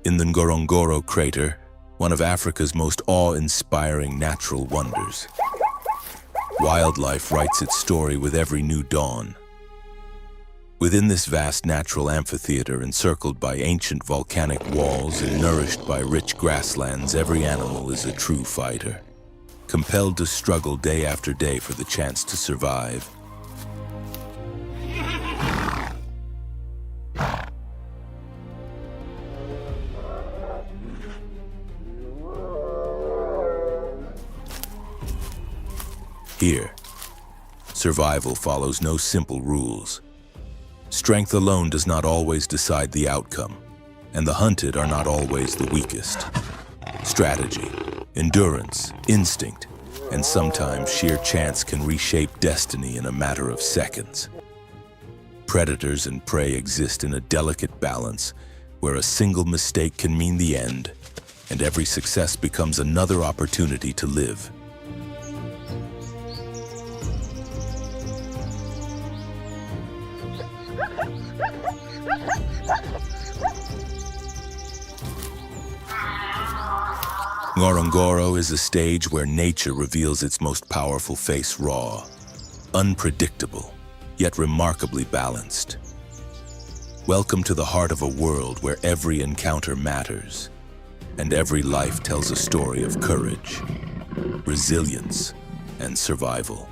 In the Ngorongoro crater, one of Africa's most awe-inspiring natural wonders, wildlife writes its story with every new dawn. Within this vast natural amphitheater encircled by ancient volcanic walls and nourished by rich grasslands, every animal is a true fighter, compelled to struggle day after day for the chance to survive. Here, survival follows no simple rules. Strength alone does not always decide the outcome, and the hunted are not always the weakest. Strategy, endurance, instinct, and sometimes sheer chance can reshape destiny in a matter of seconds. Predators and prey exist in a delicate balance where a single mistake can mean the end, and every success becomes another opportunity to live. Ngorongoro is a stage where nature reveals its most powerful face raw, unpredictable, yet remarkably balanced. Welcome to the heart of a world where every encounter matters, and every life tells a story of courage, resilience, and survival.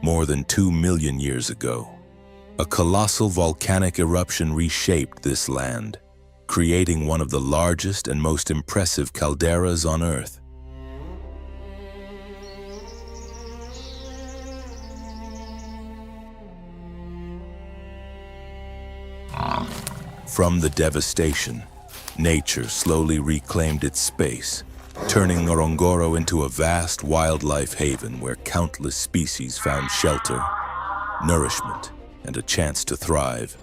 More than 2 million years ago, a colossal volcanic eruption reshaped this land, creating one of the largest and most impressive calderas on Earth. From the devastation, nature slowly reclaimed its space, turning Ngorongoro into a vast wildlife haven where countless species found shelter, nourishment, and a chance to thrive.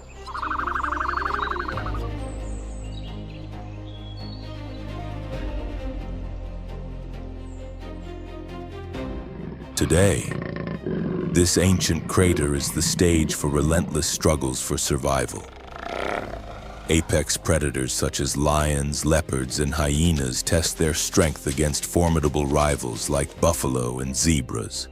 Today, this ancient crater is the stage for relentless struggles for survival. Apex predators such as lions, leopards, and hyenas test their strength against formidable rivals like buffalo and zebras.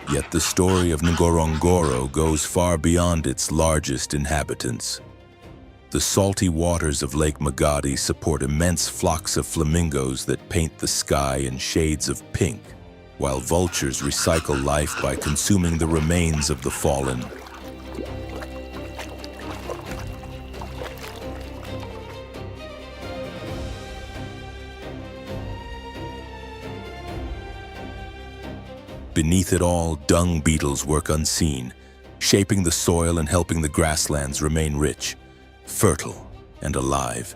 Yet the story of Ngorongoro goes far beyond its largest inhabitants. The salty waters of Lake Magadi support immense flocks of flamingos that paint the sky in shades of pink, while vultures recycle life by consuming the remains of the fallen. Beneath it all, dung beetles work unseen, shaping the soil and helping the grasslands remain rich, fertile, and alive.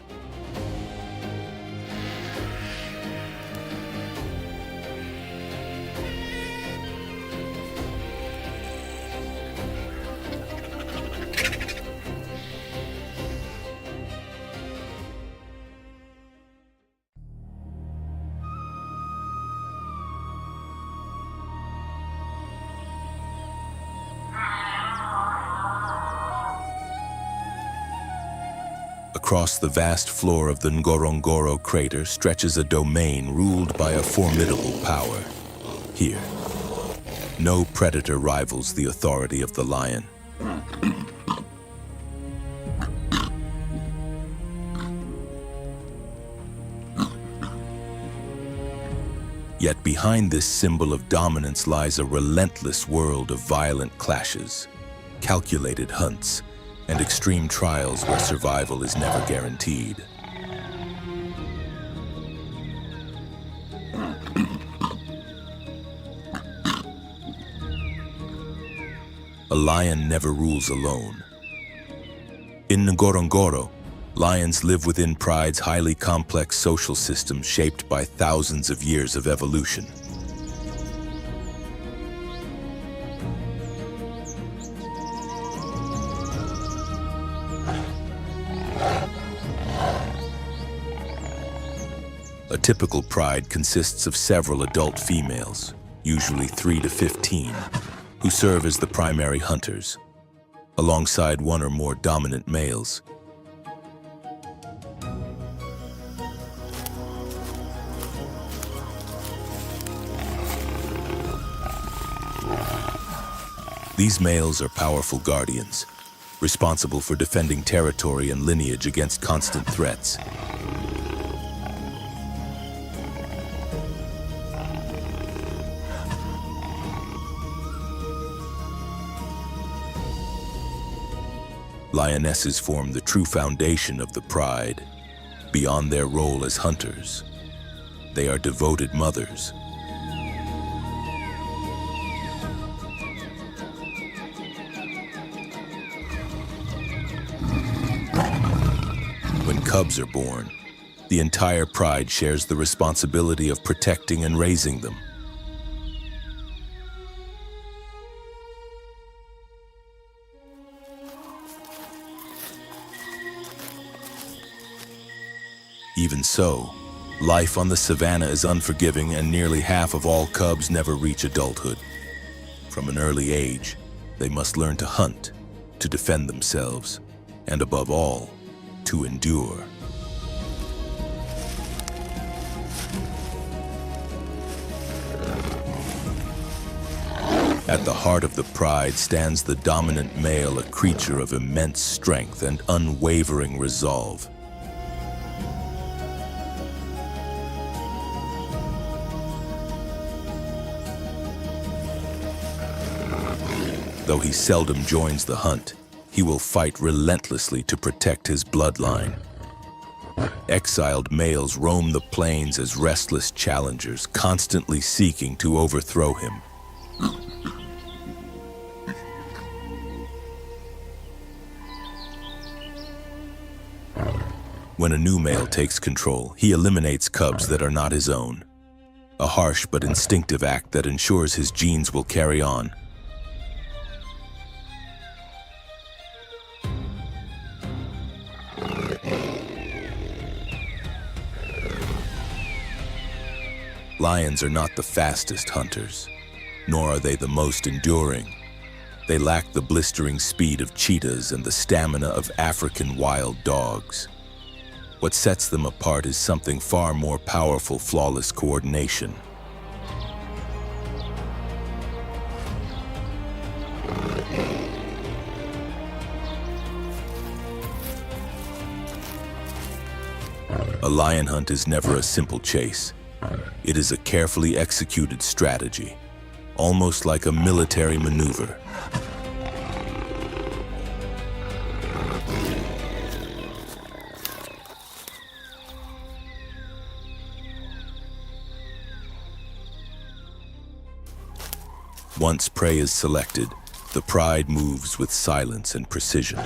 Across the vast floor of the Ngorongoro crater stretches a domain ruled by a formidable power. Here, no predator rivals the authority of the lion. Yet behind this symbol of dominance lies a relentless world of violent clashes, calculated hunts, and extreme trials where survival is never guaranteed. A lion never rules alone. In Ngorongoro, lions live within pride's highly complex social system shaped by thousands of years of evolution. A typical pride consists of several adult females, usually 3 to 15, who serve as the primary hunters, alongside one or more dominant males. These males are powerful guardians, responsible for defending territory and lineage against constant threats. Lionesses form the true foundation of the pride. Beyond their role as hunters, they are devoted mothers. When cubs are born, the entire pride shares the responsibility of protecting and raising them. Even so, life on the savanna is unforgiving, and nearly half of all cubs never reach adulthood. From an early age, they must learn to hunt, to defend themselves, and above all, to endure. At the heart of the pride stands the dominant male, a creature of immense strength and unwavering resolve. Though he seldom joins the hunt, he will fight relentlessly to protect his bloodline. Exiled males roam the plains as restless challengers, constantly seeking to overthrow him. When a new male takes control, he eliminates cubs that are not his own. A harsh but instinctive act that ensures his genes will carry on. Lions are not the fastest hunters, nor are they the most enduring. They lack the blistering speed of cheetahs and the stamina of African wild dogs. What sets them apart is something far more powerful: flawless coordination. A lion hunt is never a simple chase. It is a carefully executed strategy, almost like a military maneuver. Once prey is selected, the pride moves with silence and precision.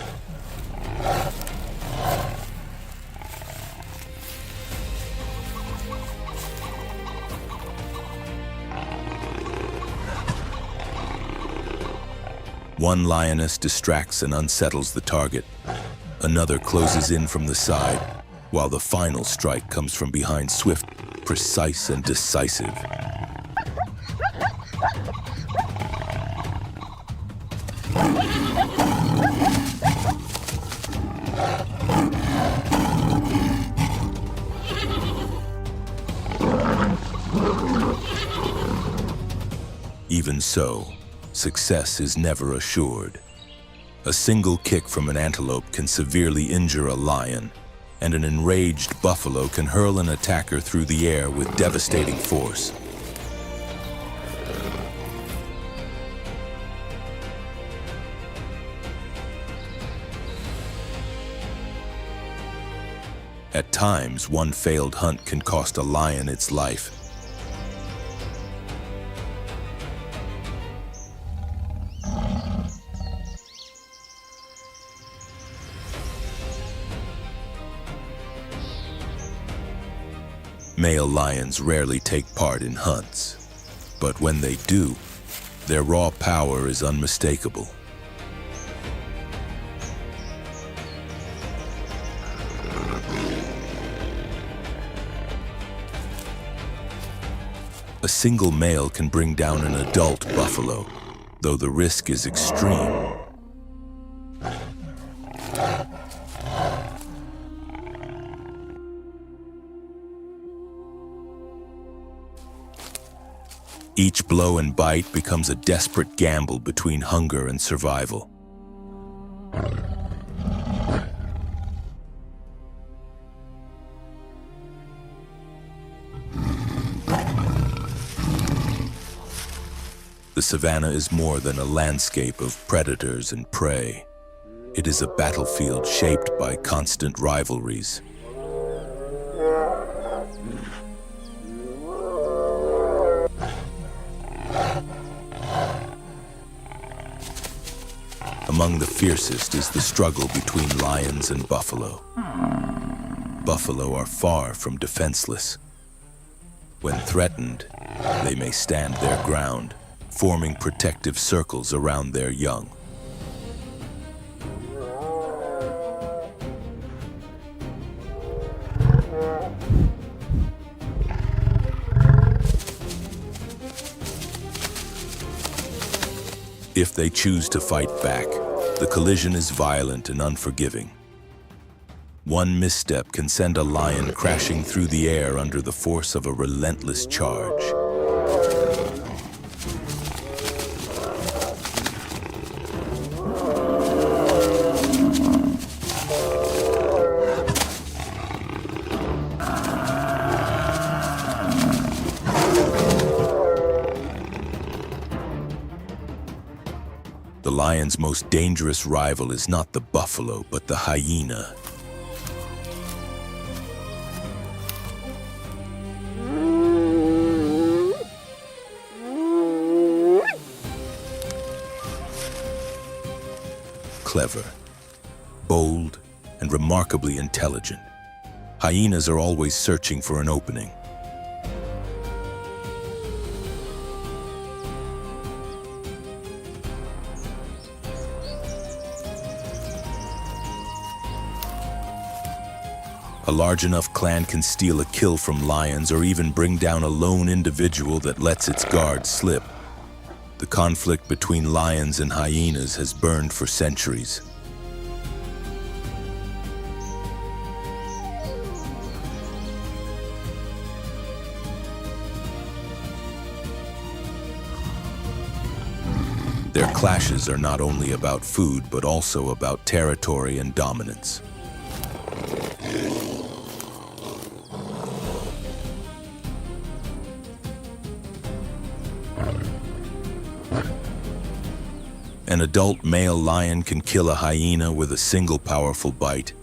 One lioness distracts and unsettles the target. Another closes in from the side, while the final strike comes from behind, swift, precise, and decisive. Even so, success is never assured. A single kick from an antelope can severely injure a lion, and an enraged buffalo can hurl an attacker through the air with devastating force. At times, one failed hunt can cost a lion its life. Male lions rarely take part in hunts, but when they do, their raw power is unmistakable. A single male can bring down an adult buffalo, though the risk is extreme. Each blow and bite becomes a desperate gamble between hunger and survival. The savanna is more than a landscape of predators and prey. It is a battlefield shaped by constant rivalries. Among the fiercest is the struggle between lions and buffalo. Buffalo are far from defenseless. When threatened, they may stand their ground, forming protective circles around their young. If they choose to fight back, the collision is violent and unforgiving. One misstep can send a lion crashing through the air under the force of a relentless charge. The lion's most dangerous rival is not the buffalo, but the hyena. Clever, bold, and remarkably intelligent, hyenas are always searching for an opening. A large enough clan can steal a kill from lions or even bring down a lone individual that lets its guard slip. The conflict between lions and hyenas has burned for centuries. Their clashes are not only about food, but also about territory and dominance. An adult male lion can kill a hyena with a single powerful bite,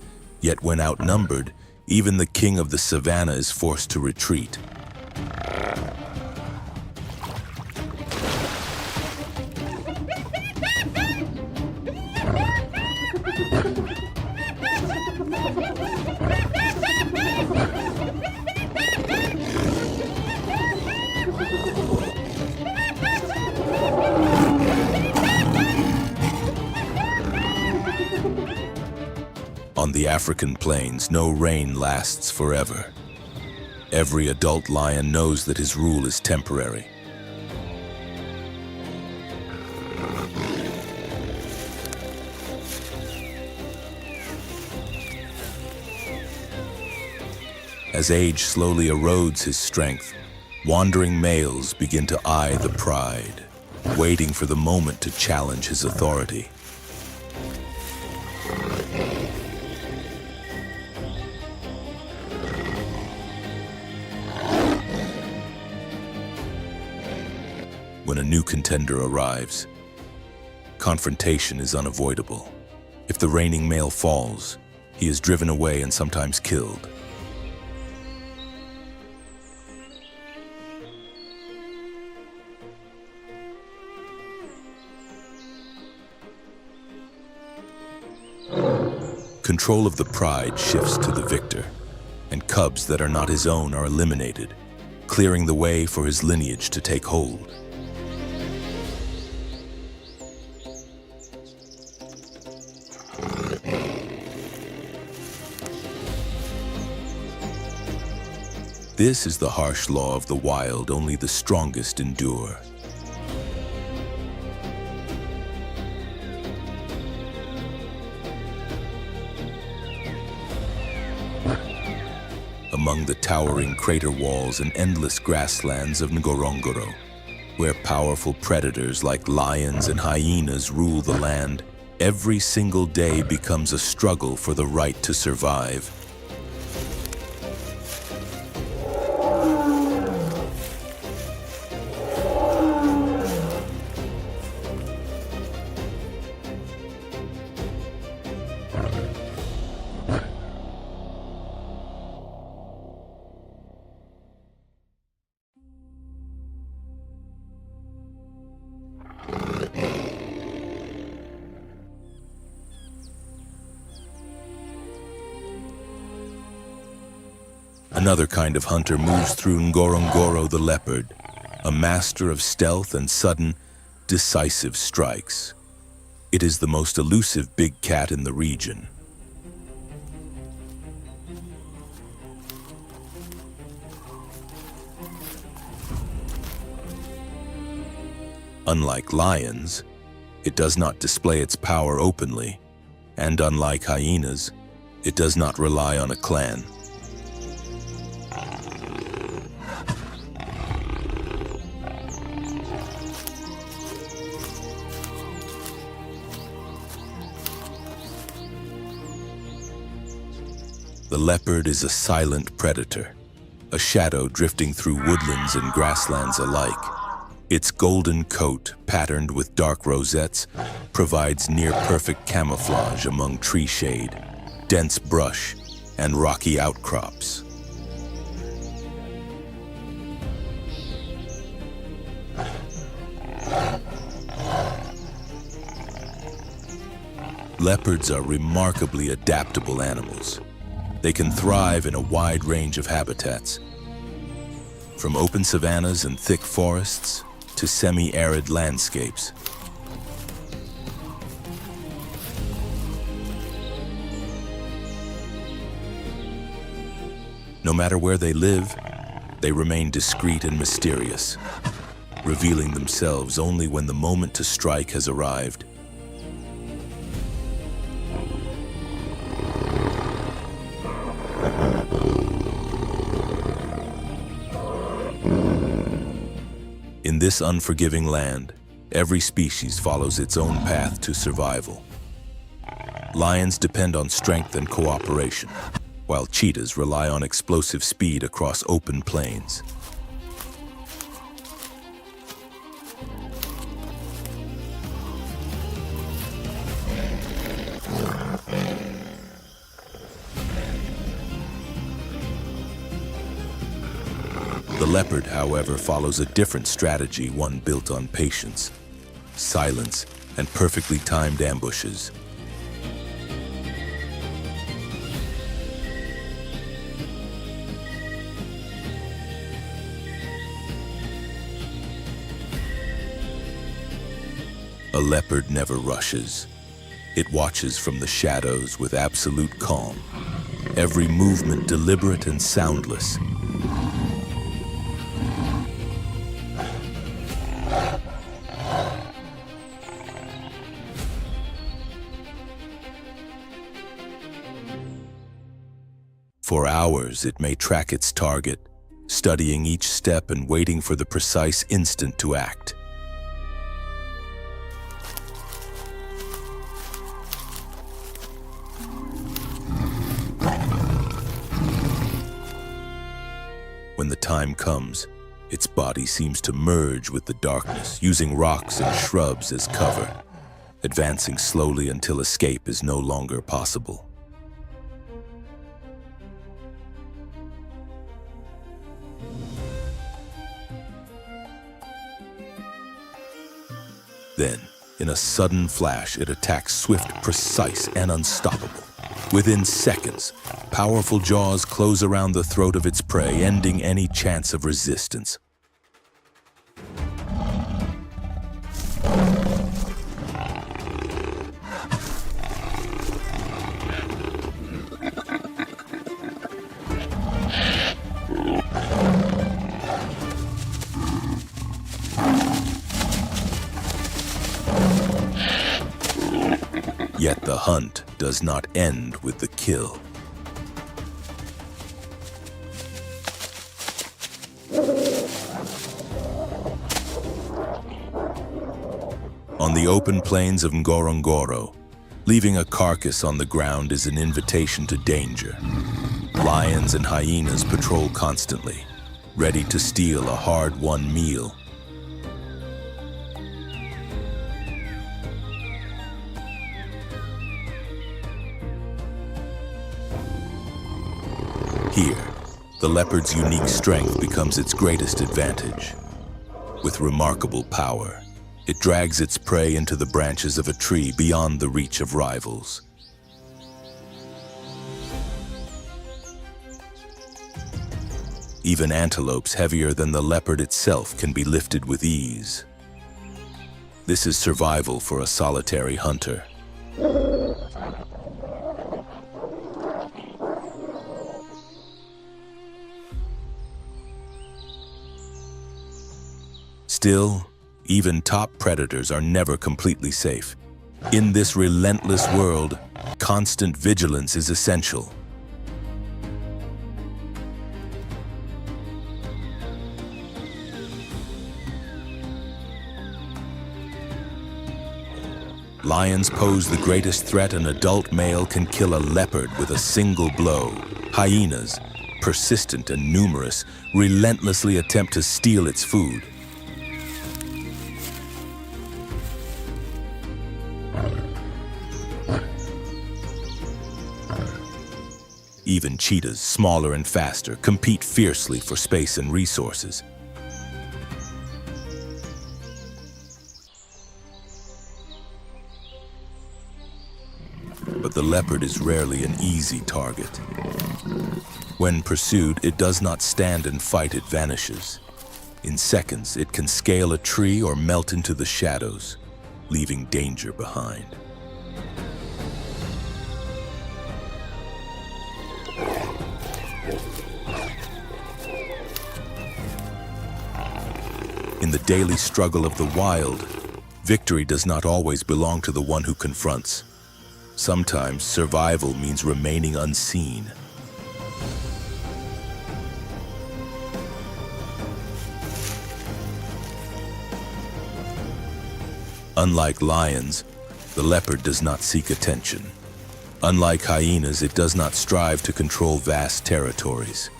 yet when outnumbered, even the king of the savanna is forced to retreat. On the African plains, no rain lasts forever. Every adult lion knows that his rule is temporary. As age slowly erodes his strength, wandering males begin to eye the pride, waiting for the moment to challenge his authority. When a new contender arrives, confrontation is unavoidable. If the reigning male falls, he is driven away and sometimes killed. Control of the pride shifts to the victor, and cubs that are not his own are eliminated, clearing the way for his lineage to take hold. This is the harsh law of the wild, only the strongest endure. Among the towering crater walls and endless grasslands of Ngorongoro, where powerful predators like lions and hyenas rule the land, every single day becomes a struggle for the right to survive. Another kind of hunter moves through Ngorongoro the leopard, a master of stealth and sudden, decisive strikes. It is the most elusive big cat in the region. Unlike lions, it does not display its power openly, and unlike hyenas, it does not rely on a clan. The leopard is a silent predator, a shadow drifting through woodlands and grasslands alike. Its golden coat, patterned with dark rosettes, provides near-perfect camouflage among tree shade, dense brush, and rocky outcrops. Leopards are remarkably adaptable animals. They can thrive in a wide range of habitats, from open savannas and thick forests to semi-arid landscapes. No matter where they live, they remain discreet and mysterious, revealing themselves only when the moment to strike has arrived. In this unforgiving land, every species follows its own path to survival. Lions depend on strength and cooperation, while cheetahs rely on explosive speed across open plains. The leopard, however, follows a different strategy, one built on patience, silence, and perfectly timed ambushes. A leopard never rushes. It watches from the shadows with absolute calm, every movement deliberate and soundless. For hours, it may track its target, studying each step and waiting for the precise instant to act. When the time comes, its body seems to merge with the darkness, using rocks and shrubs as cover, advancing slowly until escape is no longer possible. Then, in a sudden flash, it attacks swift, precise, and unstoppable. Within seconds, powerful jaws close around the throat of its prey, ending any chance of resistance. Yet the hunt does not end with the kill. On the open plains of Ngorongoro, leaving a carcass on the ground is an invitation to danger. Lions and hyenas patrol constantly, ready to steal a hard-won meal. Here, the leopard's unique strength becomes its greatest advantage. With remarkable power, it drags its prey into the branches of a tree beyond the reach of rivals. Even antelopes heavier than the leopard itself can be lifted with ease. This is survival for a solitary hunter. Still, even top predators are never completely safe. In this relentless world, constant vigilance is essential. Lions pose the greatest threat. An adult male can kill a leopard with a single blow. Hyenas, persistent and numerous, relentlessly attempt to steal its food. Even cheetahs, smaller and faster, compete fiercely for space and resources. But the leopard is rarely an easy target. When pursued, it does not stand and fight, it vanishes. In seconds, it can scale a tree or melt into the shadows, leaving danger behind. In the daily struggle of the wild, victory does not always belong to the one who confronts. Sometimes survival means remaining unseen. Unlike lions, the leopard does not seek attention. Unlike hyenas, it does not strive to control vast territories.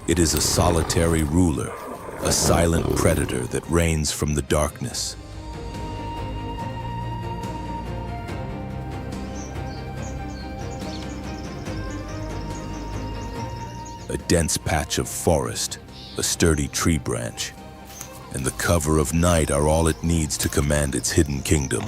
It is a solitary ruler, a silent predator that reigns from the darkness. A dense patch of forest, a sturdy tree branch, and the cover of night are all it needs to command its hidden kingdom.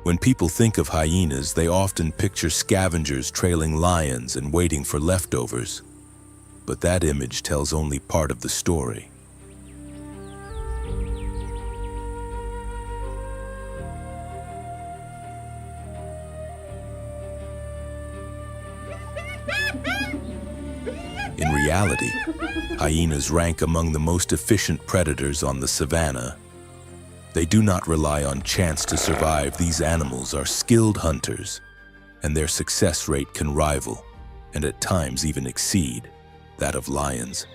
When people think of hyenas, they often picture scavengers trailing lions and waiting for leftovers. But that image tells only part of the story. In reality, hyenas rank among the most efficient predators on the savanna. They do not rely on chance to survive. These animals are skilled hunters, and their success rate can rival, and at times even exceed, that of lions.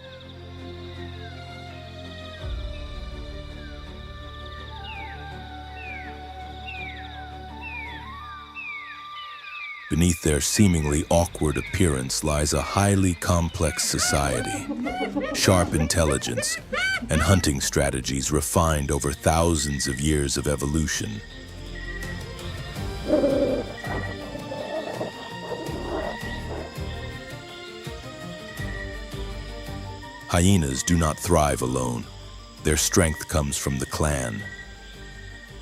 Beneath their seemingly awkward appearance lies a highly complex society, sharp intelligence, and hunting strategies refined over thousands of years of evolution. Hyenas do not thrive alone. Their strength comes from the clan.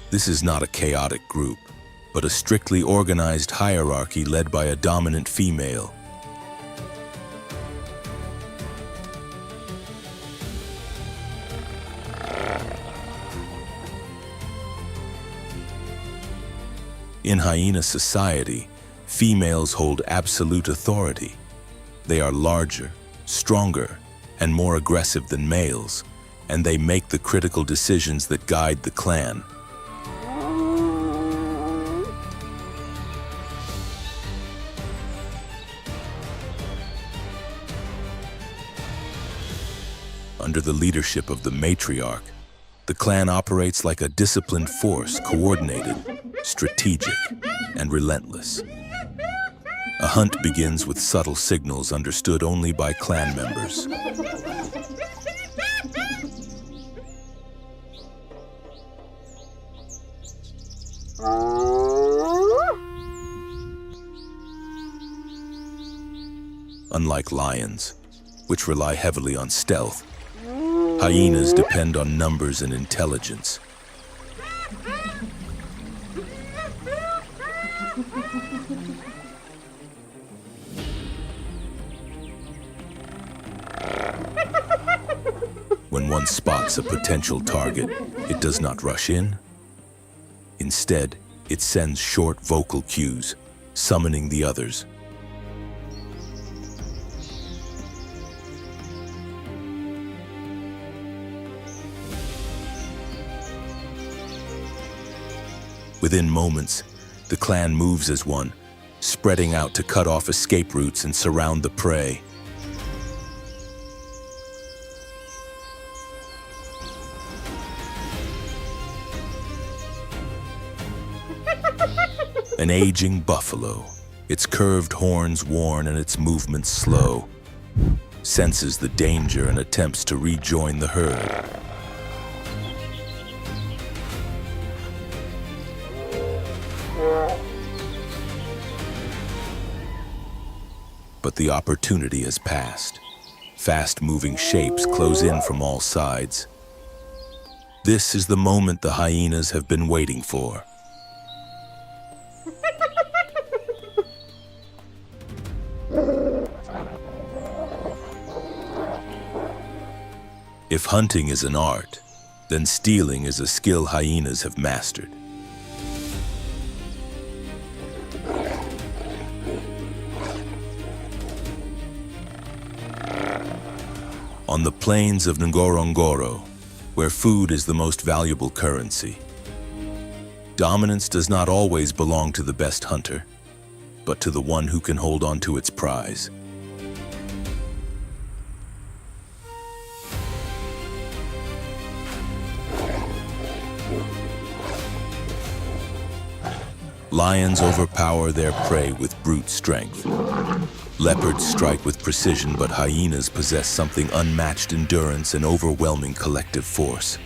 This is not a chaotic group, but a strictly organized hierarchy led by a dominant female. In hyena society, females hold absolute authority. They are larger, stronger, and more aggressive than males, and they make the critical decisions that guide the clan. Under the leadership of the matriarch, the clan operates like a disciplined force, coordinated, strategic, and relentless. A hunt begins with subtle signals understood only by clan members. Unlike lions, which rely heavily on stealth, hyenas depend on numbers and intelligence. When one spots a potential target, it does not rush in. Instead, it sends short vocal cues, summoning the others. Within moments, the clan moves as one, spreading out to cut off escape routes and surround the prey. An aging buffalo, its curved horns worn and its movements slow, senses the danger and attempts to rejoin the herd. But the opportunity has passed. Fast-moving shapes close in from all sides. This is the moment the hyenas have been waiting for. If hunting is an art, then stealing is a skill hyenas have mastered. On the plains of Ngorongoro, where food is the most valuable currency, dominance does not always belong to the best hunter, but to the one who can hold on to its prize. Lions overpower their prey with brute strength. Leopards strike with precision, but hyenas possess something unmatched: endurance and overwhelming collective force.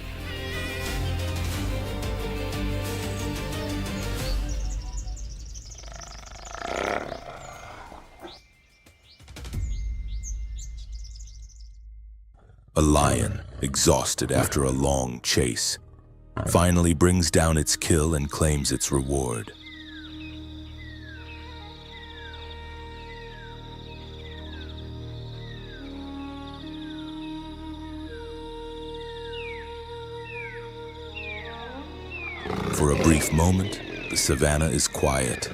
A lion, exhausted after a long chase, finally brings down its kill and claims its reward. For a brief moment, the savanna is quiet.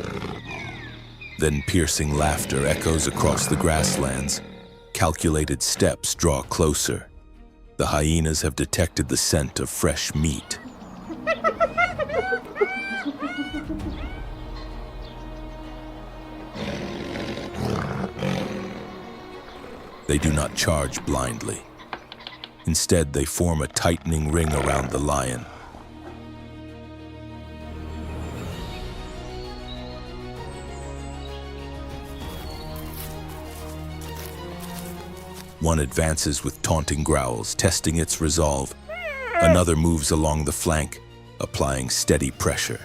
Then piercing laughter echoes across the grasslands. Calculated steps draw closer. The hyenas have detected the scent of fresh meat. They do not charge blindly. Instead, they form a tightening ring around the lion. One advances with taunting growls, testing its resolve. Another moves along the flank, applying steady pressure.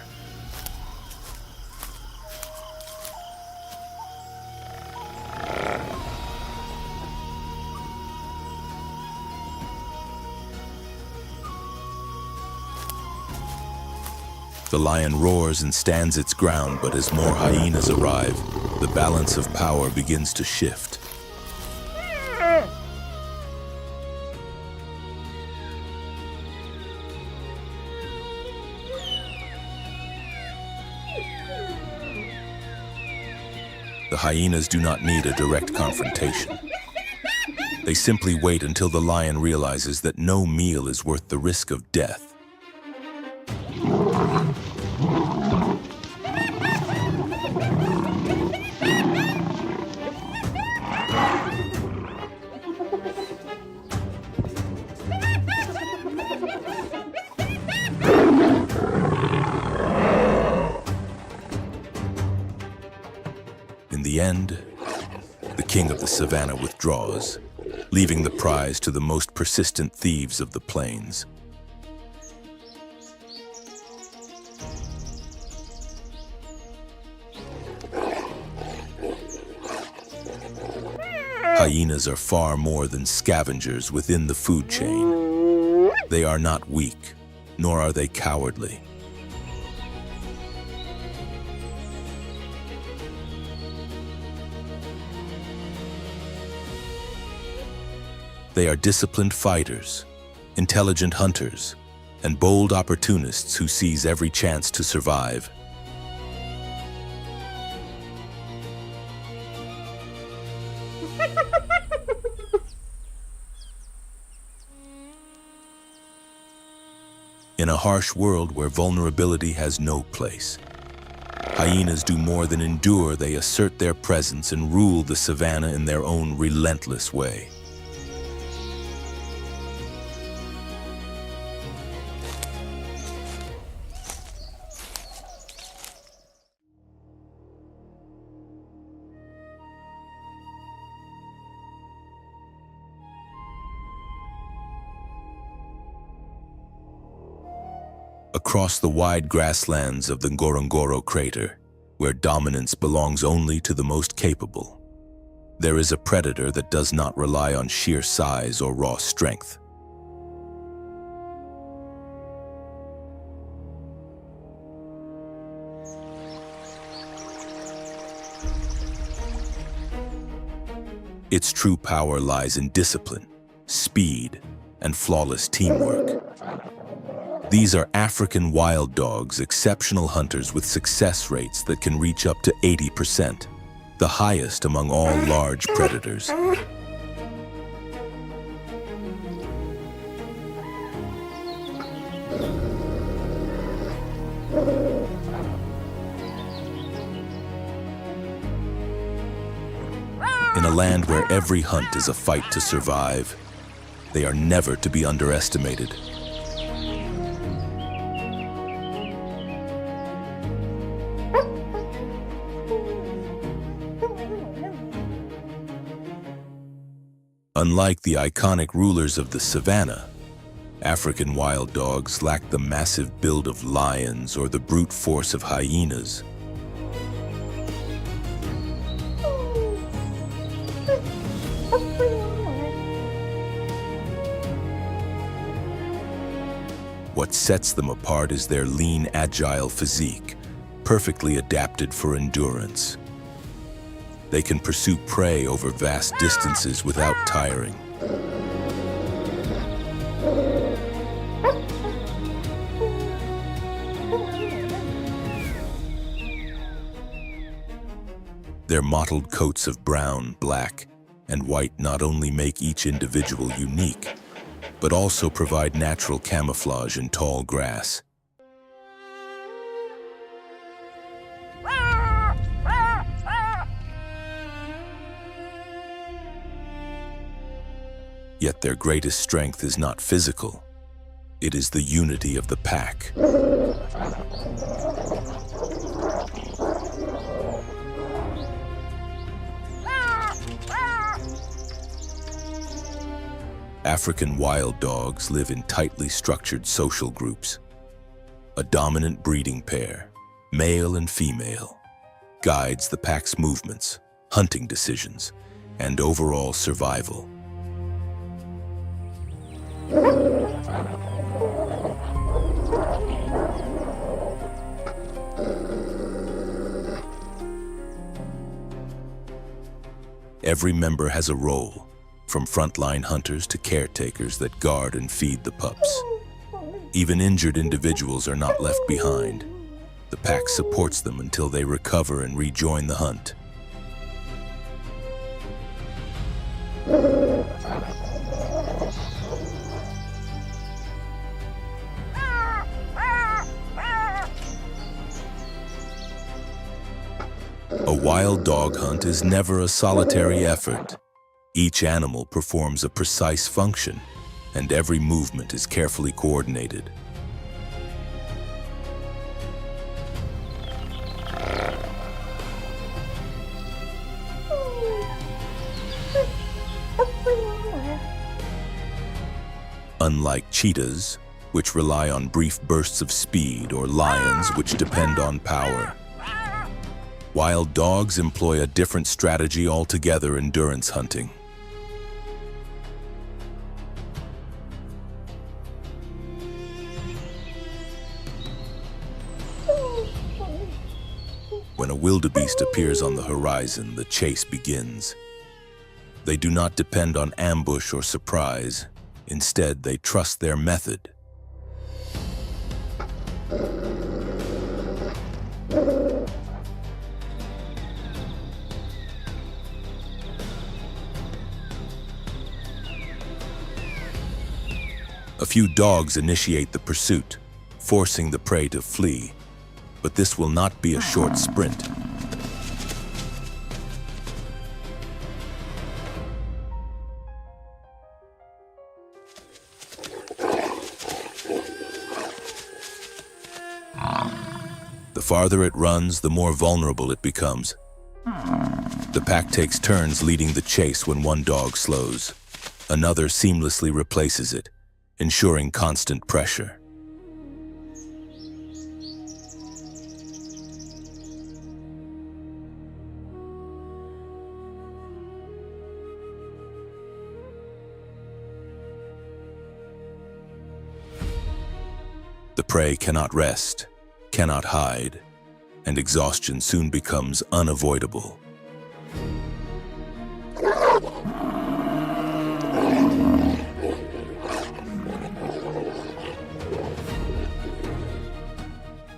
The lion roars and stands its ground, but as more hyenas arrive, the balance of power begins to shift. The hyenas do not need a direct confrontation. They simply wait until the lion realizes that no meal is worth the risk of death. In the end, the king of the savannah withdraws, leaving the prize to the most persistent thieves of the plains. Hyenas are far more than scavengers within the food chain. They are not weak, nor are they cowardly. They are disciplined fighters, intelligent hunters, and bold opportunists who seize every chance to survive. In a harsh world where vulnerability has no place, hyenas do more than endure. They assert their presence and rule the savannah in their own relentless way. Across the wide grasslands of the Ngorongoro crater, where dominance belongs only to the most capable, there is a predator that does not rely on sheer size or raw strength. Its true power lies in discipline, speed, and flawless teamwork. These are African wild dogs, exceptional hunters with success rates that can reach up to 80%, the highest among all large predators. In a land where every hunt is a fight to survive, they are never to be underestimated. Unlike the iconic rulers of the savannah, African wild dogs lack the massive build of lions or the brute force of hyenas. What sets them apart is their lean, agile physique, perfectly adapted for endurance. They can pursue prey over vast distances without tiring. Their mottled coats of brown, black, and white not only make each individual unique, but also provide natural camouflage in tall grass. Yet their greatest strength is not physical. It is the unity of the pack. African wild dogs live in tightly structured social groups. A dominant breeding pair, male and female, guides the pack's movements, hunting decisions, and overall survival. Every member has a role, from frontline hunters to caretakers that guard and feed the pups. Even injured individuals are not left behind. The pack supports them until they recover and rejoin the hunt. A wild dog hunt is never a solitary effort. Each animal performs a precise function, and every movement is carefully coordinated. Unlike cheetahs, which rely on brief bursts of speed, or lions, which depend on power, wild dogs employ a different strategy altogether: endurance hunting. When a wildebeest appears on the horizon, the chase begins. They do not depend on ambush or surprise. Instead, they trust their method. A few dogs initiate the pursuit, forcing the prey to flee. But this will not be a short sprint. The farther it runs, the more vulnerable it becomes. The pack takes turns leading the chase. When one dog slows, another seamlessly replaces it, ensuring constant pressure. The prey cannot rest, cannot hide, and exhaustion soon becomes unavoidable.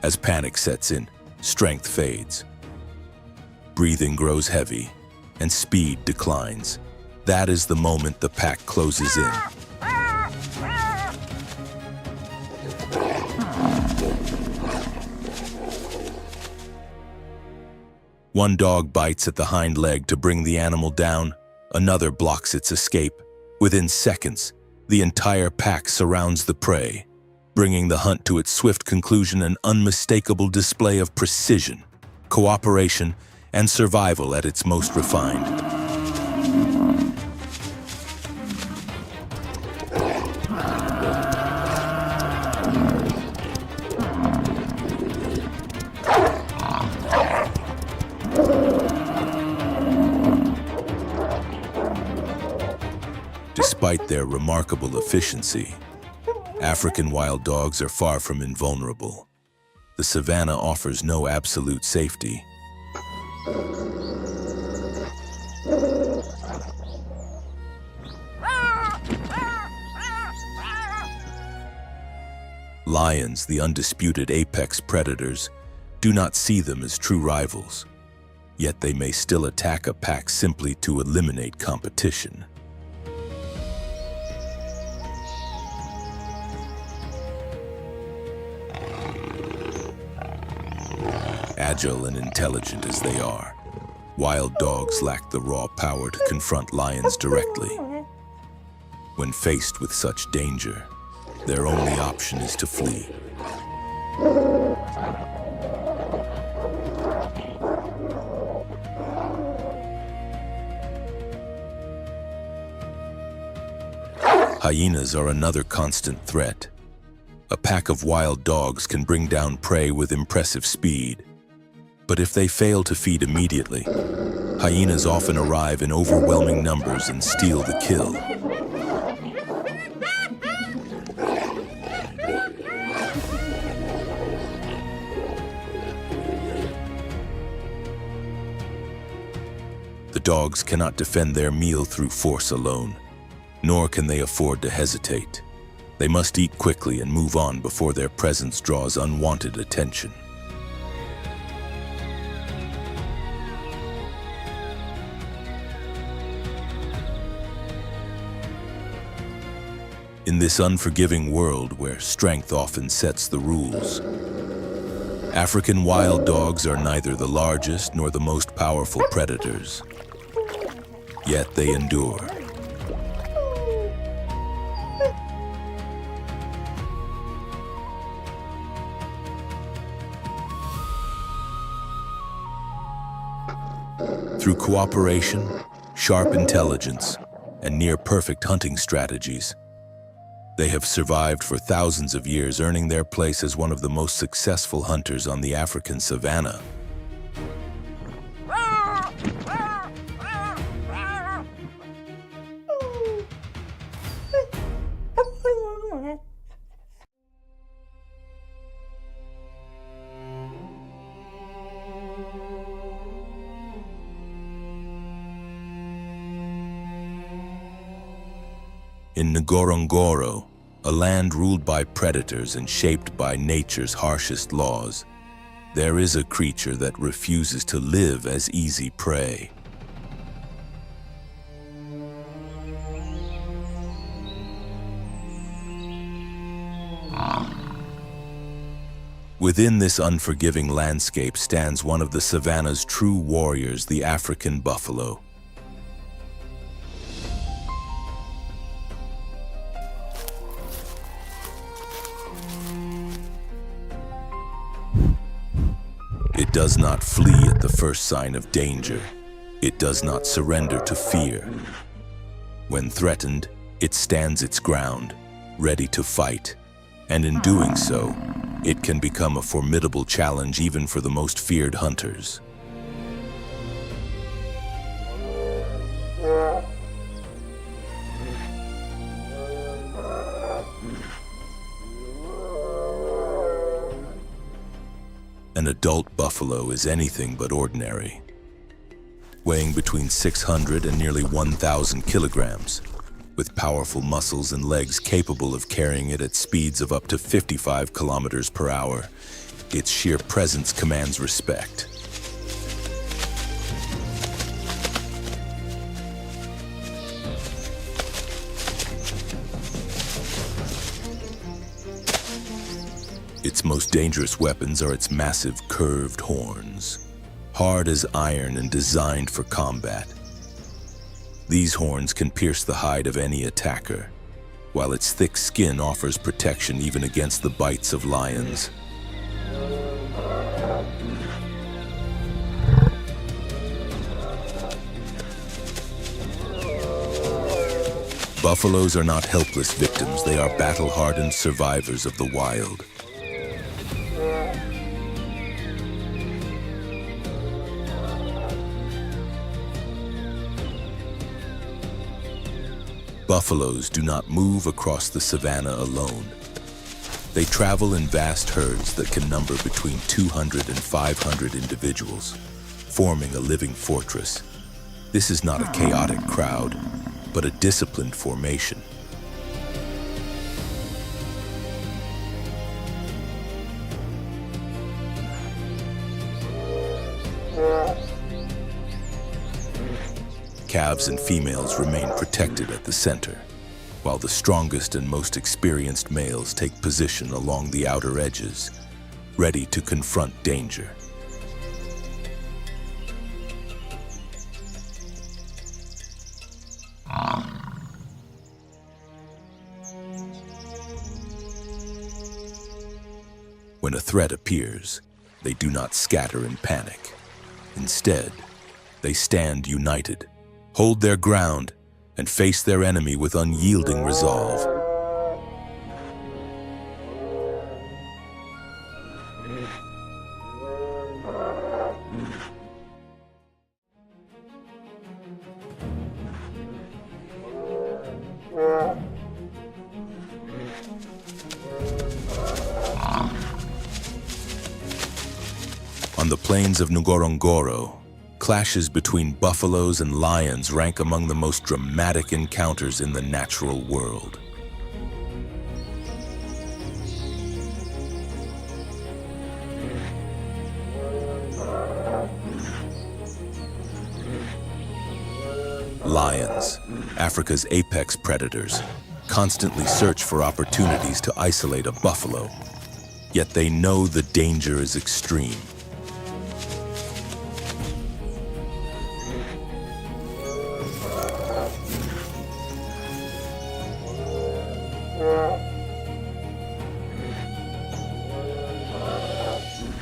As panic sets in, strength fades. Breathing grows heavy, and speed declines. That is the moment the pack closes in. One dog bites at the hind leg to bring the animal down. Another blocks its escape. Within seconds, the entire pack surrounds the prey, bringing the hunt to its swift conclusion, an unmistakable display of precision, cooperation, and survival at its most refined. Despite their remarkable efficiency, African wild dogs are far from invulnerable. The savanna offers no absolute safety. Lions, the undisputed apex predators, do not see them as true rivals. Yet they may still attack a pack simply to eliminate competition. Agile and intelligent as they are, wild dogs lack the raw power to confront lions directly. When faced with such danger, their only option is to flee. Hyenas are another constant threat. A pack of wild dogs can bring down prey with impressive speed. But if they fail to feed immediately, hyenas often arrive in overwhelming numbers and steal the kill. The dogs cannot defend their meal through force alone, nor can they afford to hesitate. They must eat quickly and move on before their presence draws unwanted attention. In this unforgiving world where strength often sets the rules, African wild dogs are neither the largest nor the most powerful predators, yet they endure. Through cooperation, sharp intelligence, and near-perfect hunting strategies, they have survived for thousands of years, earning their place as one of the most successful hunters on the African savanna. In Ngorongoro, a land ruled by predators and shaped by nature's harshest laws, there is a creature that refuses to live as easy prey. Within this unforgiving landscape stands one of the savanna's true warriors, the African buffalo. It does not flee at the first sign of danger. It does not surrender to fear. When threatened, it stands its ground, ready to fight. And in doing so, it can become a formidable challenge even for the most feared hunters. An adult buffalo is anything but ordinary, weighing between 600 and nearly 1,000 kilograms, with powerful muscles and legs capable of carrying it at speeds of up to 55 kilometers per hour. Its sheer presence commands respect. Its most dangerous weapons are its massive curved horns, hard as iron and designed for combat. These horns can pierce the hide of any attacker, while its thick skin offers protection even against the bites of lions. Buffaloes are not helpless victims, they are battle-hardened survivors of the wild. Buffaloes do not move across the savanna alone. They travel in vast herds that can number between 200 and 500 individuals, forming a living fortress. This is not a chaotic crowd, but a disciplined formation. Calves and females remain protected at the center, while the strongest and most experienced males take position along the outer edges, ready to confront danger. When a threat appears, they do not scatter in panic. Instead, they stand united, hold their ground, and face their enemy with unyielding resolve. On the plains of Ngorongoro, clashes between buffaloes and lions rank among the most dramatic encounters in the natural world. Lions, Africa's apex predators, constantly search for opportunities to isolate a buffalo, yet they know the danger is extreme.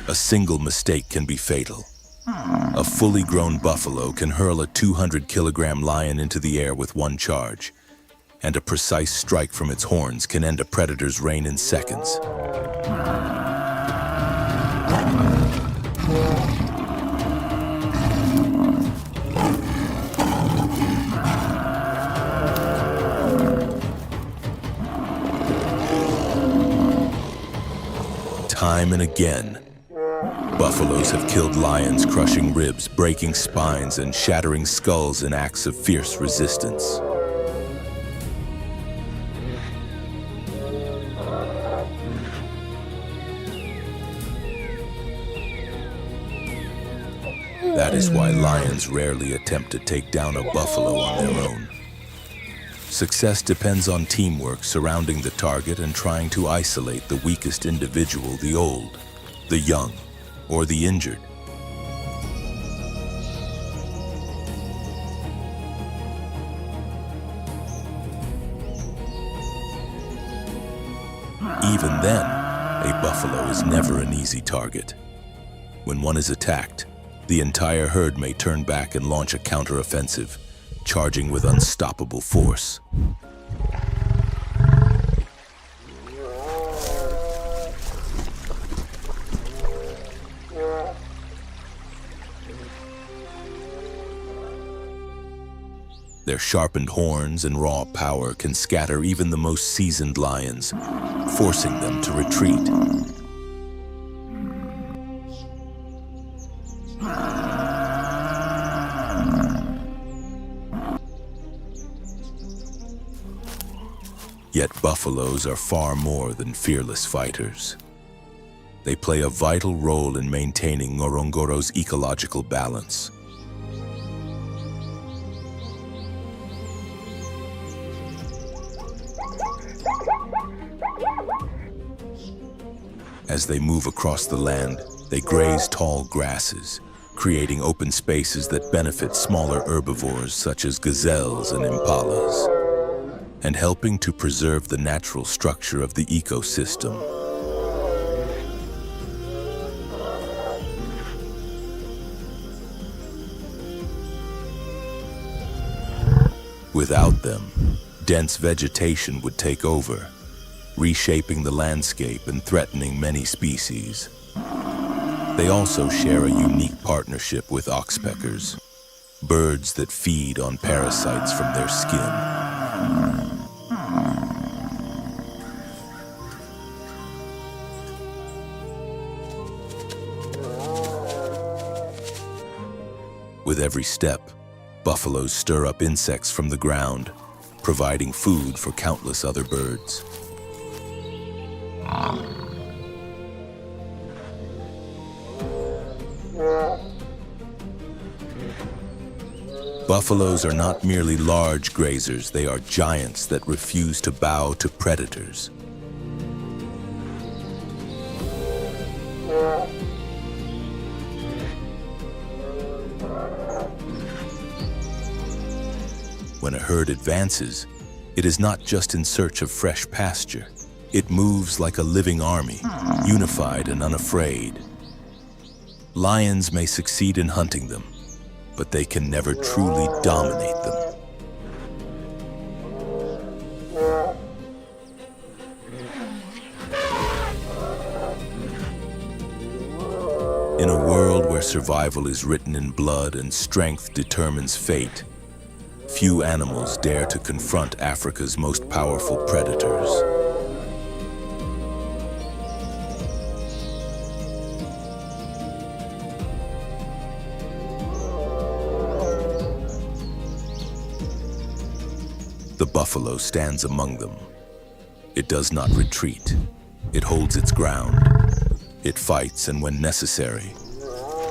A single mistake can be fatal. A fully grown buffalo can hurl a 200-kilogram lion into the air with one charge, and a precise strike from its horns can end a predator's reign in seconds. Time and again, buffaloes have killed lions, crushing ribs, breaking spines, and shattering skulls in acts of fierce resistance. That is why lions rarely attempt to take down a buffalo on their own. Success depends on teamwork surrounding the target and trying to isolate the weakest individual, the old, the young, or the injured. Even then, a buffalo is never an easy target. When one is attacked, the entire herd may turn back and launch a counteroffensive, charging with unstoppable force. Their sharpened horns and raw power can scatter even the most seasoned lions, forcing them to retreat. Yet buffaloes are far more than fearless fighters. They play a vital role in maintaining Ngorongoro's ecological balance. As they move across the land, they graze tall grasses, creating open spaces that benefit smaller herbivores such as gazelles and impalas, and helping to preserve the natural structure of the ecosystem. Without them, dense vegetation would take over, reshaping the landscape and threatening many species. They also share a unique partnership with oxpeckers, birds that feed on parasites from their skin. With every step, buffaloes stir up insects from the ground, providing food for countless other birds. Buffaloes are not merely large grazers, they are giants that refuse to bow to predators. When a herd advances, it is not just in search of fresh pasture. It moves like a living army, unified and unafraid. Lions may succeed in hunting them, but they can never truly dominate them. In a world where survival is written in blood and strength determines fate, few animals dare to confront Africa's most powerful predators. The buffalo stands among them. It does not retreat. It holds its ground. It fights, and when necessary,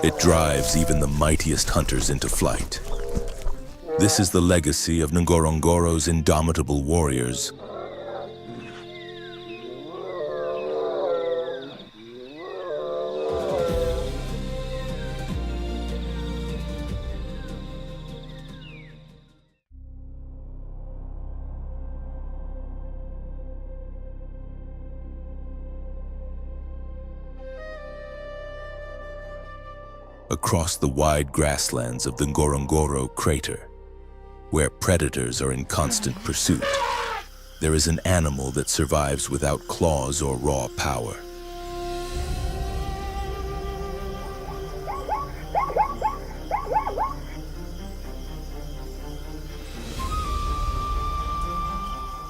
it drives even the mightiest hunters into flight. This is the legacy of Ngorongoro's indomitable warriors. Across the wide grasslands of the Ngorongoro crater, where predators are in constant pursuit, there is an animal that survives without claws or raw power.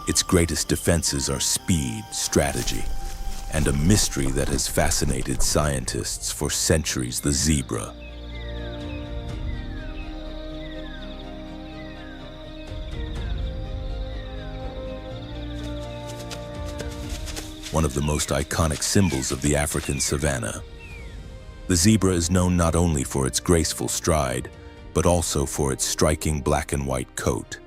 Its greatest defenses are speed, strategy, and a mystery that has fascinated scientists for centuries: the zebra. One of the most iconic symbols of the African savanna, the zebra is known not only for its graceful stride, but also for its striking black and white coat,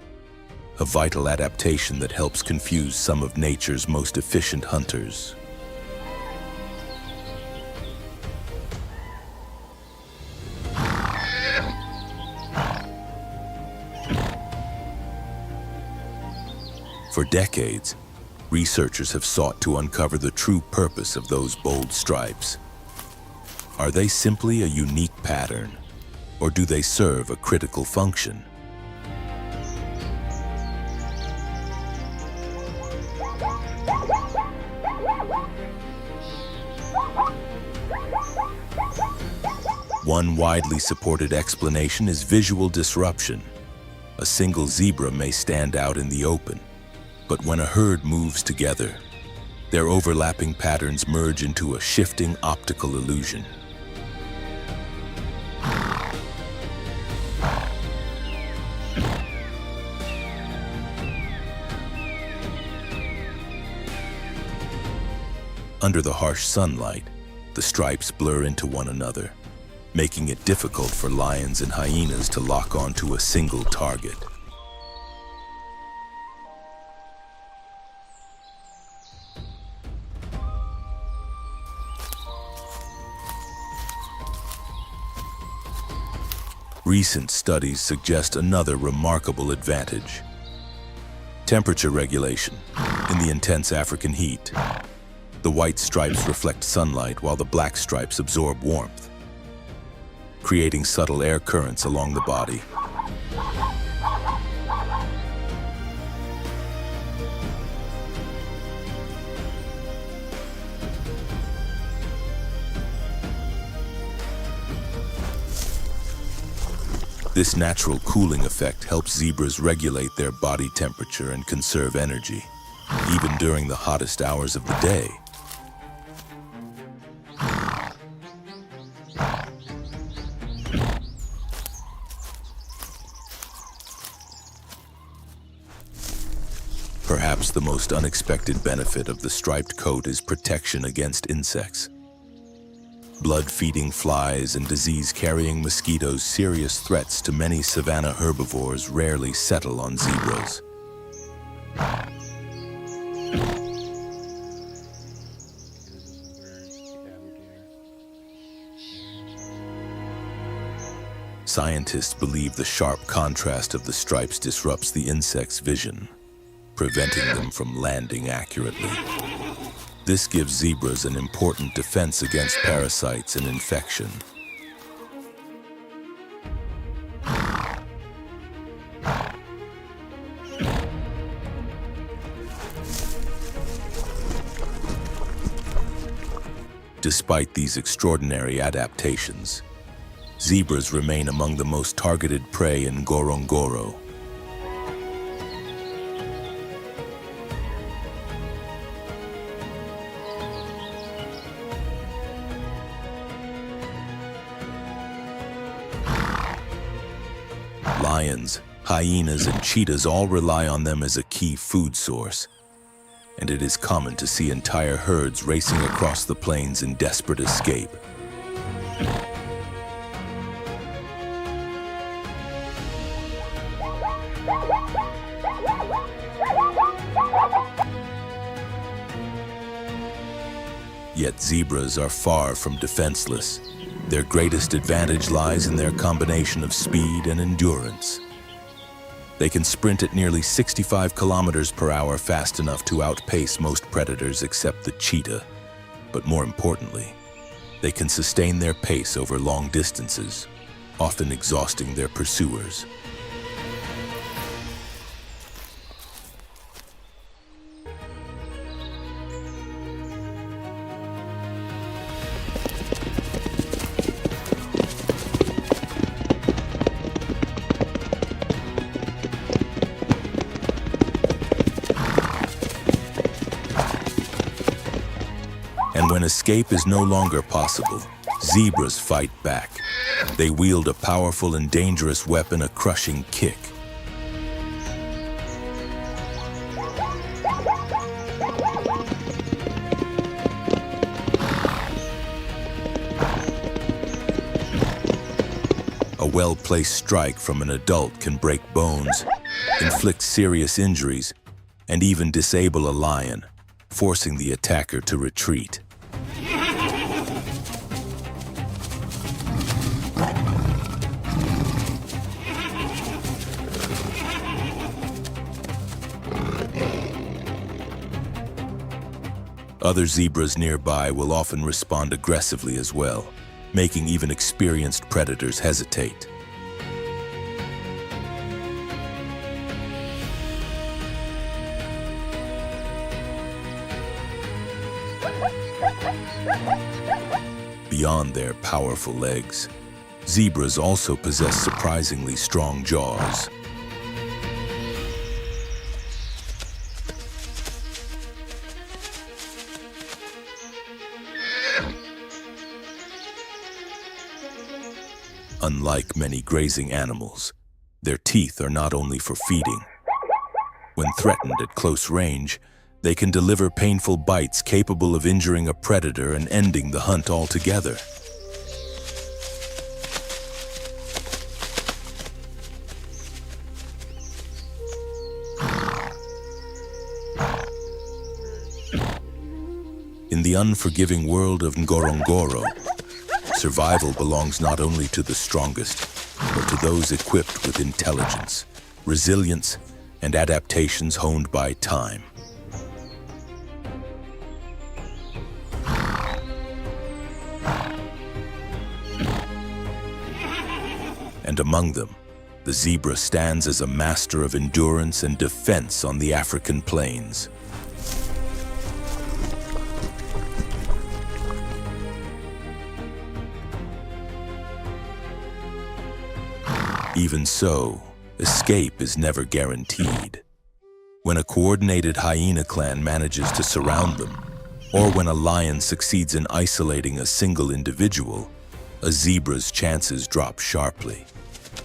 a vital adaptation that helps confuse some of nature's most efficient hunters. For decades, researchers have sought to uncover the true purpose of those bold stripes. Are they simply a unique pattern, or do they serve a critical function? One widely supported explanation is visual disruption. A single zebra may stand out in the open, but when a herd moves together, their overlapping patterns merge into a shifting optical illusion. Under the harsh sunlight, the stripes blur into one another, making it difficult for lions and hyenas to lock onto a single target. Recent studies suggest another remarkable advantage: temperature regulation. In the intense African heat, the white stripes reflect sunlight while the black stripes absorb warmth, creating subtle air currents along the body. This natural cooling effect helps zebras regulate their body temperature and conserve energy, even during the hottest hours of the day. Perhaps the most unexpected benefit of the striped coat is protection against insects. Blood-feeding flies and disease-carrying mosquitoes, serious threats to many savanna herbivores, rarely settle on zebras. Scientists believe the sharp contrast of the stripes disrupts the insect's vision, preventing them from landing accurately. This gives zebras an important defense against parasites and infection. Despite these extraordinary adaptations, zebras remain among the most targeted prey in Ngorongoro. Lions, hyenas, and cheetahs all rely on them as a key food source, and it is common to see entire herds racing across the plains in desperate escape. Yet zebras are far from defenseless. Their greatest advantage lies in their combination of speed and endurance. They can sprint at nearly 65 kilometers per hour, fast enough to outpace most predators except the cheetah. But more importantly, they can sustain their pace over long distances, often exhausting their pursuers. And when escape is no longer possible, zebras fight back. They wield a powerful and dangerous weapon, a crushing kick. A well-placed strike from an adult can break bones, inflict serious injuries, and even disable a lion, forcing the attacker to retreat. Other zebras nearby will often respond aggressively as well, making even experienced predators hesitate. Beyond their powerful legs, zebras also possess surprisingly strong jaws. Unlike many grazing animals, their teeth are not only for feeding. When threatened at close range, they can deliver painful bites capable of injuring a predator and ending the hunt altogether. In the unforgiving world of Ngorongoro, survival belongs not only to the strongest, but to those equipped with intelligence, resilience, and adaptations honed by time. And among them, the zebra stands as a master of endurance and defense on the African plains. Even so, escape is never guaranteed. When a coordinated hyena clan manages to surround them, or when a lion succeeds in isolating a single individual, a zebra's chances drop sharply.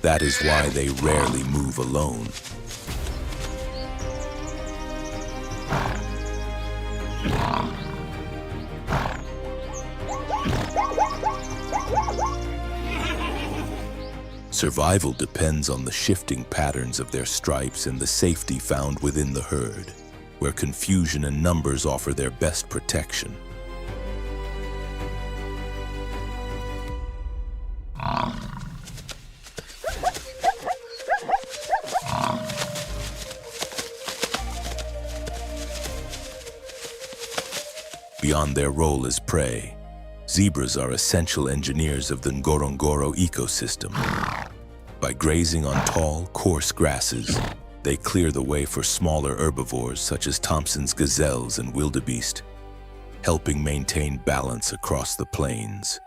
That is why they rarely move alone. Survival depends on the shifting patterns of their stripes and the safety found within the herd, where confusion and numbers offer their best protection. Beyond their role as prey, zebras are essential engineers of the Ngorongoro ecosystem. By grazing on tall, coarse grasses, they clear the way for smaller herbivores such as Thompson's gazelles and wildebeest, helping maintain balance across the plains.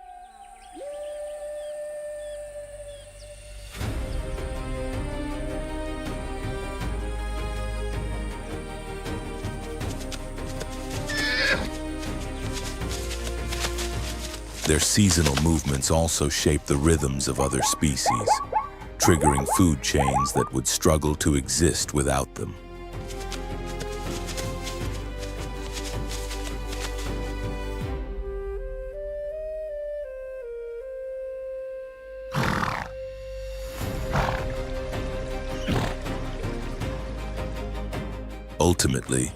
Their seasonal movements also shape the rhythms of other species, triggering food chains that would struggle to exist without them. Ultimately,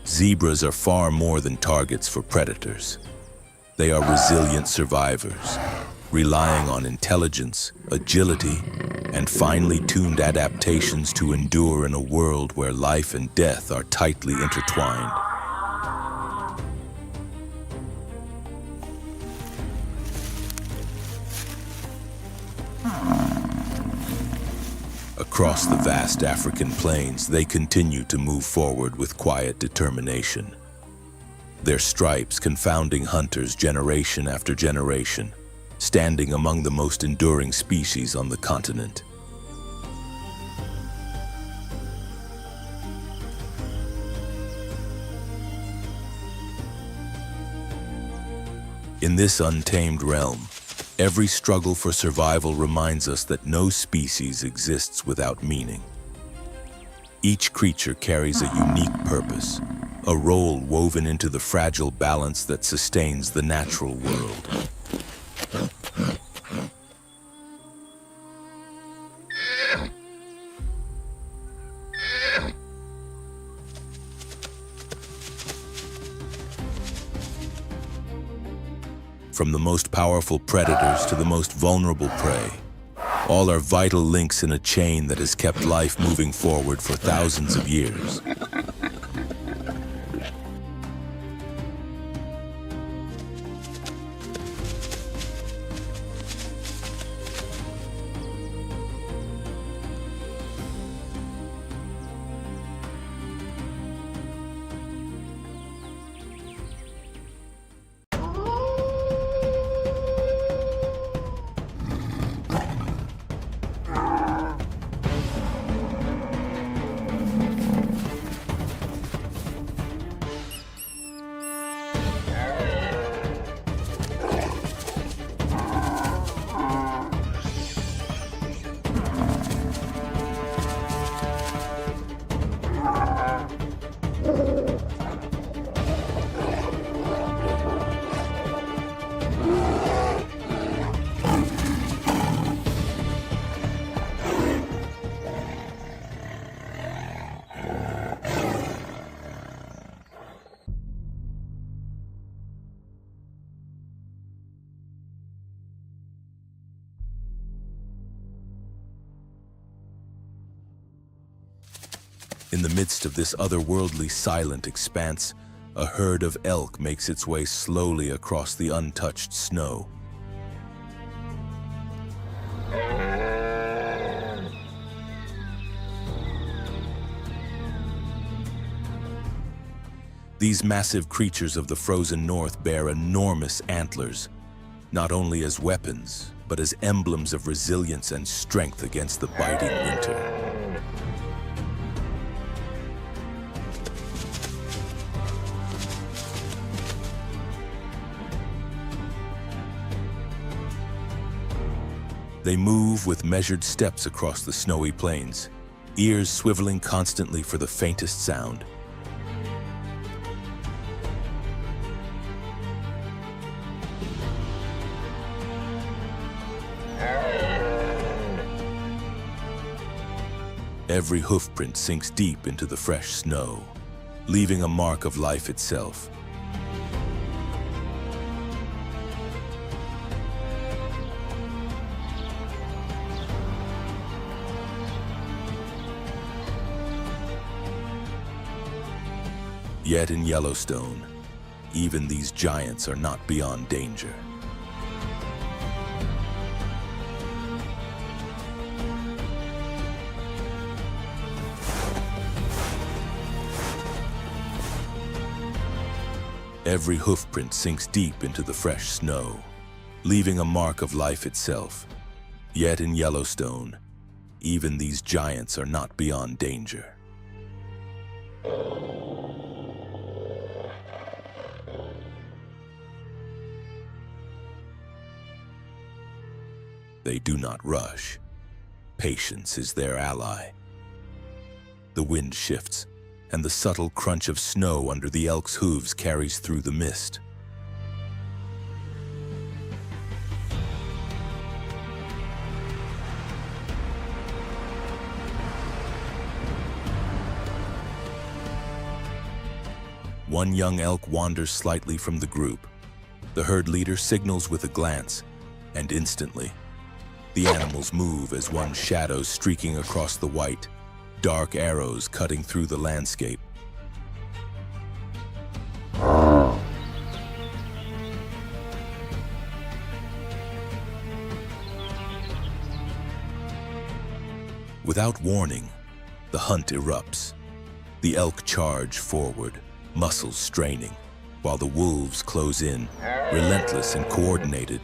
zebras are far more than targets for predators. They are resilient survivors, relying on intelligence, agility, and finely tuned adaptations to endure in a world where life and death are tightly intertwined. Across the vast African plains, they continue to move forward with quiet determination, their stripes confounding hunters generation after generation, standing among the most enduring species on the continent. In this untamed realm, every struggle for survival reminds us that no species exists without meaning. Each creature carries a unique purpose, a role woven into the fragile balance that sustains the natural world. From the most powerful predators to the most vulnerable prey, all are vital links in a chain that has kept life moving forward for thousands of years. In the midst of this otherworldly silent expanse, a herd of elk makes its way slowly across the untouched snow. These massive creatures of the frozen north bear enormous antlers, not only as weapons, but as emblems of resilience and strength against the biting winter. They move with measured steps across the snowy plains, ears swiveling constantly for the faintest sound. Every hoofprint sinks deep into the fresh snow, leaving a mark of life itself. Yet in Yellowstone, Even these giants are not beyond danger. Every hoofprint sinks deep into the fresh snow, leaving a mark of life itself. Yet in Yellowstone, even these giants are not beyond danger. They do not rush. Patience is their ally. The wind shifts, and the subtle crunch of snow under the elk's hooves carries through the mist. One young elk wanders slightly from the group. The herd leader signals with a glance, and instantly, the animals move as one shadow streaking across the white, dark arrows cutting through the landscape. Without warning, the hunt erupts. The elk charge forward, muscles straining, while the wolves close in, relentless and coordinated.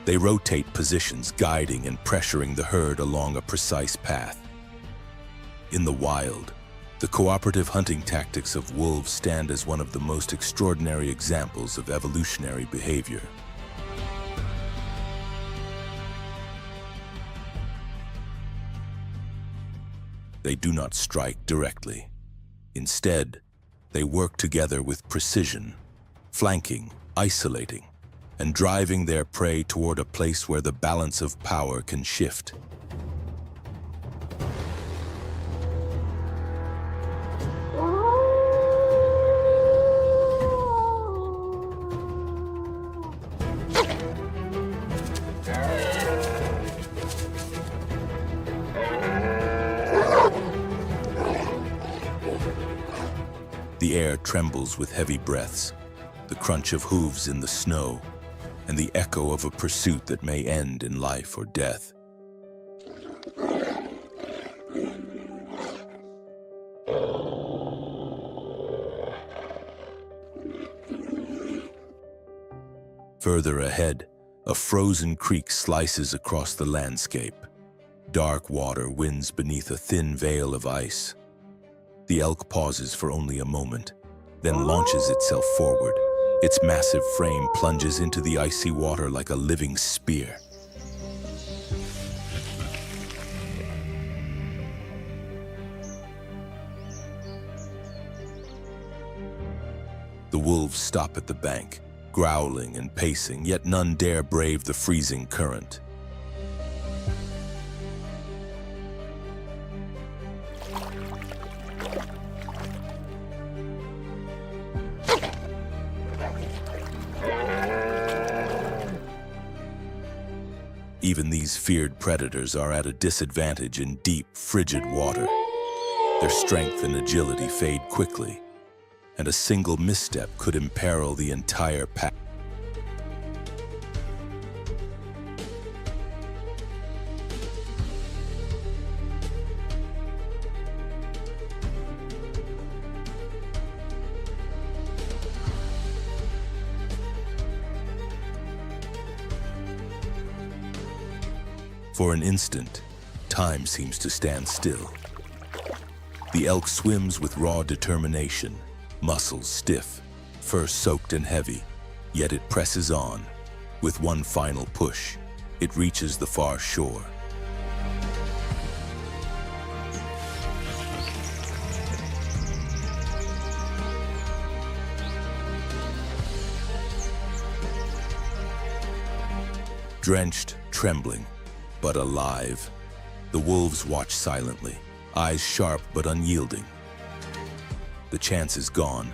They rotate positions, guiding and pressuring the herd along a precise path. In the wild, the cooperative hunting tactics of wolves stand as one of the most extraordinary examples of evolutionary behavior. They do not strike directly. Instead, they work together with precision, flanking, isolating, and driving their prey toward a place where the balance of power can shift. The air trembles with heavy breaths, the crunch of hooves in the snow, and the echo of a pursuit that may end in life or death. Further ahead, a frozen creek slices across the landscape. Dark water winds beneath a thin veil of ice. The elk pauses for only a moment, then launches itself forward. Its massive frame plunges into the icy water like a living spear. The wolves stop at the bank, growling and pacing, yet none dare brave the freezing current. Even these feared predators are at a disadvantage in deep, frigid water. Their strength and agility fade quickly, and a single misstep could imperil the entire pack. For an instant, time seems to stand still. The elk swims with raw determination, muscles stiff, fur soaked and heavy, yet it presses on. With one final push, it reaches the far shore. Drenched, trembling, but alive, the wolves watch silently, eyes sharp but unyielding. The chance is gone.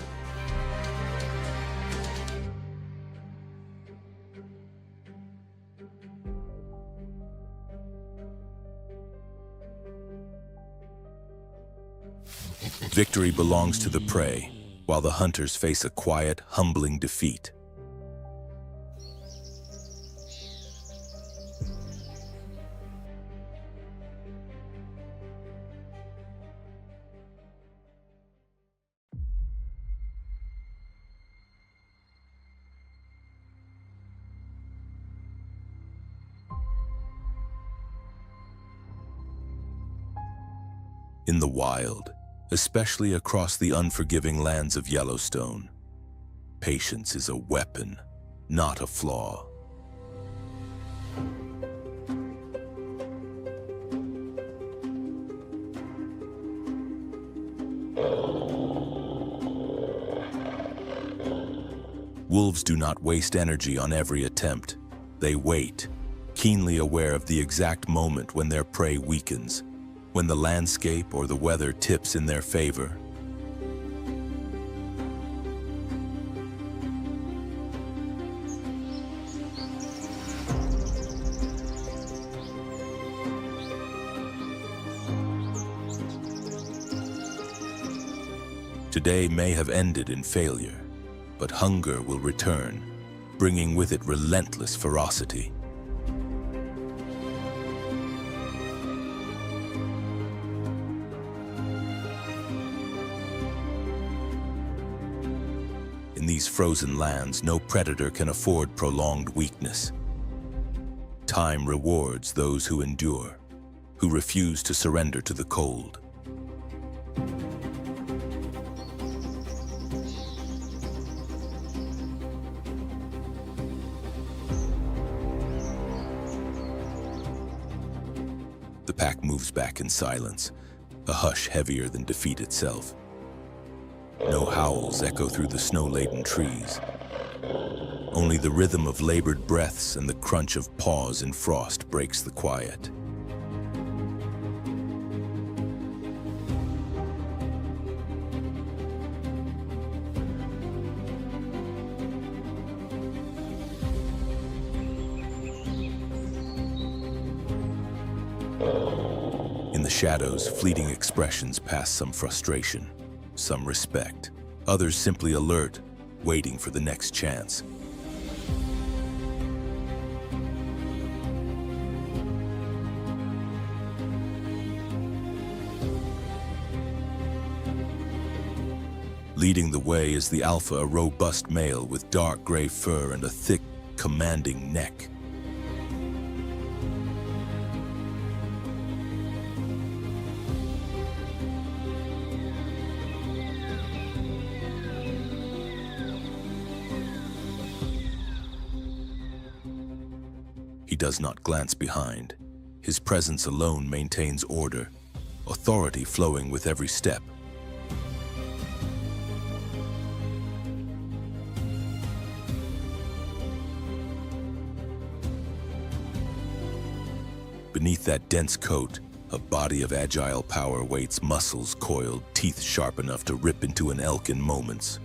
Victory belongs to the prey, while the hunters face a quiet, humbling defeat. In the wild, especially across the unforgiving lands of Yellowstone, patience is a weapon, not a flaw. Wolves do not waste energy on every attempt. They wait, keenly aware of the exact moment when their prey weakens, when the landscape or the weather tips in their favor. Today may have ended in failure, but hunger will return, bringing with it relentless ferocity. In these frozen lands, no predator can afford prolonged weakness. Time rewards those who endure, who refuse to surrender to the cold. The pack moves back in silence, a hush heavier than defeat itself. No howls echo through the snow-laden trees. Only the rhythm of labored breaths and the crunch of paws in frost breaks the quiet. In the shadows, fleeting expressions pass some frustration, some respect, others simply alert, waiting for the next chance. Leading the way is the alpha, a robust male with dark gray fur and a thick, commanding neck. He does not glance behind. His presence alone maintains order, authority flowing with every step. Beneath that dense coat, a body of agile power waits, muscles coiled, teeth sharp enough to rip into an elk in moments.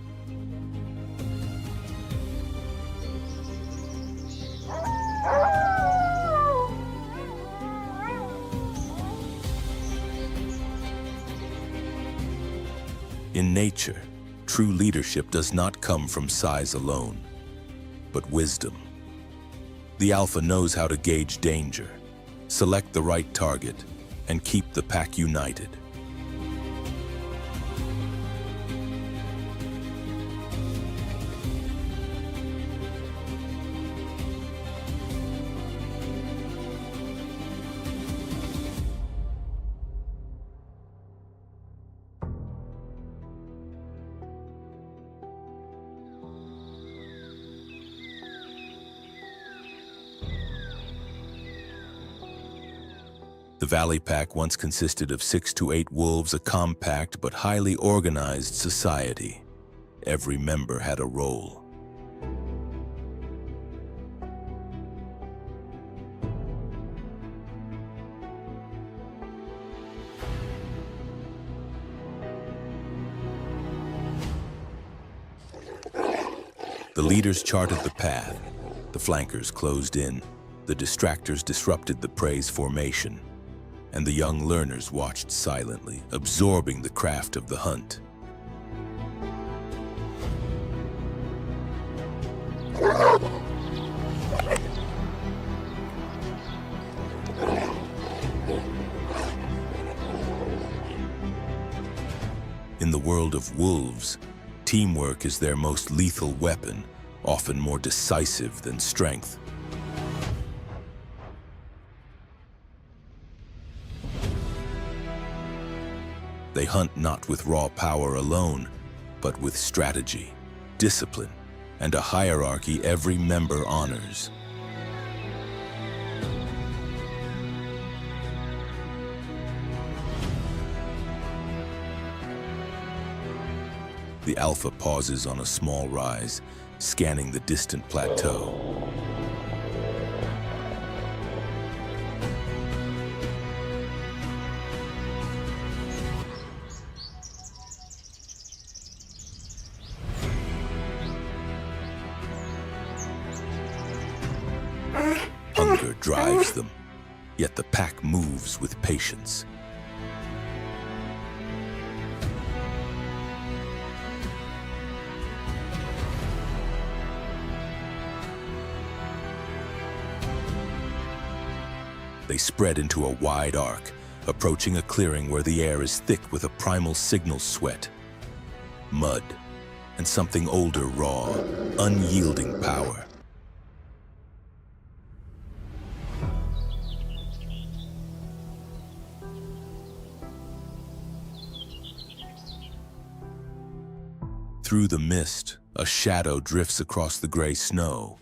In nature, true leadership does not come from size alone, but wisdom. The alpha knows how to gauge danger, select the right target, and keep the pack united. The Valley Pack once consisted of 6 to 8 wolves, a compact but highly organized society. Every member had a role. The leaders charted the path, the flankers closed in, the distractors disrupted the prey's formation. and the young learners watched silently, absorbing the craft of the hunt. In the world of wolves, teamwork is their most lethal weapon, often more decisive than strength. They hunt not with raw power alone, but with strategy, discipline, and a hierarchy every member honors. The alpha pauses on a small rise, scanning the distant plateau. Hunger drives them, yet the pack moves with patience. They spread into a wide arc, approaching a clearing where the air is thick with a primal signal sweat, mud, and something older, raw, unyielding power. Through the mist, a shadow drifts across the gray snow.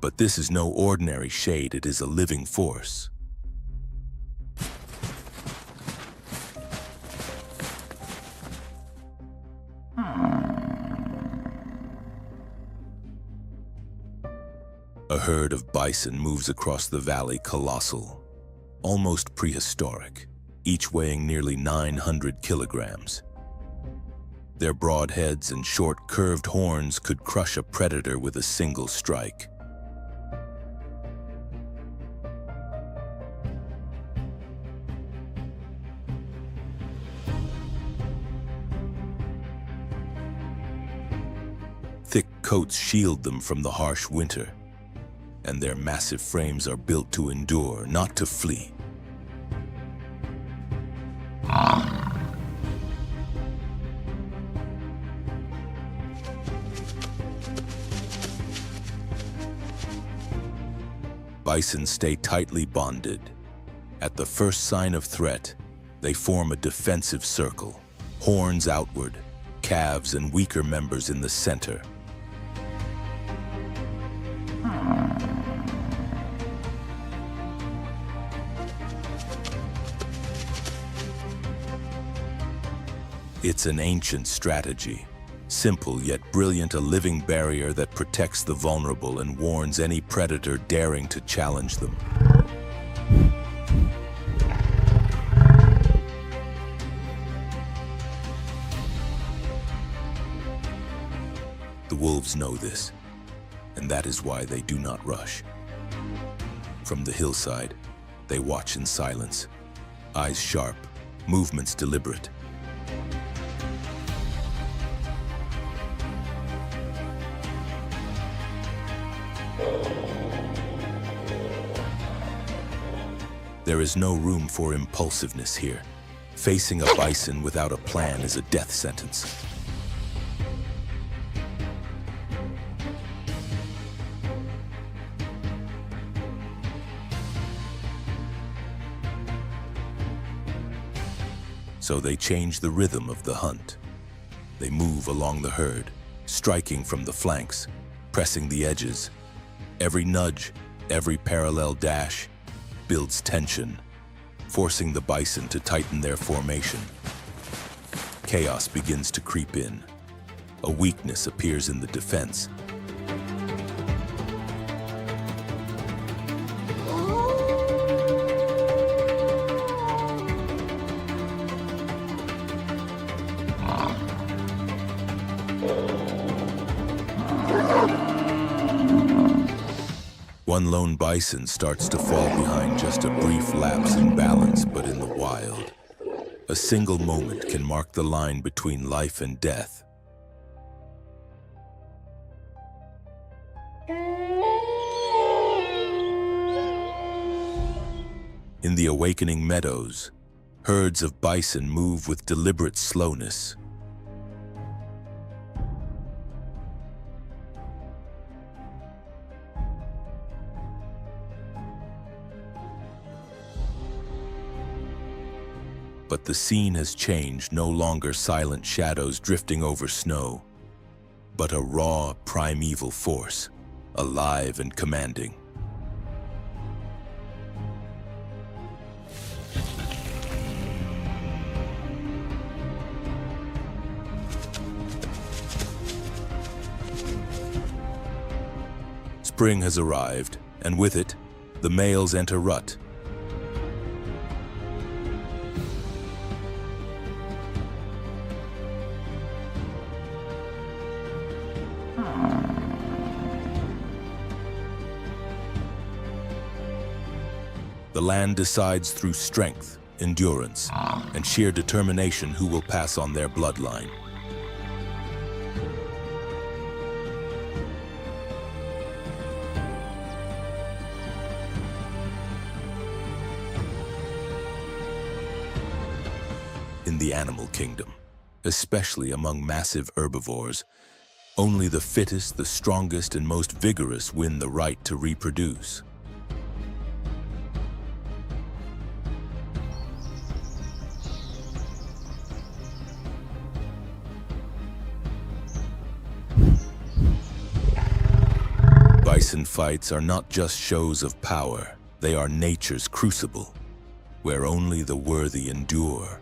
But this is no ordinary shade, it is a living force. A herd of bison moves across the valley, colossal, almost prehistoric, each weighing nearly 900 kilograms. Their broad heads and short, curved horns could crush a predator with a single strike. Thick coats shield them from the harsh winter, and their massive frames are built to endure, not to flee. Bison stay tightly bonded. At the first sign of threat, they form a defensive circle, horns outward, calves and weaker members in the center. It's an ancient strategy, simple yet brilliant, a living barrier that protects the vulnerable and warns any predator daring to challenge them. The wolves know this, and that is why they do not rush. From the hillside, they watch in silence, eyes sharp, movements deliberate. There is no room for impulsiveness here. Facing a bison without a plan is a death sentence. So they change the rhythm of the hunt. They move along the herd, striking from the flanks, pressing the edges. Every nudge, every parallel dash builds tension, forcing the bison to tighten their formation. Chaos begins to creep in. A weakness appears in the defense. One lone bison starts to fall behind just a brief lapse in balance, but in the wild, a single moment can mark the line between life and death. In the awakening meadows, herds of bison move with deliberate slowness. But the scene has changed, no longer silent shadows drifting over snow, but a raw, primeval force, alive and commanding. Spring has arrived, and with it, the males enter rut. The land decides through strength, endurance, and sheer determination who will pass on their bloodline. In the animal kingdom, especially among massive herbivores, only the fittest, the strongest, and most vigorous win the right to reproduce. Bison fights are not just shows of power, they are nature's crucible, where only the worthy endure.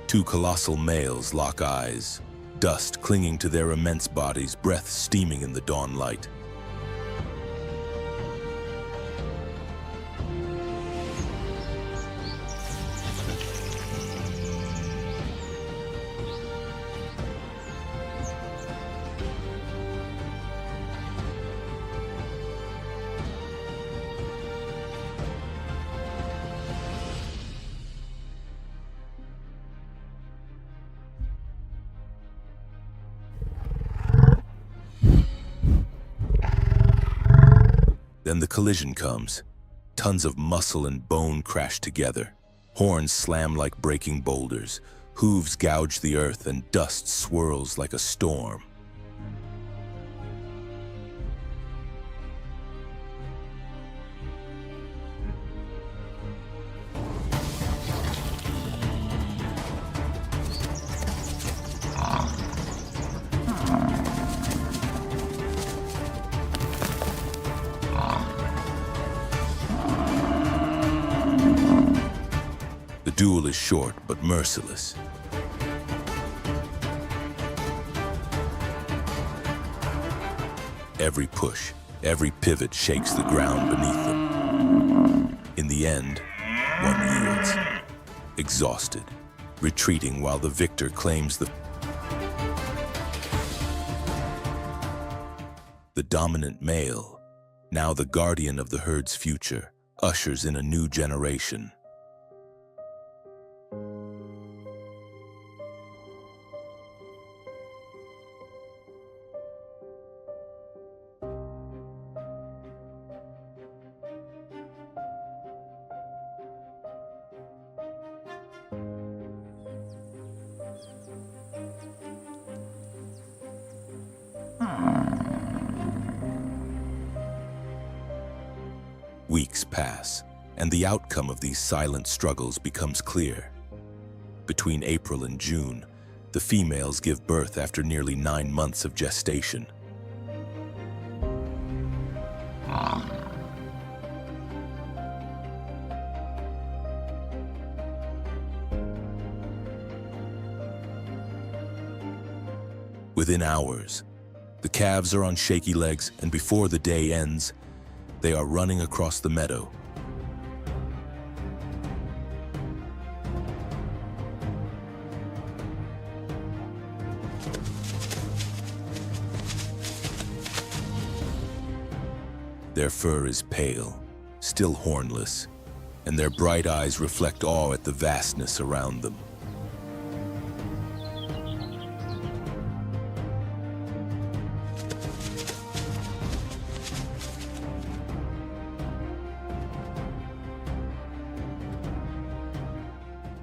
Two colossal males lock eyes, dust clinging to their immense bodies, breath steaming in the dawn light. Then the collision comes. Tons of muscle and bone crash together. Horns slam like breaking boulders. Hooves gouge the earth and dust swirls like a storm. The duel is short but merciless. Every push, every pivot shakes the ground beneath them. In the end, one yields, exhausted, retreating while the victor claims the dominant male, now the guardian of the herd's future, ushers in a new generation. Weeks pass, and the outcome of these silent struggles becomes clear. Between April and June, the females give birth after nearly 9 months of gestation. Within hours, the calves are on shaky legs, and before the day ends, they are running across the meadow. Their fur is pale, still hornless, and their bright eyes reflect awe at the vastness around them.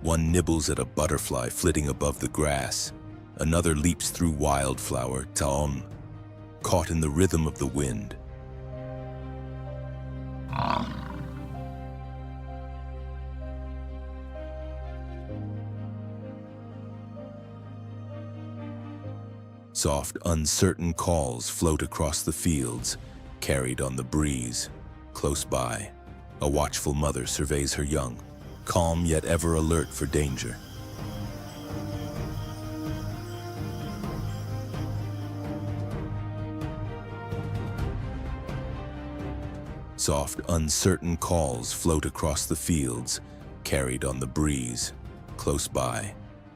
One nibbles at a butterfly flitting above the grass. Another leaps through wildflower, taon, caught in the rhythm of the wind. Soft, uncertain calls float across the fields, carried on the breeze. Close by, a watchful mother surveys her young, calm yet ever alert for danger. Soft, uncertain calls float across the fields, carried on the breeze. Close by,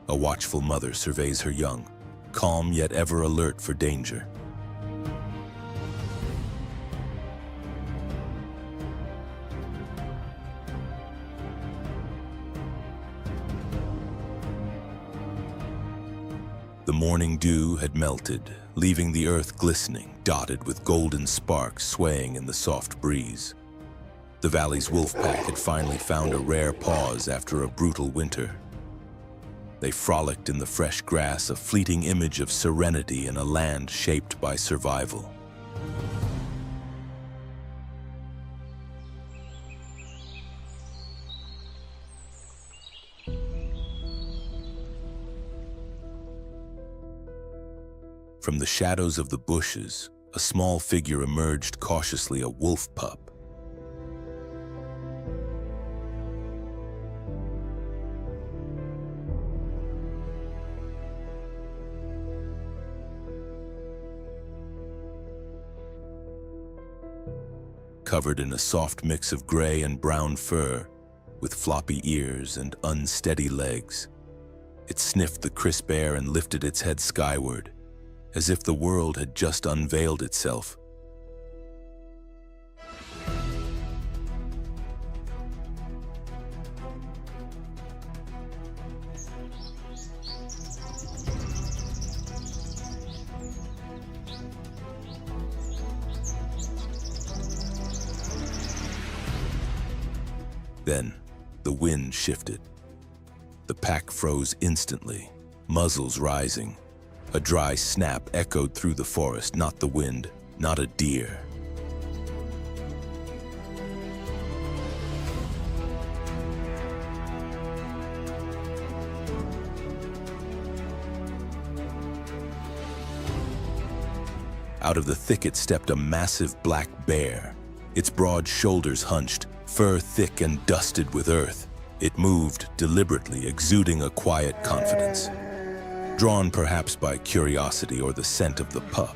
a watchful mother surveys her young, calm yet ever alert for danger. The morning dew had melted, leaving the earth glistening, dotted with golden sparks swaying in the soft breeze. The valley's wolf pack had finally found a rare pause after a brutal winter. They frolicked in the fresh grass, a fleeting image of serenity in a land shaped by survival. From the shadows of the bushes, a small figure emerged cautiously, a wolf pup. Covered in a soft mix of gray and brown fur, with floppy ears and unsteady legs. It sniffed the crisp air and lifted its head skyward, as if the world had just unveiled itself. Then, the wind shifted. The pack froze instantly, muzzles rising. A dry snap echoed through the forest, not the wind, not a deer. Out of the thicket stepped a massive black bear, its broad shoulders hunched, fur thick and dusted with earth. It moved deliberately, exuding a quiet confidence. Drawn perhaps by curiosity or the scent of the pup.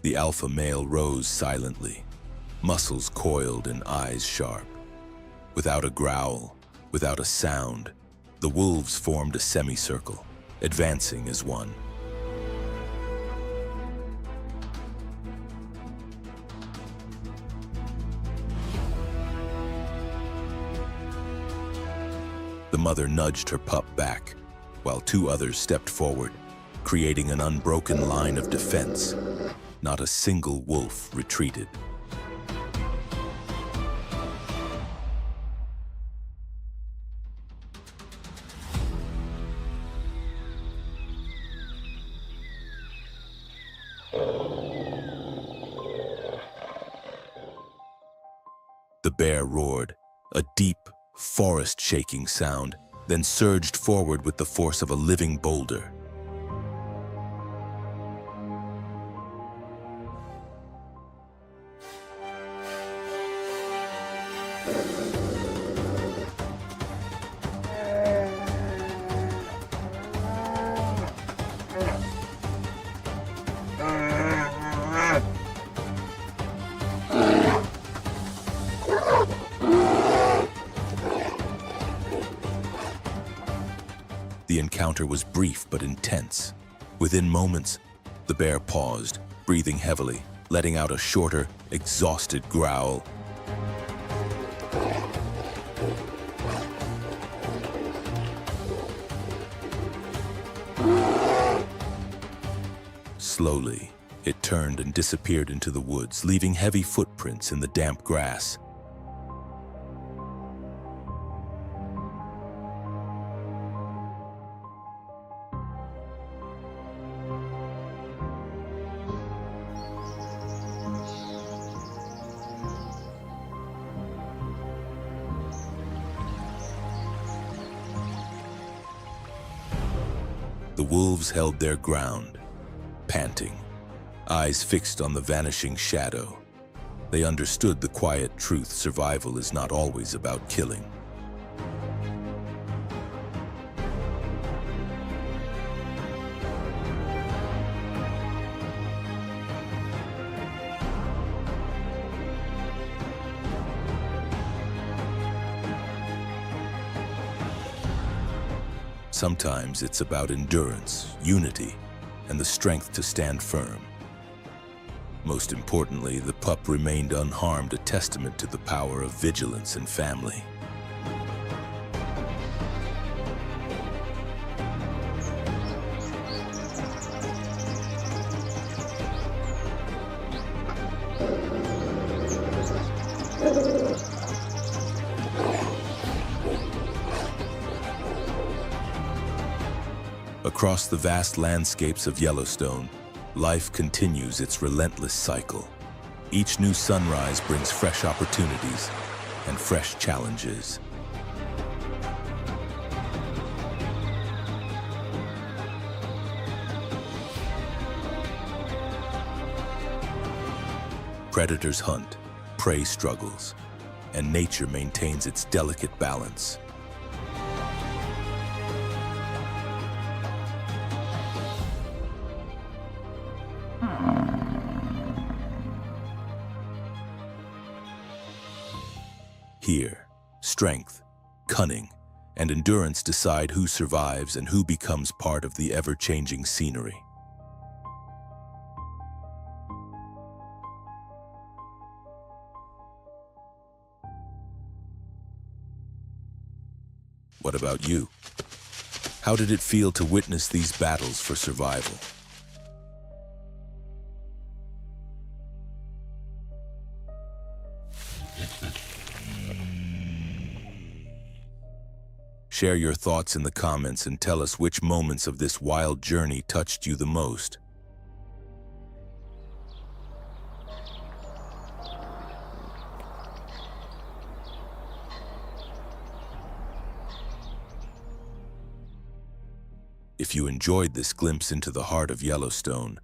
The alpha male rose silently, muscles coiled and eyes sharp. Without a growl, without a sound, the wolves formed a semicircle, advancing as one. The mother nudged her pup back, while two others stepped forward, creating an unbroken line of defense. Not a single wolf retreated. The bear roared, a deep, forest-shaking sound, then surged forward with the force of a living boulder. The encounter was brief but intense. Within moments, the bear paused, breathing heavily, letting out a shorter, exhausted growl. Slowly, it turned and disappeared into the woods, leaving heavy footprints in the damp grass. The wolves held their ground, panting, eyes fixed on the vanishing shadow. They understood the quiet truth: survival is not always about killing. Sometimes it's about endurance, unity, and the strength to stand firm. Most importantly, the pup remained unharmed, a testament to the power of vigilance and family. Across the vast landscapes of Yellowstone, life continues its relentless cycle. Each new sunrise brings fresh opportunities and fresh challenges. Predators hunt, prey struggles, and nature maintains its delicate balance. Here, strength, cunning, and endurance decide who survives and who becomes part of the ever-changing scenery. What about you? How did it feel to witness these battles for survival? Share your thoughts in the comments and tell us which moments of this wild journey touched you the most. If you enjoyed this glimpse into the heart of Yellowstone,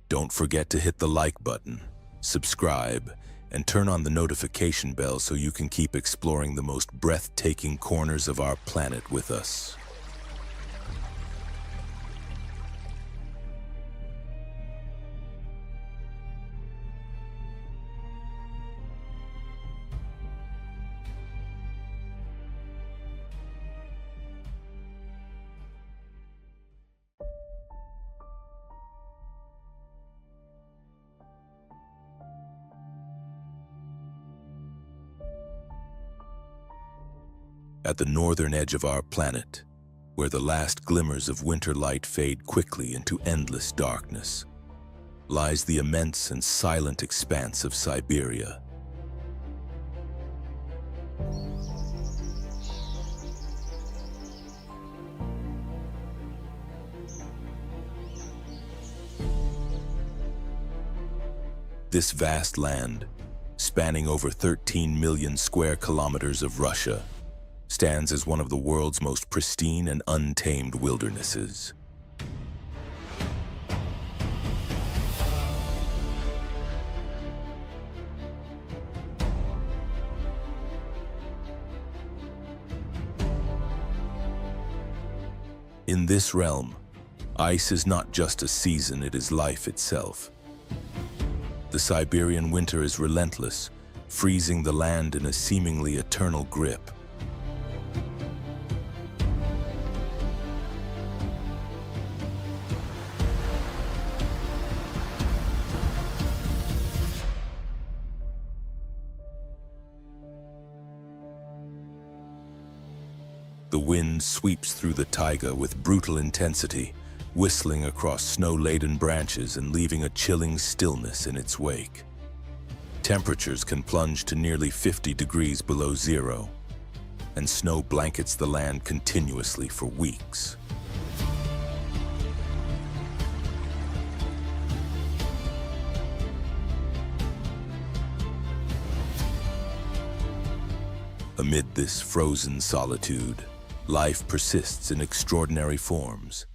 don't forget to hit the like button, subscribe, and turn on the notification bell so you can keep exploring the most breathtaking corners of our planet with us. At the northern edge of our planet, where the last glimmers of winter light fade quickly into endless darkness, lies the immense and silent expanse of Siberia. This vast land, spanning over 13 million square kilometers of Russia, stands as one of the world's most pristine and untamed wildernesses. In this realm, ice is not just a season, it is life itself. The Siberian winter is relentless, freezing the land in a seemingly eternal grip. The wind sweeps through the taiga with brutal intensity, whistling across snow-laden branches and leaving a chilling stillness in its wake. Temperatures can plunge to nearly 50 degrees below zero, and snow blankets the land continuously for weeks. Amid this frozen solitude, life persists in extraordinary forms.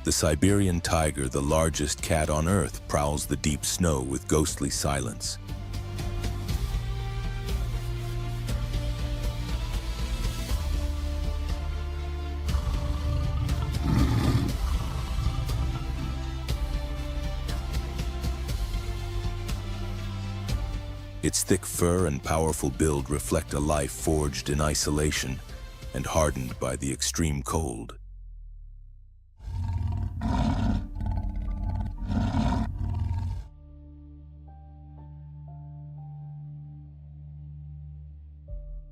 The Siberian tiger, the largest cat on Earth, prowls the deep snow with ghostly silence. Its thick fur and powerful build reflect a life forged in isolation and hardened by the extreme cold.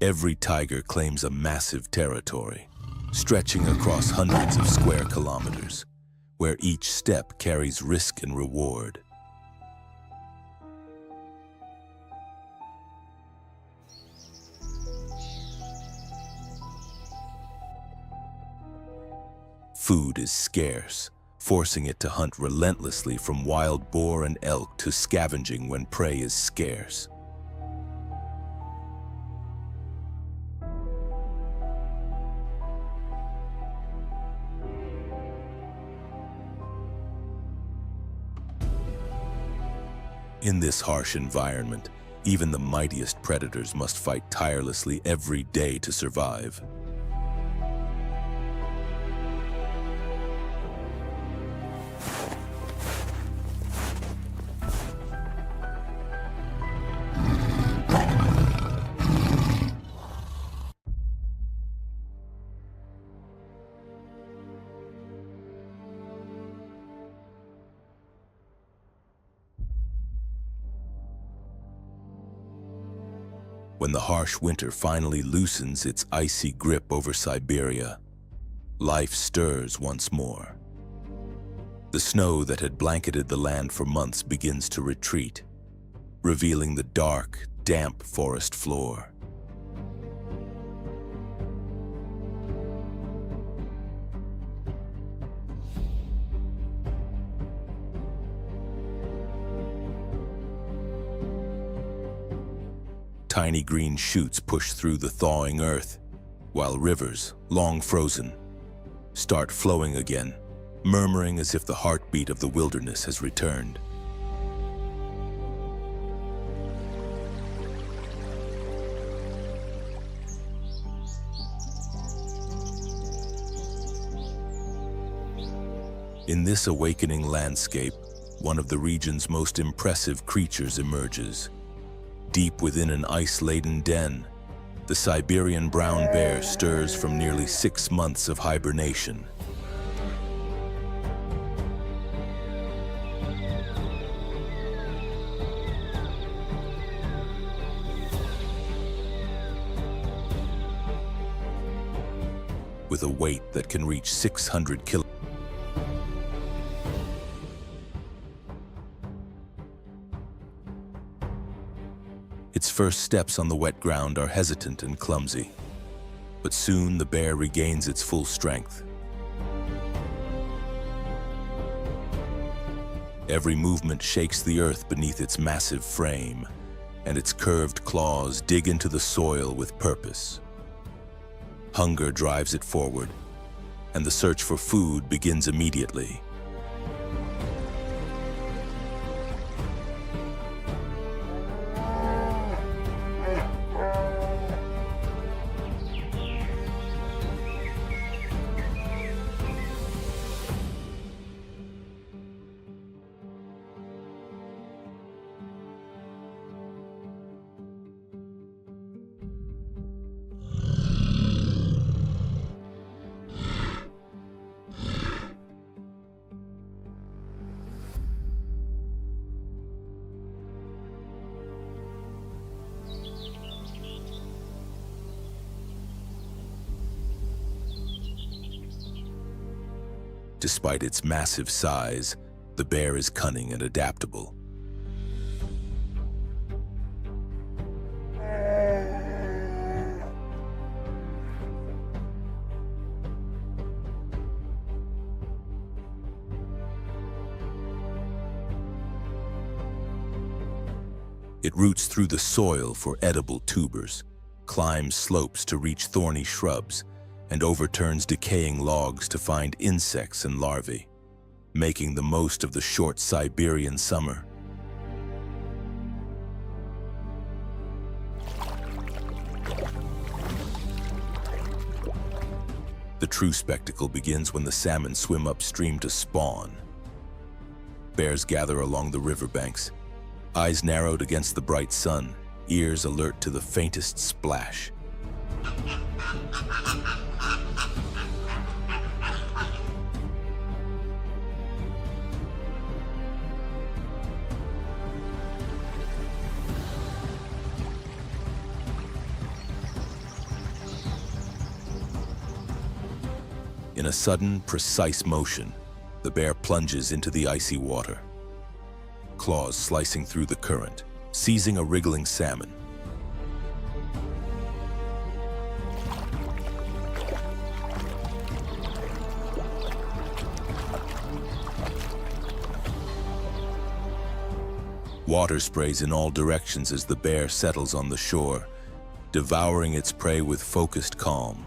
Every tiger claims a massive territory, stretching across hundreds of square kilometers, where each step carries risk and reward. Food is scarce, forcing it to hunt relentlessly from wild boar and elk to scavenging when prey is scarce. In this harsh environment, even the mightiest predators must fight tirelessly every day to survive. When the harsh winter finally loosens its icy grip over Siberia, life stirs once more. The snow that had blanketed the land for months begins to retreat, revealing the dark, damp forest floor. Tiny green shoots push through the thawing earth, while rivers, long frozen, start flowing again, murmuring as if the heartbeat of the wilderness has returned. In this awakening landscape, one of the region's most impressive creatures emerges. Deep within an ice-laden den, the Siberian brown bear stirs from nearly 6 months of hibernation. With a weight that can reach 600 kilograms. Its first steps on the wet ground are hesitant and clumsy, but soon the bear regains its full strength. Every movement shakes the earth beneath its massive frame, and its curved claws dig into the soil with purpose. Hunger drives it forward, and the search for food begins immediately. Despite its massive size, the bear is cunning and adaptable. It roots through the soil for edible tubers, climbs slopes to reach thorny shrubs, and overturns decaying logs to find insects and larvae, making the most of the short Siberian summer. The true spectacle begins when the salmon swim upstream to spawn. Bears gather along the riverbanks, eyes narrowed against the bright sun, ears alert to the faintest splash. In a sudden, precise motion, the bear plunges into the icy water, claws slicing through the current, seizing a wriggling salmon. Water sprays in all directions as the bear settles on the shore, devouring its prey with focused calm.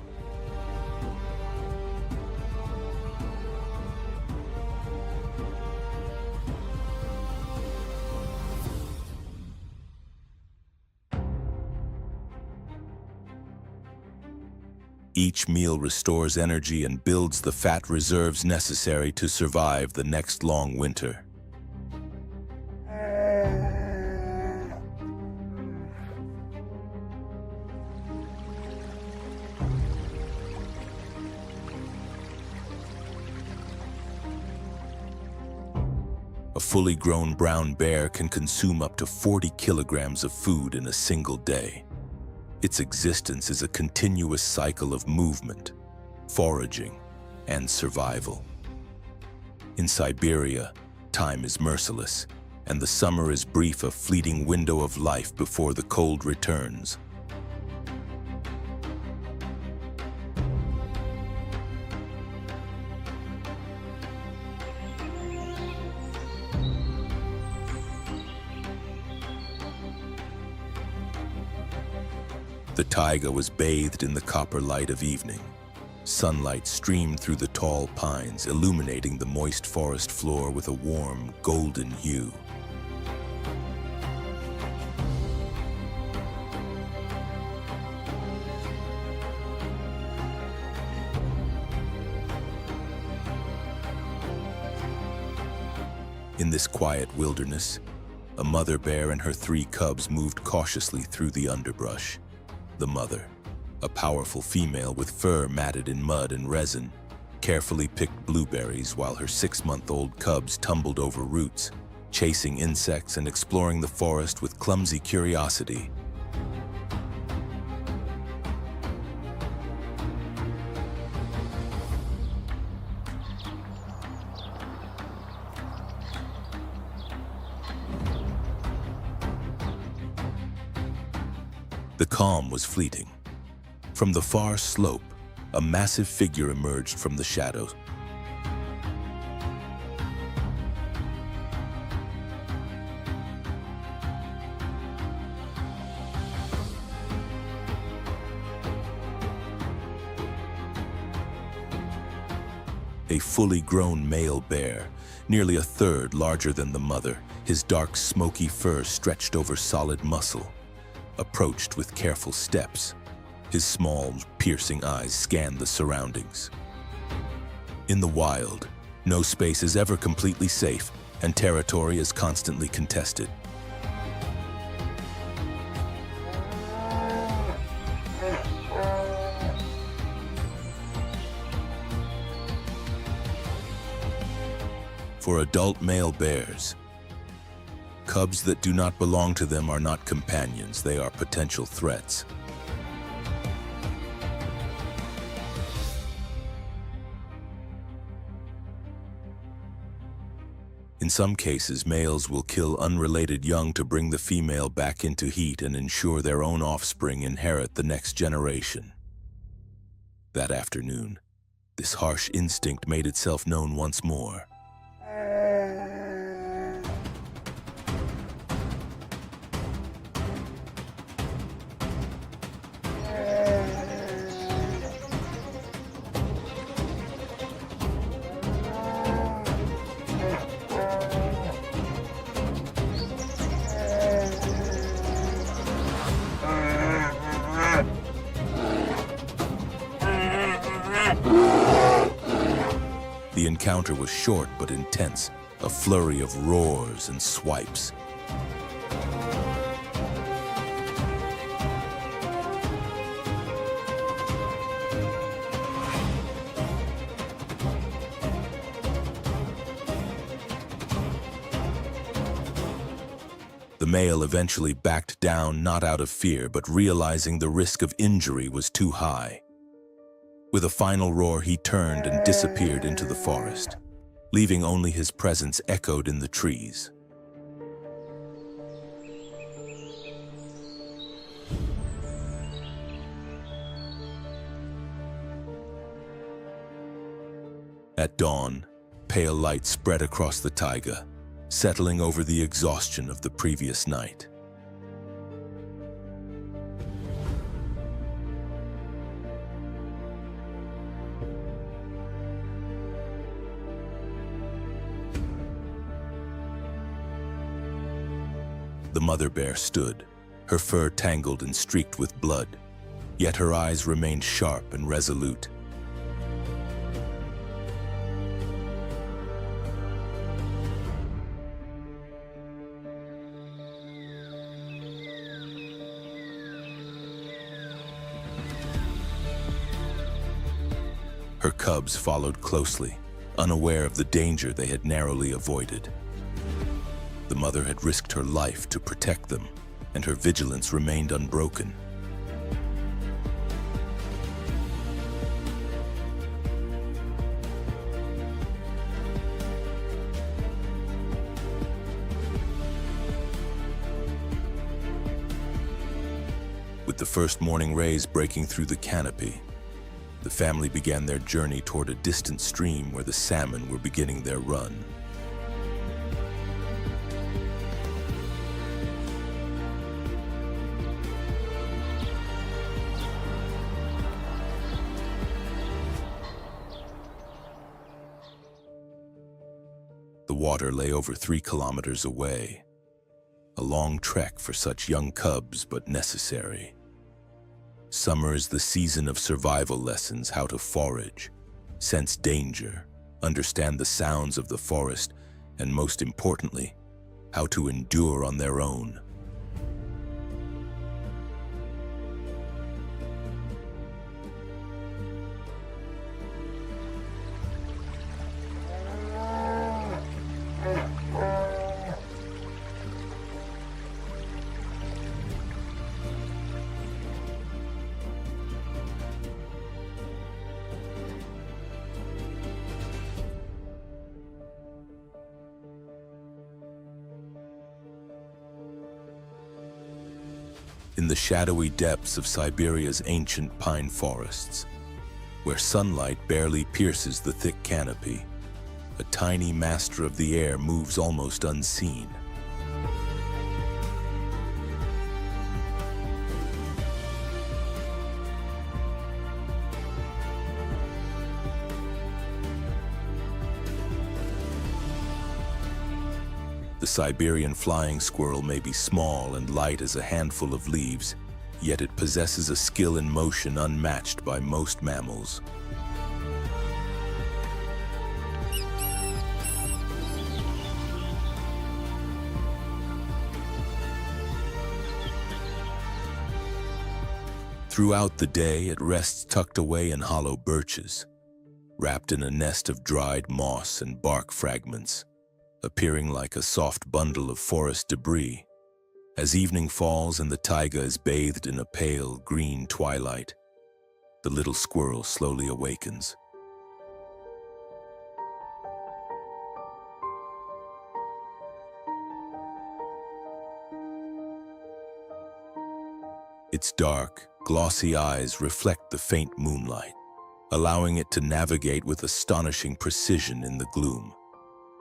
Each meal restores energy and builds the fat reserves necessary to survive the next long winter. A fully grown brown bear can consume up to 40 kilograms of food in a single day. Its existence is a continuous cycle of movement, foraging, and survival. In Siberia, time is merciless, and the summer is brief, a fleeting window of life before the cold returns. The taiga was bathed in the copper light of evening. Sunlight streamed through the tall pines, illuminating the moist forest floor with a warm, golden hue. In this quiet wilderness, a mother bear and her 3 cubs moved cautiously through the underbrush. The mother, a powerful female with fur matted in mud and resin, carefully picked blueberries while her 6-month-old cubs tumbled over roots, chasing insects and exploring the forest with clumsy curiosity. The calm was fleeting. From the far slope, a massive figure emerged from the shadows. A fully grown male bear, nearly a third larger than the mother, his dark, smoky fur stretched over solid muscle, approached with careful steps. His small, piercing eyes scanned the surroundings. In the wild, no space is ever completely safe, and territory is constantly contested. For adult male bears, cubs that do not belong to them are not companions, they are potential threats. some cases, males will kill unrelated young to bring the female back into heat and ensure their own offspring inherit the next generation. That afternoon, this harsh instinct made itself known once more. The encounter was short but intense, a flurry of roars and swipes. The male eventually backed down, not out of fear, but realizing the risk of injury was too high. With a final roar, he turned and disappeared into the forest, leaving only his presence echoed in the trees. At dawn, pale light spread across the taiga, settling over the exhaustion of the previous night. The mother bear stood, her fur tangled and streaked with blood, yet her eyes remained sharp and resolute. Her cubs followed closely, unaware of the danger they had narrowly avoided. The mother had risked her life to protect them, and her vigilance remained unbroken. With the first morning rays breaking through the canopy, the family began their journey toward a distant stream where the salmon were beginning their run. The water lay over 3 kilometers away, a long trek for such young cubs, but necessary. Summer is the season of survival lessons: how to forage, sense danger, understand the sounds of the forest, and most importantly, how to endure on their own. In the shadowy depths of Siberia's ancient pine forests, where sunlight barely pierces the thick canopy, a tiny master of the air moves almost unseen. The Siberian flying squirrel may be small and light as a handful of leaves, yet it possesses a skill in motion unmatched by most mammals. Throughout the day, it rests tucked away in hollow birches, wrapped in a nest of dried moss and bark fragments, appearing like a soft bundle of forest debris. As evening falls and the taiga is bathed in a pale green twilight, the little squirrel slowly awakens. Its dark, glossy eyes reflect the faint moonlight, allowing it to navigate with astonishing precision in the gloom.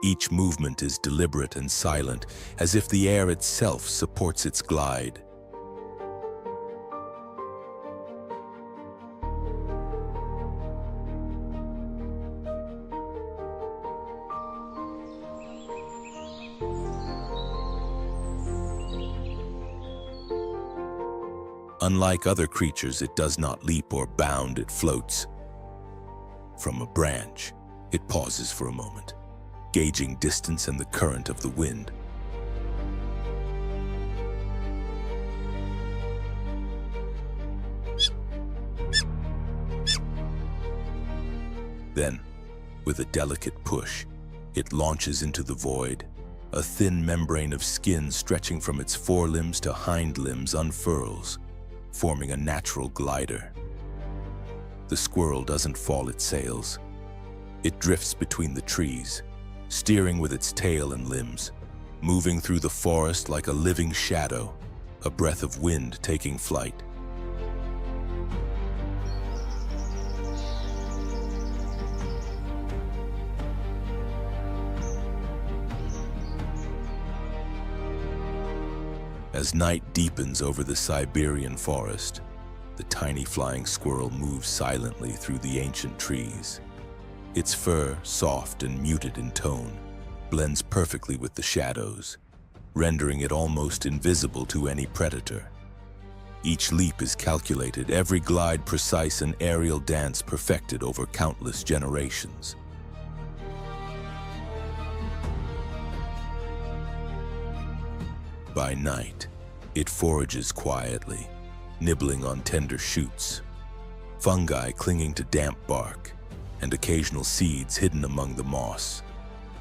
Each movement is deliberate and silent, as if the air itself supports its glide. Unlike other creatures, it does not leap or bound, it floats. From a branch, it pauses for a moment, gauging distance and the current of the wind. Then, with a delicate push, it launches into the void. A thin membrane of skin stretching from its forelimbs to hind limbs unfurls, forming a natural glider. The squirrel doesn't fall its sails. It drifts between the trees, steering with its tail and limbs, moving through the forest like a living shadow, a breath of wind taking flight. As night deepens over the Siberian forest, the tiny flying squirrel moves silently through the ancient trees. Its fur, soft and muted in tone, blends perfectly with the shadows, rendering it almost invisible to any predator. Each leap is calculated, every glide precise, an aerial dance perfected over countless generations. By night, it forages quietly, nibbling on tender shoots, fungi clinging to damp bark, and occasional seeds hidden among the moss.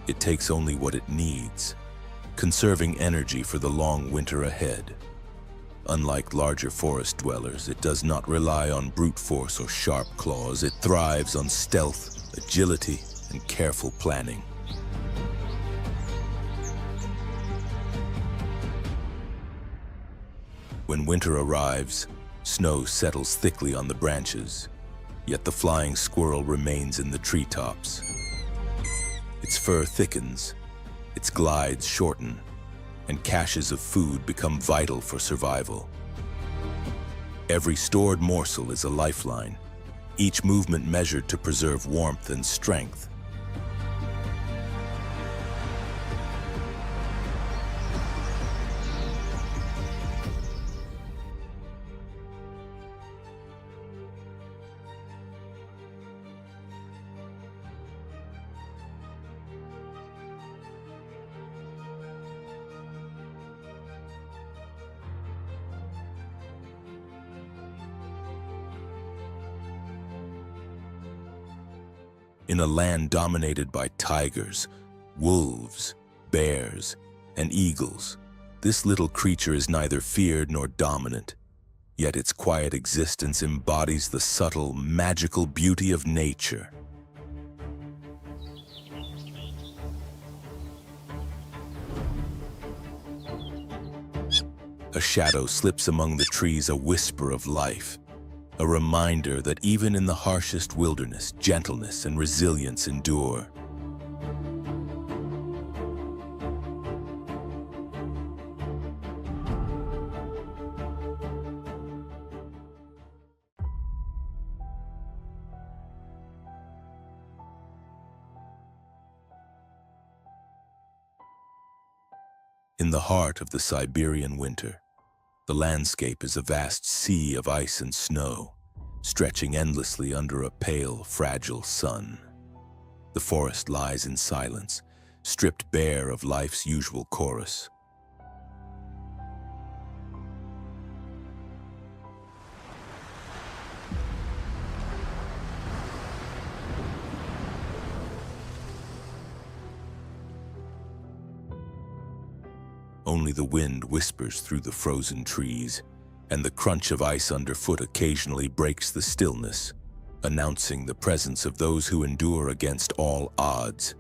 It takes only what it needs, conserving energy for the long winter ahead. Unlike larger forest dwellers, it does not rely on brute force or sharp claws. It thrives on stealth, agility, and careful planning. When winter arrives, snow settles thickly on the branches, yet the flying squirrel remains in the treetops. Its fur thickens, its glides shorten, and caches of food become vital for survival. Every stored morsel is a lifeline, each movement measured to preserve warmth and strength. In a land dominated by tigers, wolves, bears, and eagles, this little creature is neither feared nor dominant, yet its quiet existence embodies the subtle, magical beauty of nature. A shadow slips among the trees, a whisper of life, a reminder that even in the harshest wilderness, gentleness and resilience endure. In the heart of the Siberian winter, the landscape is a vast sea of ice and snow, stretching endlessly under a pale, fragile sun. The forest lies in silence, stripped bare of life's usual chorus. Only the wind whispers through the frozen trees, and the crunch of ice underfoot occasionally breaks the stillness, announcing the presence of those who endure against all odds.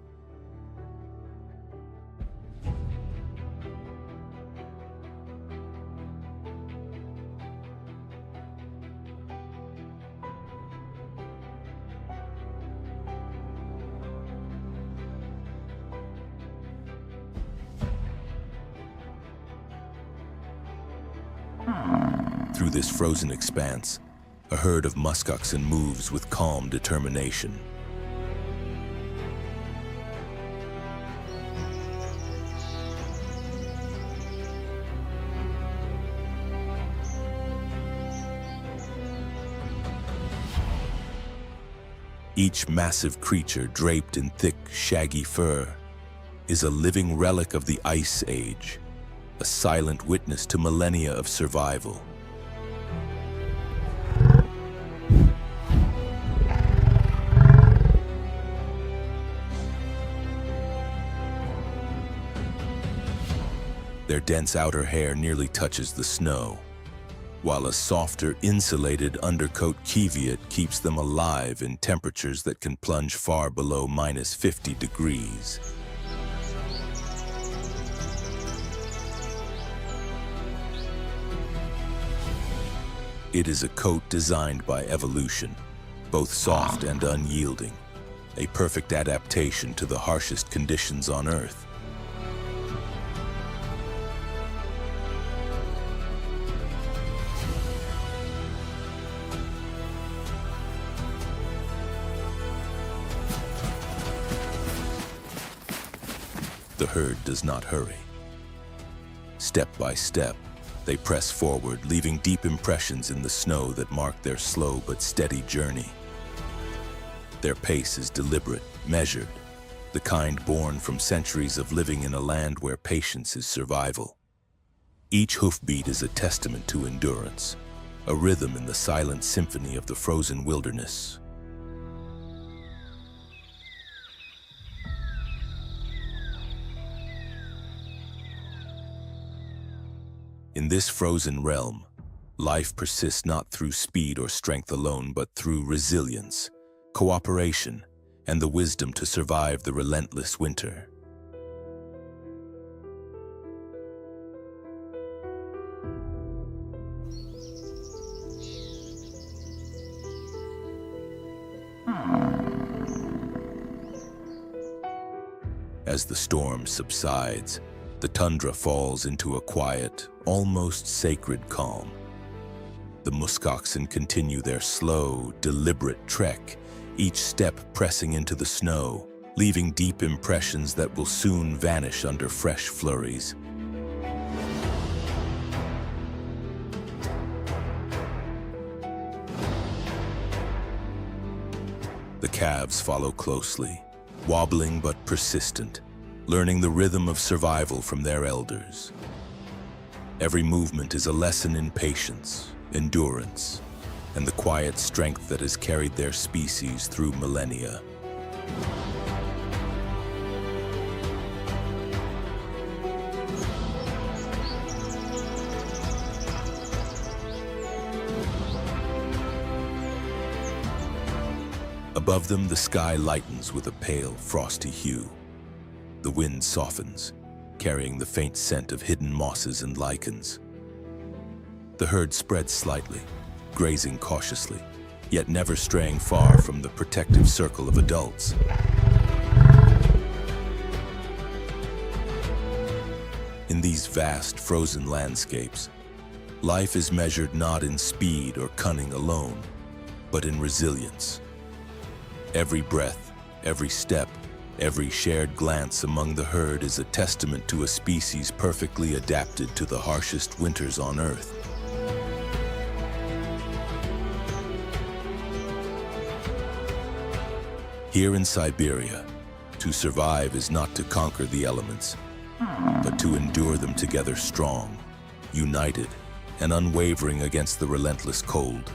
Through this frozen expanse, a herd of muskoxen moves with calm determination. Each massive creature draped in thick, shaggy fur is a living relic of the Ice Age, a silent witness to millennia of survival. Their dense outer hair nearly touches the snow, while a softer, insulated undercoat caveat keeps them alive in temperatures that can plunge far below -50 degrees. It is a coat designed by evolution, both soft and unyielding, a perfect adaptation to the harshest conditions on Earth. The herd does not hurry. Step by step, they press forward, leaving deep impressions in the snow that mark their slow but steady journey. Their pace is deliberate, measured, the kind born from centuries of living in a land where patience is survival. Each hoofbeat is a testament to endurance, a rhythm in the silent symphony of the frozen wilderness. In this frozen realm, life persists not through speed or strength alone, but through resilience, cooperation, and the wisdom to survive the relentless winter. As the storm subsides, the tundra falls into a quiet, almost sacred calm. The muskoxen continue their slow, deliberate trek, each step pressing into the snow, leaving deep impressions that will soon vanish under fresh flurries. The calves follow closely, wobbling but persistent, learning the rhythm of survival from their elders. Every movement is a lesson in patience, endurance, and the quiet strength that has carried their species through millennia. Above them, the sky lightens with a pale, frosty hue. The wind softens, carrying the faint scent of hidden mosses and lichens. The herd spreads slightly, grazing cautiously, yet never straying far from the protective circle of adults. In these vast, frozen landscapes, life is measured not in speed or cunning alone, but in resilience. Every breath, every step, every shared glance among the herd is a testament to a species perfectly adapted to the harshest winters on Earth. Here in Siberia, to survive is not to conquer the elements, but to endure them together strong, united, and unwavering against the relentless cold.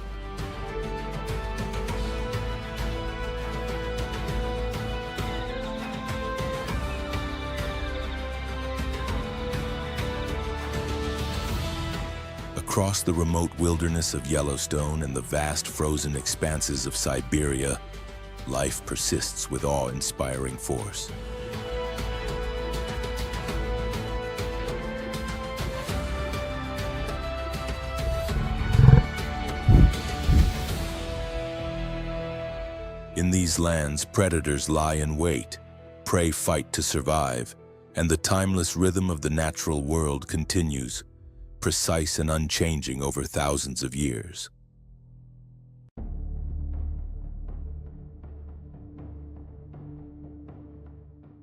Across the remote wilderness of Yellowstone and the vast frozen expanses of Siberia, life persists with awe-inspiring force. In these lands, predators lie in wait, prey fight to survive, and the timeless rhythm of the natural world continues, precise and unchanging over thousands of years.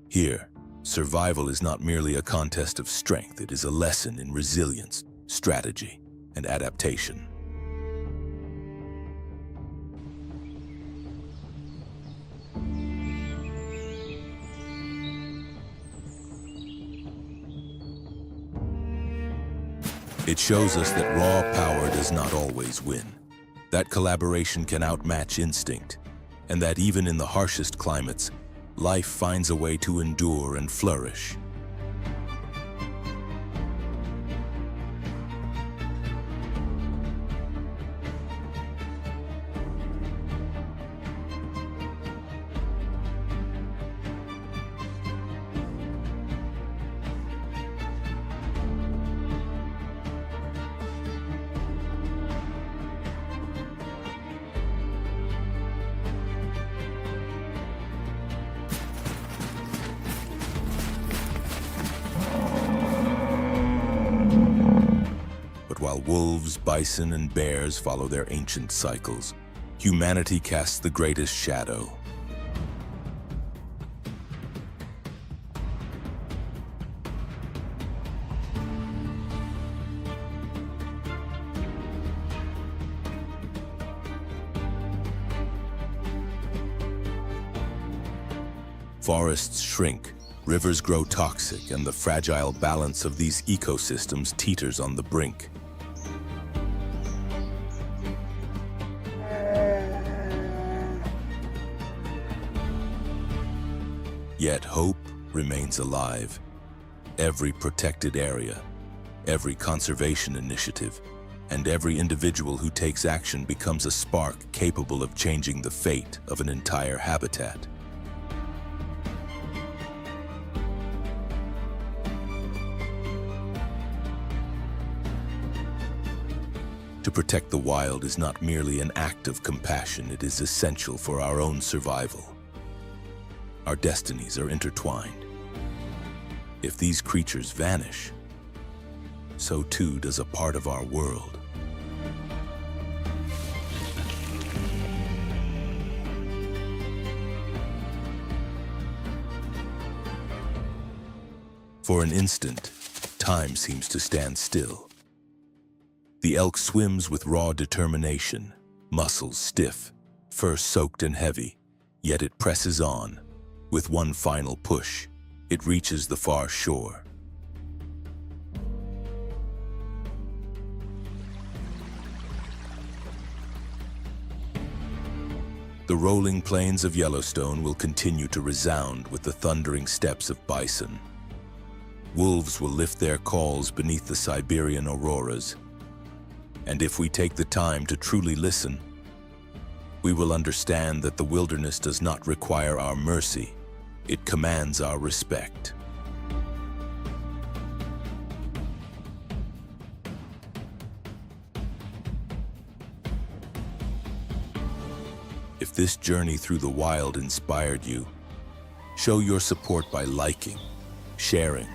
Here, survival is not merely a contest of strength, it is a lesson in resilience, strategy, and adaptation. It shows us that raw power does not always win, that collaboration can outmatch instinct, and that even in the harshest climates, life finds a way to endure and flourish. While wolves, bison, and bears follow their ancient cycles, humanity casts the greatest shadow. Forests shrink, rivers grow toxic, and the fragile balance of these ecosystems teeters on the brink. Yet hope remains alive. Every protected area, every conservation initiative, and every individual who takes action becomes a spark capable of changing the fate of an entire habitat. To protect the wild is not merely an act of compassion, it is essential for our own survival. Our destinies are intertwined. If these creatures vanish, so too does a part of our world. For an instant, time seems to stand still. The elk swims with raw determination, muscles stiff, fur soaked and heavy, yet it presses on. With one final push, it reaches the far shore. The rolling plains of Yellowstone will continue to resound with the thundering steps of bison. Wolves will lift their calls beneath the Siberian auroras. And if we take the time to truly listen, we will understand that the wilderness does not require our mercy. It commands our respect. If this journey through the wild inspired you, show your support by liking, sharing,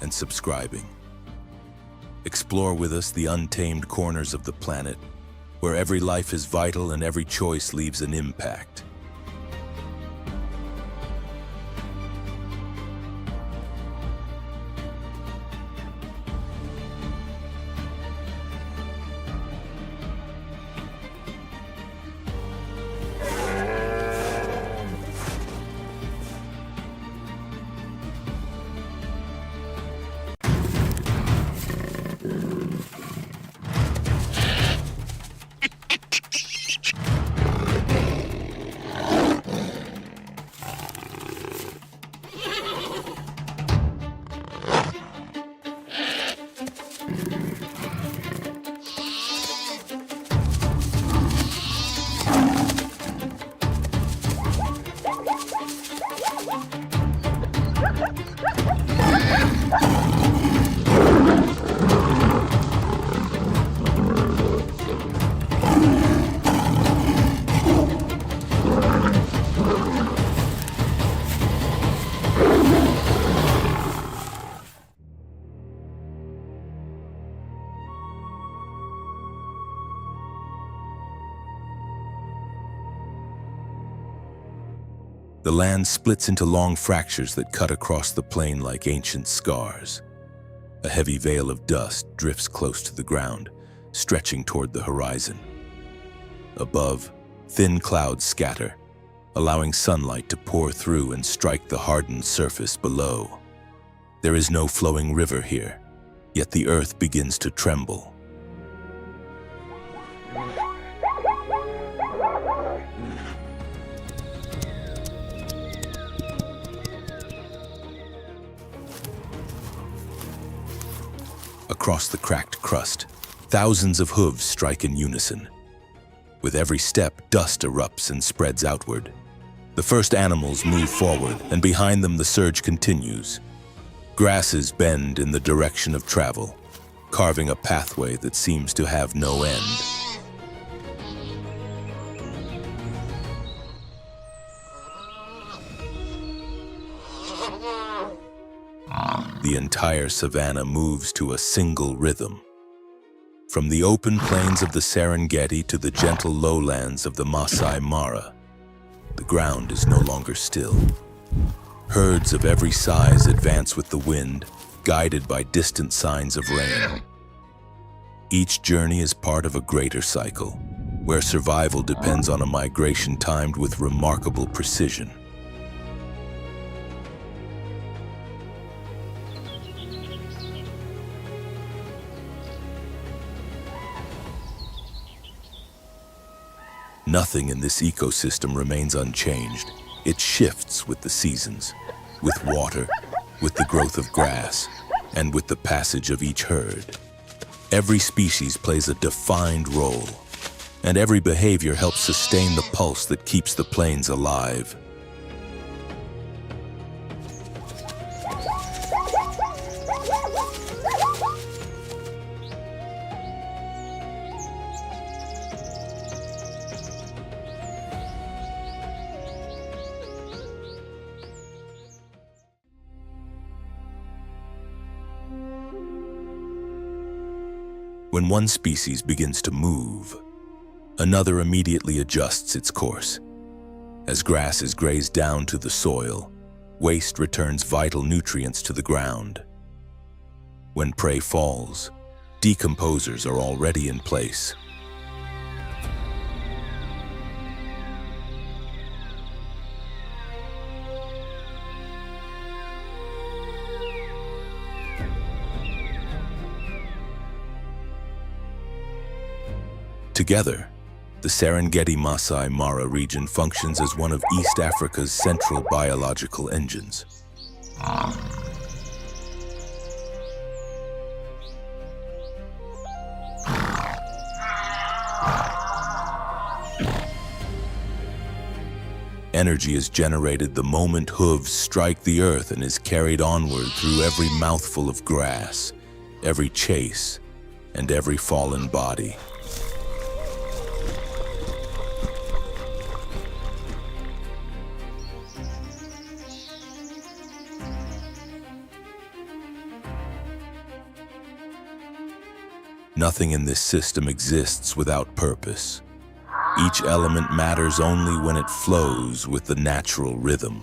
and subscribing. Explore with us the untamed corners of the planet, where every life is vital and every choice leaves an impact. The land splits into long fractures that cut across the plain like ancient scars. A heavy veil of dust drifts close to the ground, stretching toward the horizon. Above, thin clouds scatter, allowing sunlight to pour through and strike the hardened surface below. There is no flowing river here, yet the earth begins to tremble. Across the cracked crust, thousands of hooves strike in unison. With every step, dust erupts and spreads outward. The first animals move forward, and behind them the surge continues. Grasses bend in the direction of travel, carving a pathway that seems to have no end. The entire savanna moves to a single rhythm. From the open plains of the Serengeti to the gentle lowlands of the Masai Mara, the ground is no longer still. Herds of every size advance with the wind, guided by distant signs of rain. Each journey is part of a greater cycle, where survival depends on a migration timed with remarkable precision. Nothing in this ecosystem remains unchanged. It shifts with the seasons, with water, with the growth of grass, and with the passage of each herd. Every species plays a defined role, and every behavior helps sustain the pulse that keeps the plains alive. When one species begins to move, another immediately adjusts its course. As grass is grazed down to the soil, waste returns vital nutrients to the ground. When prey falls, decomposers are already in place. Together, the Serengeti Masai Mara region functions as one of East Africa's central biological engines. Energy is generated the moment hooves strike the earth and is carried onward through every mouthful of grass, every chase, and every fallen body. Nothing in this system exists without purpose. Each element matters only when it flows with the natural rhythm.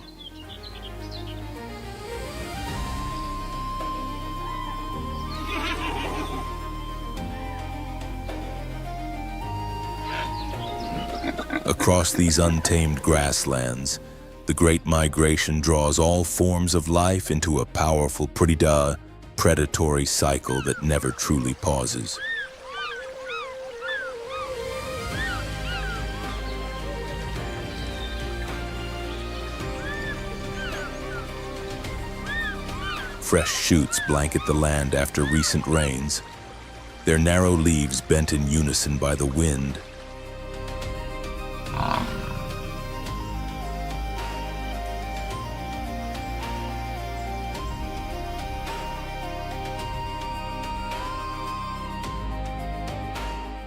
Across these untamed grasslands, the Great Migration draws all forms of life into a powerful predatory cycle that never truly pauses. Fresh shoots blanket the land after recent rains, their narrow leaves bent in unison by the wind.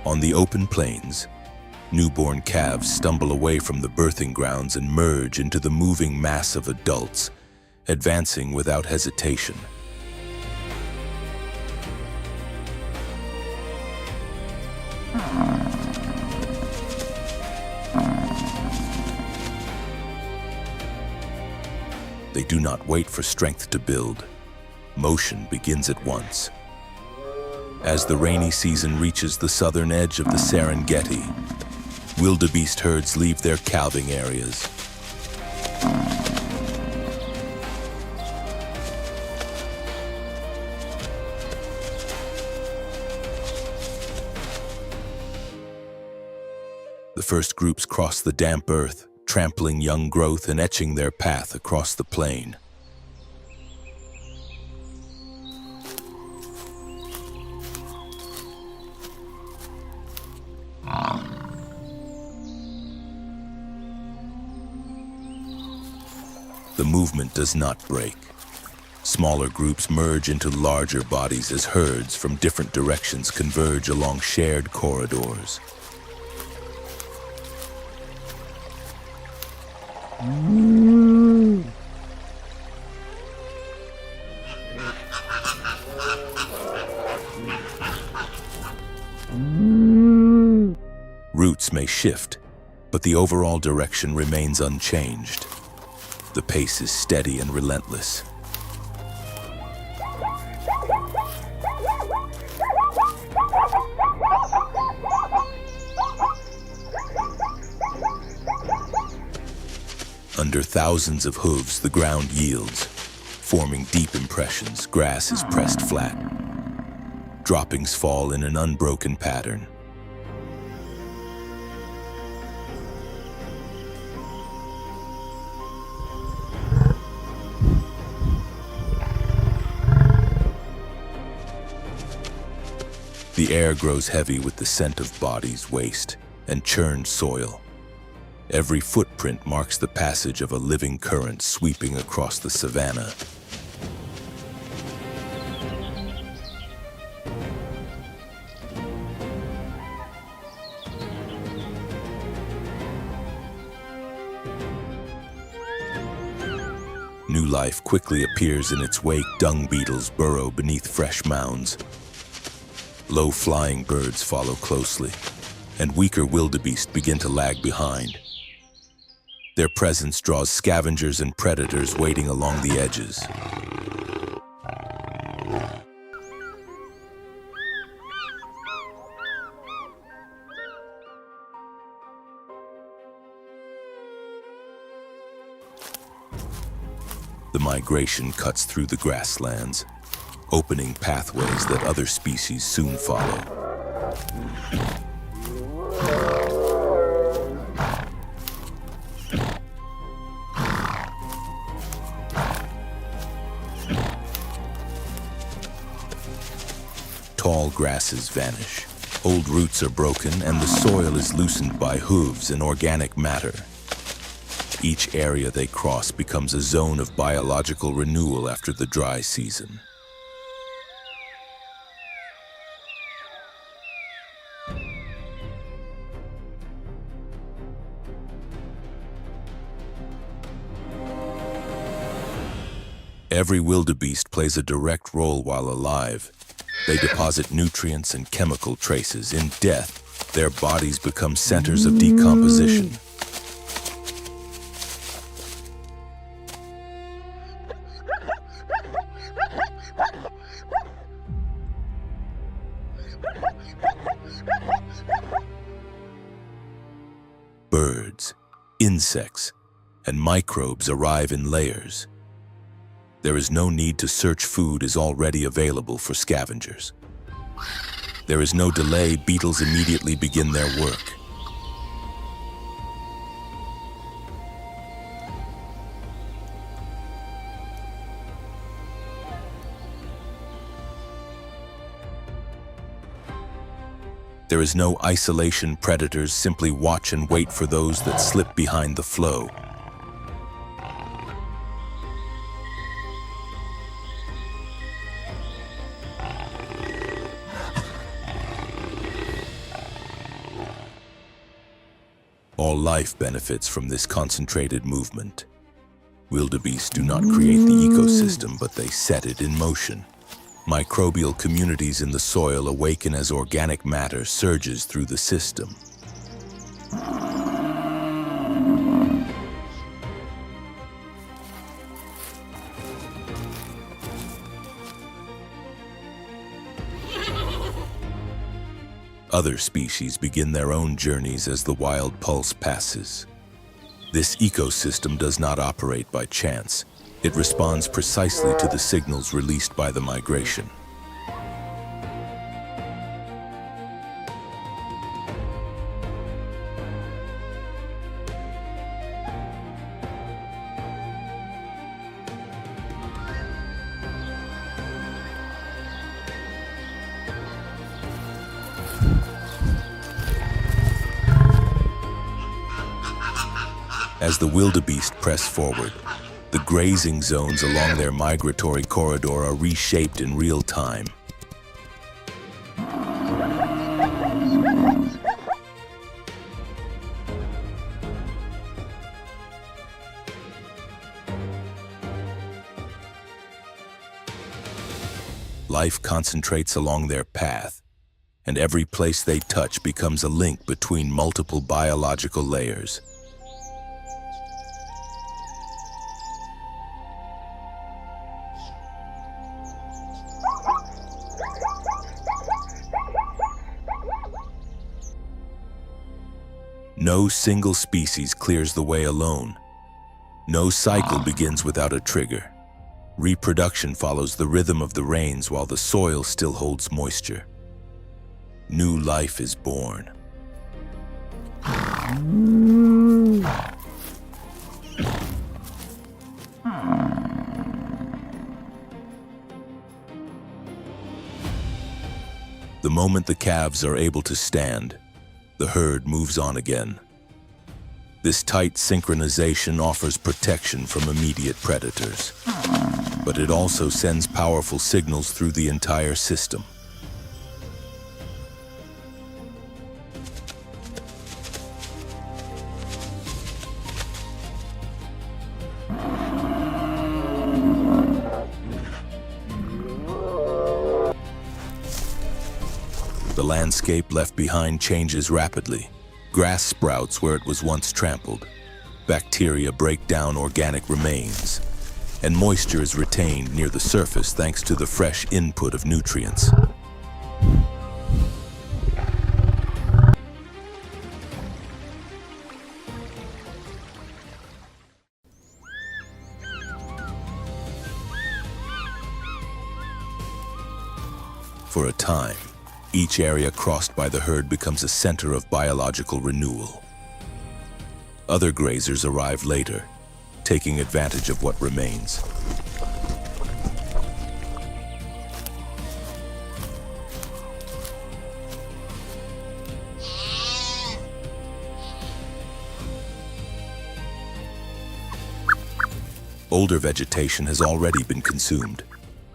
On the open plains, newborn calves stumble away from the birthing grounds and merge into the moving mass of adults, advancing without hesitation. They do not wait for strength to build. Motion begins at once. As the rainy season reaches the southern edge of the Serengeti, wildebeest herds leave their calving areas. The first groups cross the damp earth, trampling young growth and etching their path across the plain. The movement does not break. Smaller groups merge into larger bodies as herds from different directions converge along shared corridors. Routes may shift, but the overall direction remains unchanged. The pace is steady and relentless. Under thousands of hooves, the ground yields, forming deep impressions. Grass is pressed flat. Droppings fall in an unbroken pattern. The air grows heavy with the scent of bodies, waste, and churned soil. Every footprint marks the passage of a living current sweeping across the savanna. New life quickly appears in its wake. Dung beetles burrow beneath fresh mounds. Low-flying birds follow closely, and weaker wildebeest begin to lag behind. Their presence draws scavengers and predators waiting along the edges. The migration cuts through the grasslands, opening pathways that other species soon follow. Tall grasses vanish, old roots are broken, and the soil is loosened by hooves and organic matter. Each area they cross becomes a zone of biological renewal after the dry season. Every wildebeest plays a direct role while alive. They deposit nutrients and chemical traces. In death, their bodies become centers of decomposition. Birds, insects, and microbes arrive in layers. There is no need to search. Food is already available for scavengers. There is no delay. Beetles immediately begin their work. There is no isolation. Predators simply watch and wait for those that slip behind the flow. All life benefits from this concentrated movement. Wildebeest do not create the ecosystem, but they set it in motion. Microbial communities in the soil awaken as organic matter surges through the system. Other species begin their own journeys as the wild pulse passes. This ecosystem does not operate by chance. It responds precisely to the signals released by the migration. As the wildebeest press forward, the grazing zones along their migratory corridor are reshaped in real time. Life concentrates along their path, and every place they touch becomes a link between multiple biological layers. No single species clears the way alone. No cycle begins without a trigger. Reproduction follows the rhythm of the rains while the soil still holds moisture. New life is born. The moment the calves are able to stand, the herd moves on again. This tight synchronization offers protection from immediate predators, but it also sends powerful signals through the entire system. The landscape left behind changes rapidly. Grass sprouts where it was once trampled. Bacteria break down organic remains, and moisture is retained near the surface thanks to the fresh input of nutrients. For a time, each area crossed by the herd becomes a center of biological renewal. Other grazers arrive later, taking advantage of what remains. Older vegetation has already been consumed,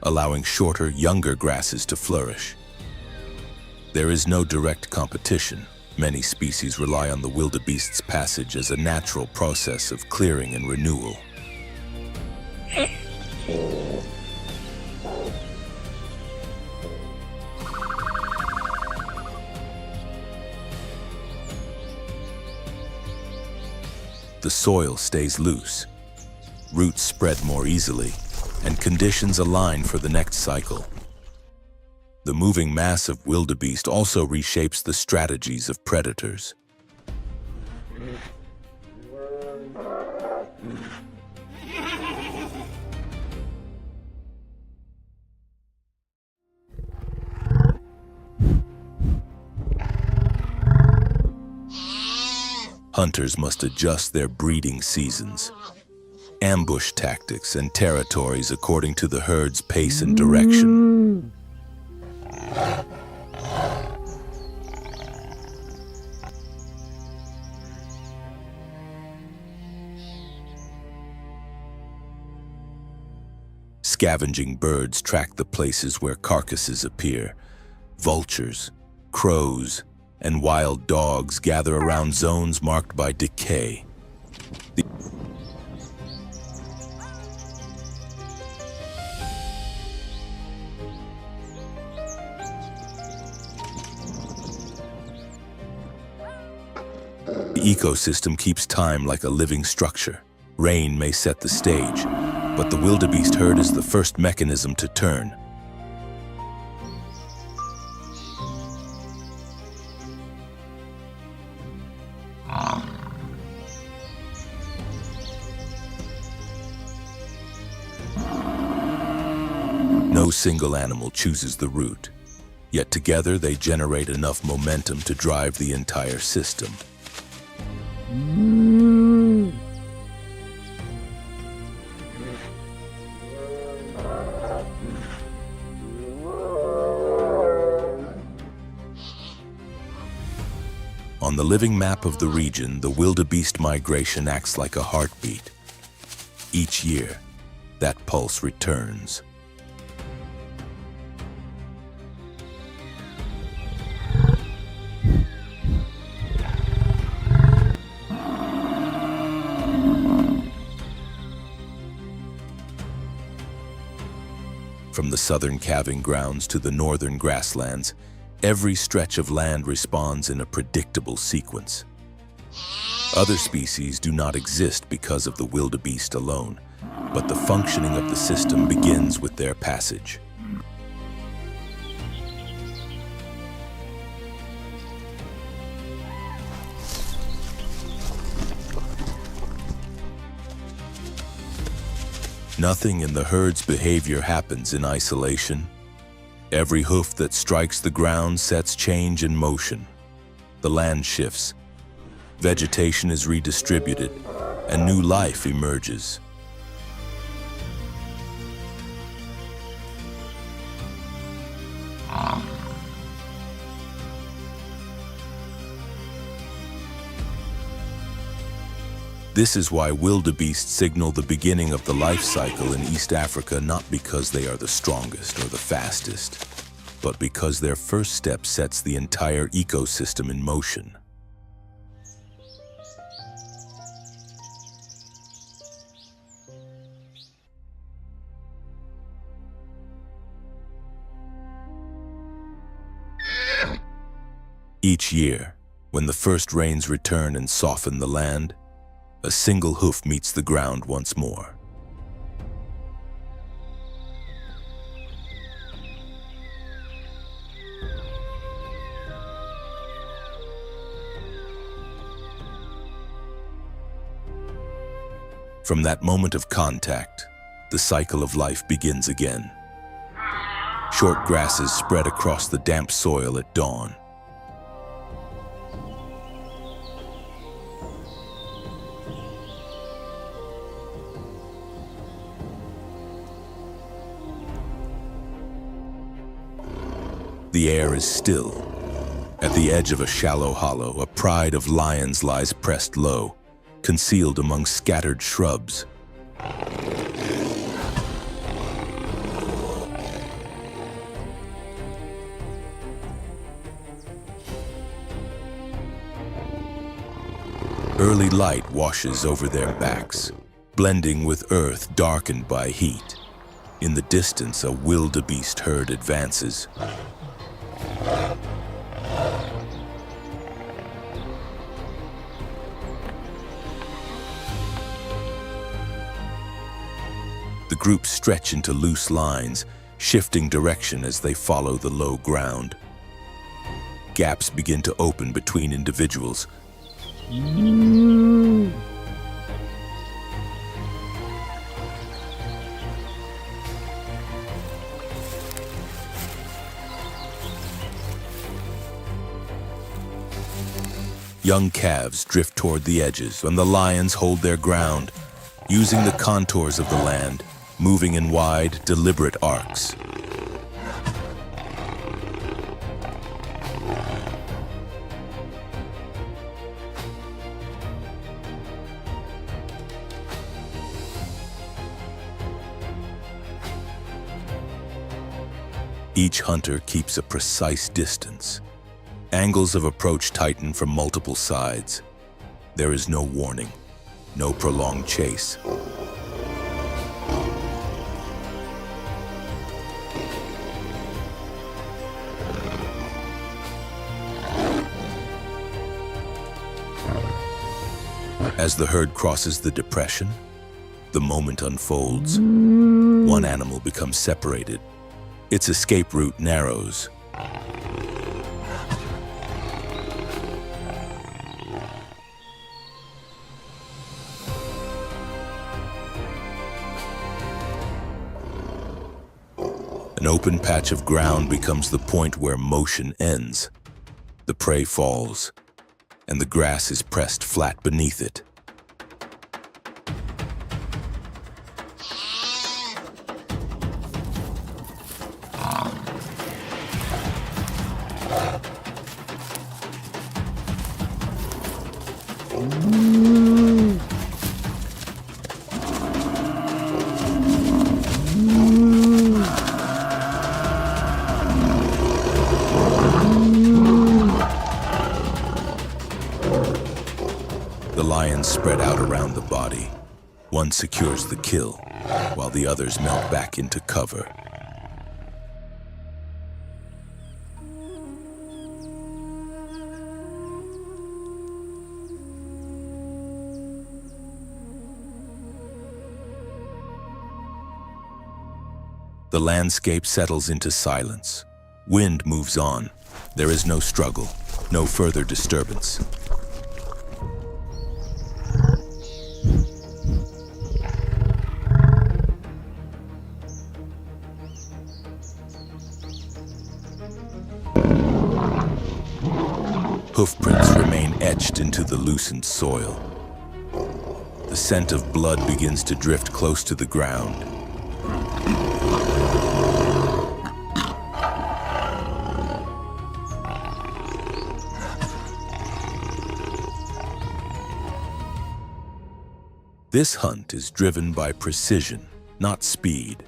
allowing shorter, younger grasses to flourish. There is no direct competition. Many species rely on the wildebeest's passage as a natural process of clearing and renewal. The soil stays loose, roots spread more easily, and conditions align for the next cycle. The moving mass of wildebeest also reshapes the strategies of predators. Hunters must adjust their breeding seasons, ambush tactics, and territories according to the herd's pace and direction. Scavenging birds track the places where carcasses appear. Vultures, crows, and wild dogs gather around zones marked by decay. The ecosystem keeps time like a living structure. Rain may set the stage, but the wildebeest herd is the first mechanism to turn. No single animal chooses the route, yet together they generate enough momentum to drive the entire system. On the living map of the region, the wildebeest migration acts like a heartbeat. Each year, that pulse returns. From the southern calving grounds to the northern grasslands, every stretch of land responds in a predictable sequence. Other species do not exist because of the wildebeest alone, but the functioning of the system begins with their passage. Nothing in the herd's behavior happens in isolation. Every hoof that strikes the ground sets change in motion. The land shifts, vegetation is redistributed, and new life emerges. This is why wildebeest signal the beginning of the life cycle in East Africa, not because they are the strongest or the fastest, but because their first step sets the entire ecosystem in motion. Each year, when the first rains return and soften the land, a single hoof meets the ground once more. From that moment of contact, the cycle of life begins again. Short grasses spread across the damp soil at dawn. The air is still. At the edge of a shallow hollow, a pride of lions lies pressed low, concealed among scattered shrubs. Early light washes over their backs, blending with earth darkened by heat. In the distance, a wildebeest herd advances. The groups stretch into loose lines, shifting direction as they follow the low ground. Gaps begin to open between individuals. Young calves drift toward the edges, and the lions hold their ground, using the contours of the land, moving in wide, deliberate arcs. Each hunter keeps a precise distance. Angles of approach tighten from multiple sides. There is no warning, no prolonged chase. As the herd crosses the depression, the moment unfolds. One animal becomes separated. Its escape route narrows. An open patch of ground becomes the point where motion ends. The prey falls, and the grass is pressed flat beneath it. The lions spread out around the body. One secures the kill, while the others melt back into cover. The landscape settles into silence. Wind moves on. There is no struggle, no further disturbance. Hoofprints remain etched into the loosened soil. The scent of blood begins to drift close to the ground. This hunt is driven by precision, not speed.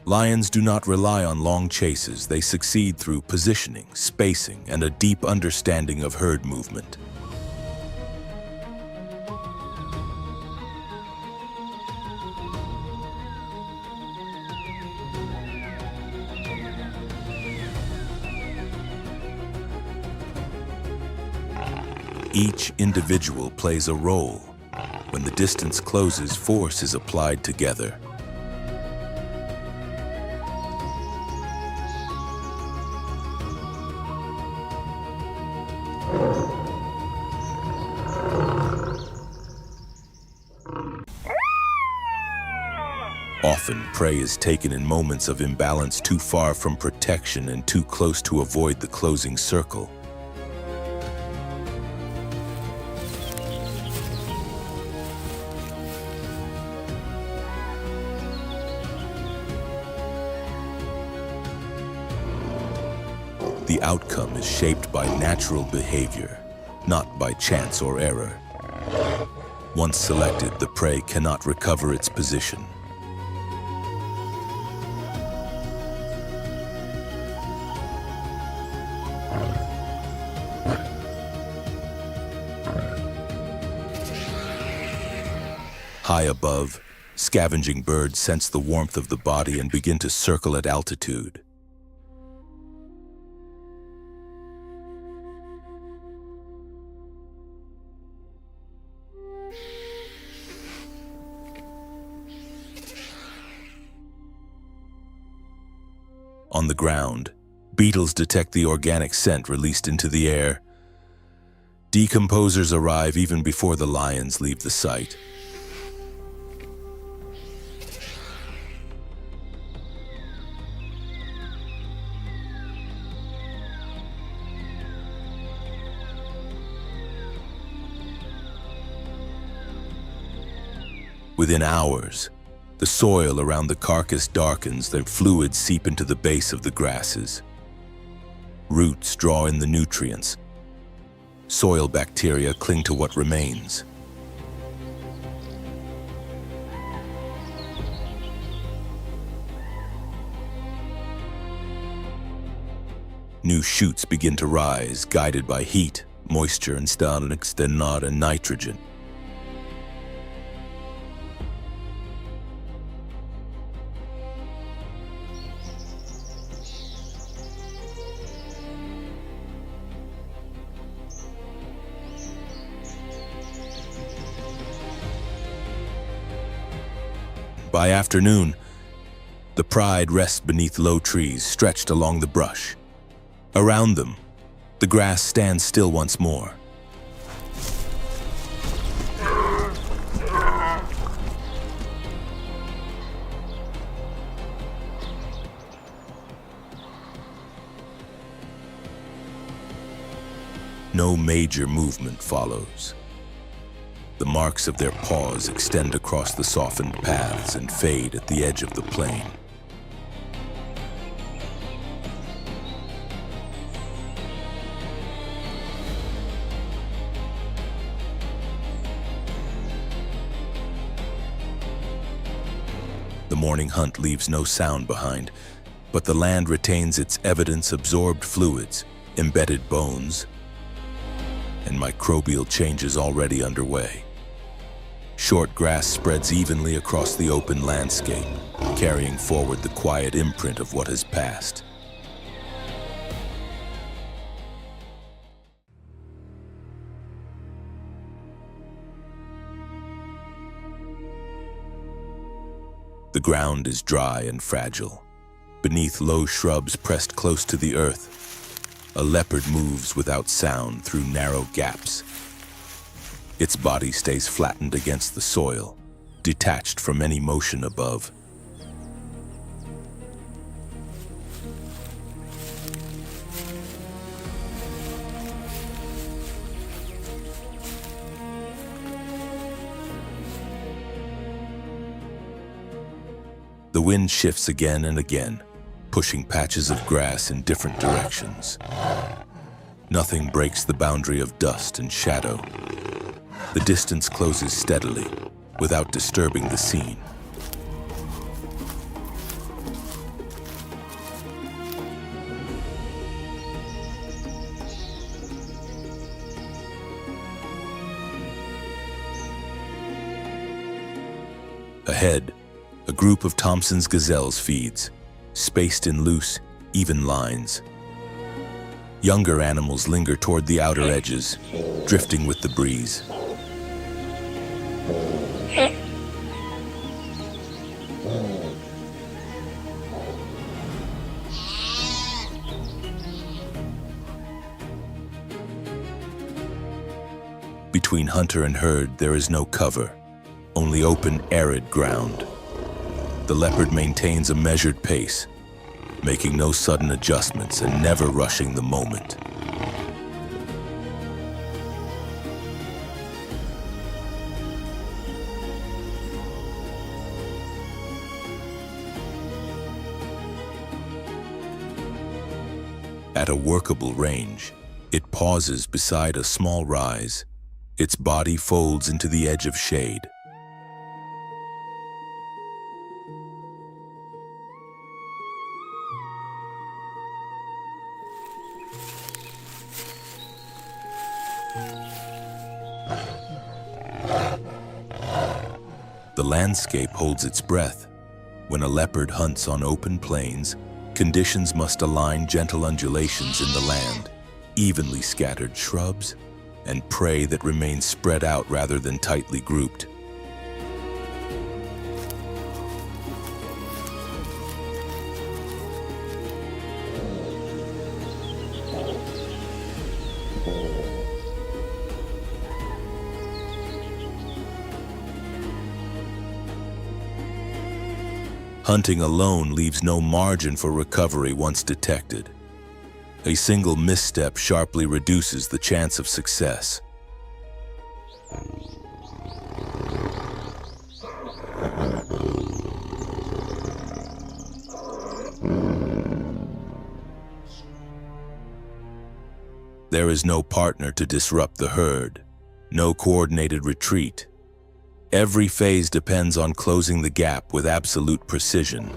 Lions do not rely on long chases. They succeed through positioning, spacing, and a deep understanding of herd movement. Each individual plays a role. When the distance closes, force is applied together. Often, prey is taken in moments of imbalance, too far from protection and too close to avoid the closing circle. The outcome is shaped by natural behavior, not by chance or error. Once selected, the prey cannot recover its position. High above, scavenging birds sense the warmth of the body and begin to circle at altitude. On the ground, beetles detect the organic scent released into the air. Decomposers arrive even before the lions leave the site. Within hours, the soil around the carcass darkens, their fluids seep into the base of the grasses. Roots draw in the nutrients. Soil bacteria cling to what remains. New shoots begin to rise, guided by heat, moisture, and nitrogen. By afternoon, the pride rests beneath low trees stretched along the brush. Around them, the grass stands still once more. No major movement follows. The marks of their paws extend across the softened paths and fade at the edge of the plain. The morning hunt leaves no sound behind, but the land retains its evidence-absorbed fluids, embedded bones, and microbial changes already underway. Short grass spreads evenly across the open landscape, carrying forward the quiet imprint of what has passed. The ground is dry and fragile. Beneath low shrubs pressed close to the earth, a leopard moves without sound through narrow gaps. Its body stays flattened against the soil, detached from any motion above. The wind shifts again and again, pushing patches of grass in different directions. Nothing breaks the boundary of dust and shadow. The distance closes steadily, without disturbing the scene. Ahead, a group of Thompson's gazelles feeds, spaced in loose, even lines. Younger animals linger toward the outer edges, drifting with the breeze. Between hunter and herd, there is no cover, only open, arid ground. The leopard maintains a measured pace, making no sudden adjustments and never rushing the moment. At a workable range, it pauses beside a small rise. Its body folds into the edge of shade. The landscape holds its breath. When a leopard hunts on open plains, conditions must align gentle undulations in the land, evenly scattered shrubs, and prey that remains spread out rather than tightly grouped. Hunting alone leaves no margin for recovery once detected. A single misstep sharply reduces the chance of success. There is no partner to disrupt the herd, no coordinated retreat. Every phase depends on closing the gap with absolute precision.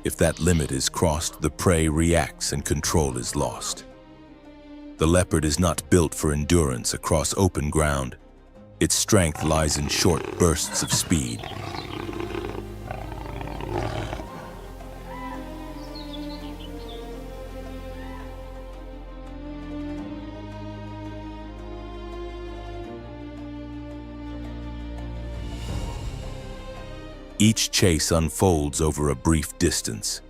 If that limit is crossed, the prey reacts and control is lost. The leopard is not built for endurance across open ground. Its strength lies in short bursts of speed. Each chase unfolds over a brief distance.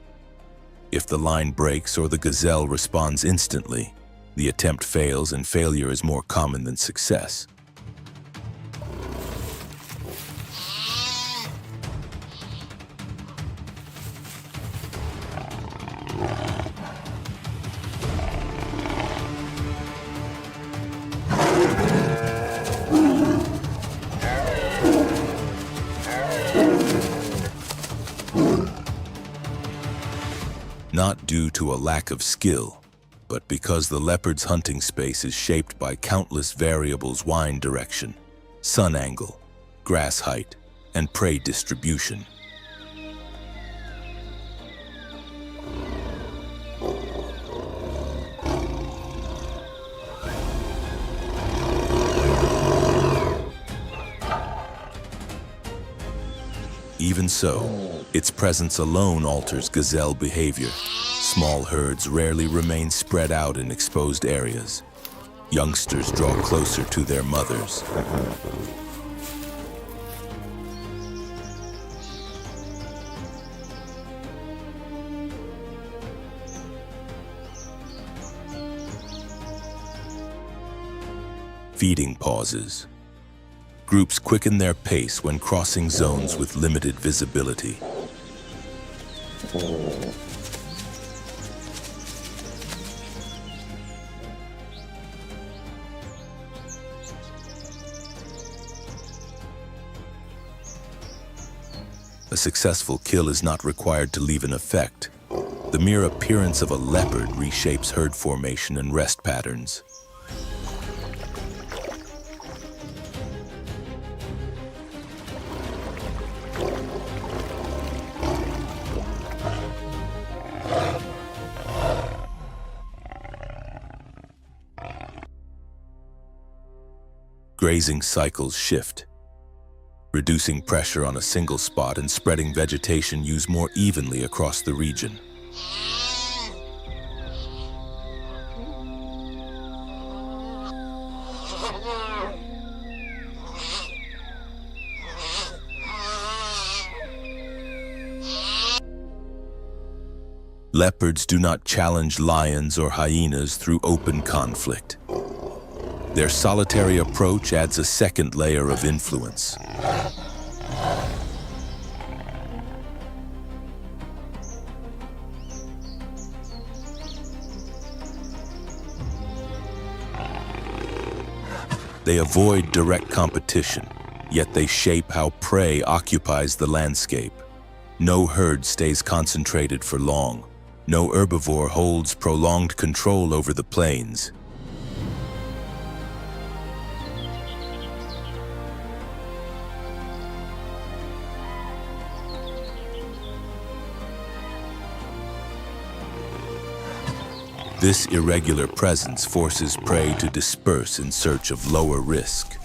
If the line breaks or the gazelle responds instantly, The attempt fails, and failure is more common than success. Not due to a lack of skill, but because the leopard's hunting space is shaped by countless variables: wind direction, sun angle, grass height, and prey distribution. Even so, its presence alone alters gazelle behavior. Small herds rarely remain spread out in exposed areas. Youngsters draw closer to their mothers. Feeding pauses. Groups quicken their pace when crossing zones with limited visibility. A successful kill is not required to leave an effect. The mere appearance of a leopard reshapes herd formation and rest patterns. Grazing cycles shift, reducing pressure on a single spot and spreading vegetation used more evenly across the region. Leopards do not challenge lions or hyenas through open conflict. Their solitary approach adds a second layer of influence. They avoid direct competition, yet they shape how prey occupies the landscape. No herd stays concentrated for long. No herbivore holds prolonged control over the plains. This irregular presence forces prey to disperse in search of lower risk.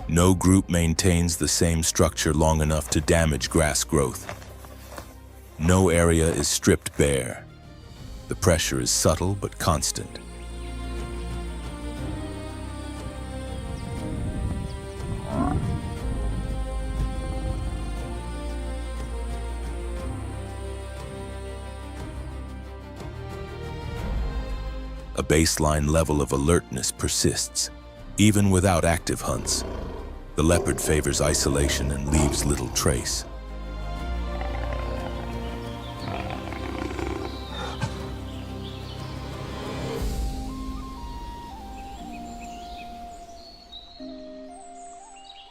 No group maintains the same structure long enough to damage grass growth. No area is stripped bare. The pressure is subtle but constant. A baseline level of alertness persists, even without active hunts. The leopard favors isolation and leaves little trace.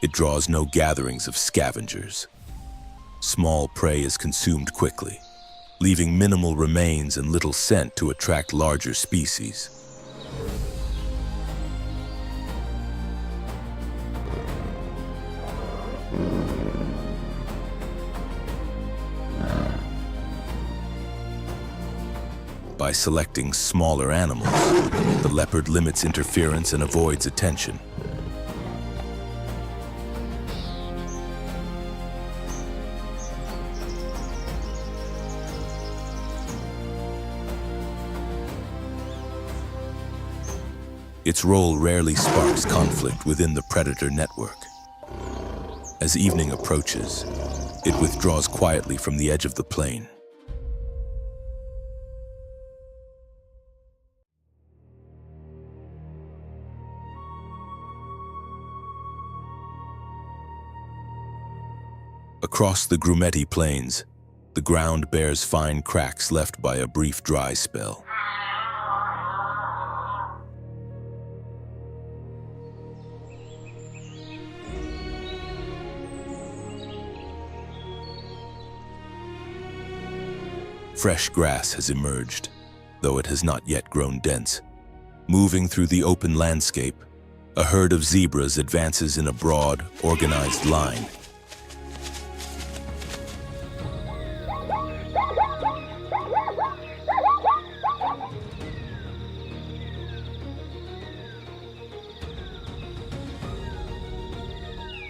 It draws no gatherings of scavengers. Small prey is consumed quickly, leaving minimal remains and little scent to attract larger species. By selecting smaller animals, the leopard limits interference and avoids attention. Its role rarely sparks conflict within the predator network. As evening approaches, it withdraws quietly from the edge of the plain. Across the Grumeti Plains, the ground bears fine cracks left by a brief dry spell. Fresh grass has emerged, though it has not yet grown dense. Moving through the open landscape, a herd of zebras advances in a broad, organized line.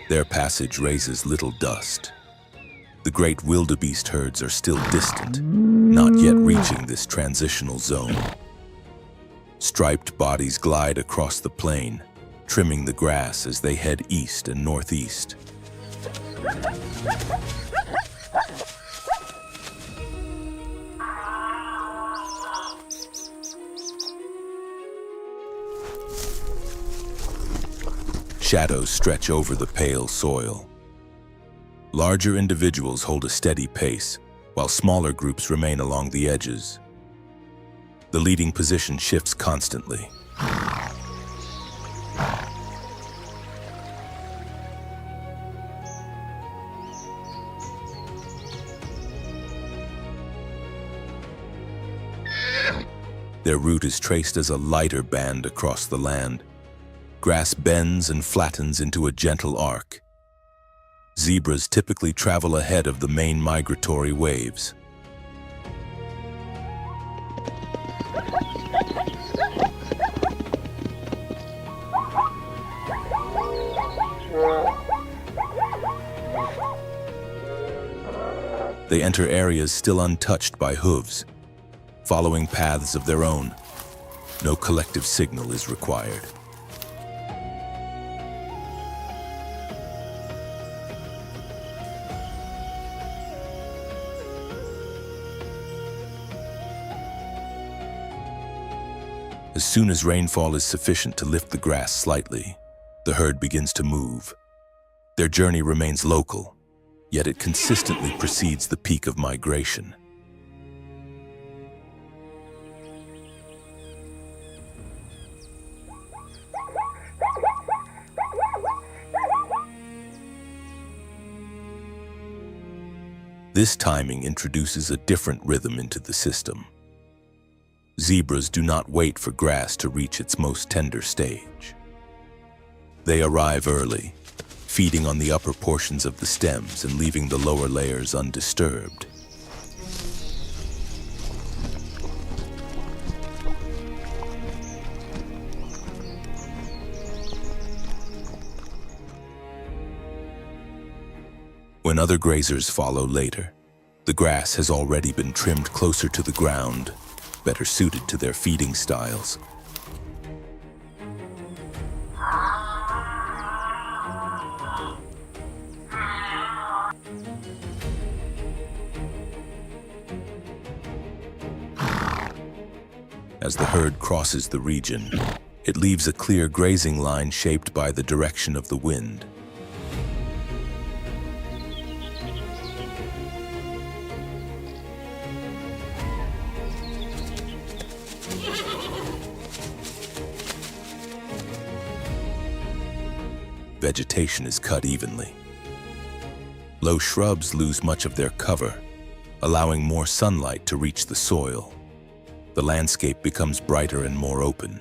Their passage raises little dust. The great wildebeest herds are still distant, not yet reaching this transitional zone. Striped bodies glide across the plain, trimming the grass as they head east and northeast. Shadows stretch over the pale soil. Larger individuals hold a steady pace, while smaller groups remain along the edges. The leading position shifts constantly. Their route is traced as a lighter band across the land. Grass bends and flattens into a gentle arc. Zebras typically travel ahead of the main migratory waves. They enter areas still untouched by hooves, following paths of their own. No collective signal is required. As soon as rainfall is sufficient to lift the grass slightly, the herd begins to move. Their journey remains local, yet it consistently precedes the peak of migration. This timing introduces a different rhythm into the system. Zebras do not wait for grass to reach its most tender stage. They arrive early, feeding on the upper portions of the stems and leaving the lower layers undisturbed. When other grazers follow later, the grass has already been trimmed closer to the ground, better suited to their feeding styles. As the herd crosses the region, it leaves a clear grazing line shaped by the direction of the wind. Vegetation is cut evenly. Low shrubs lose much of their cover, allowing more sunlight to reach the soil. The landscape becomes brighter and more open.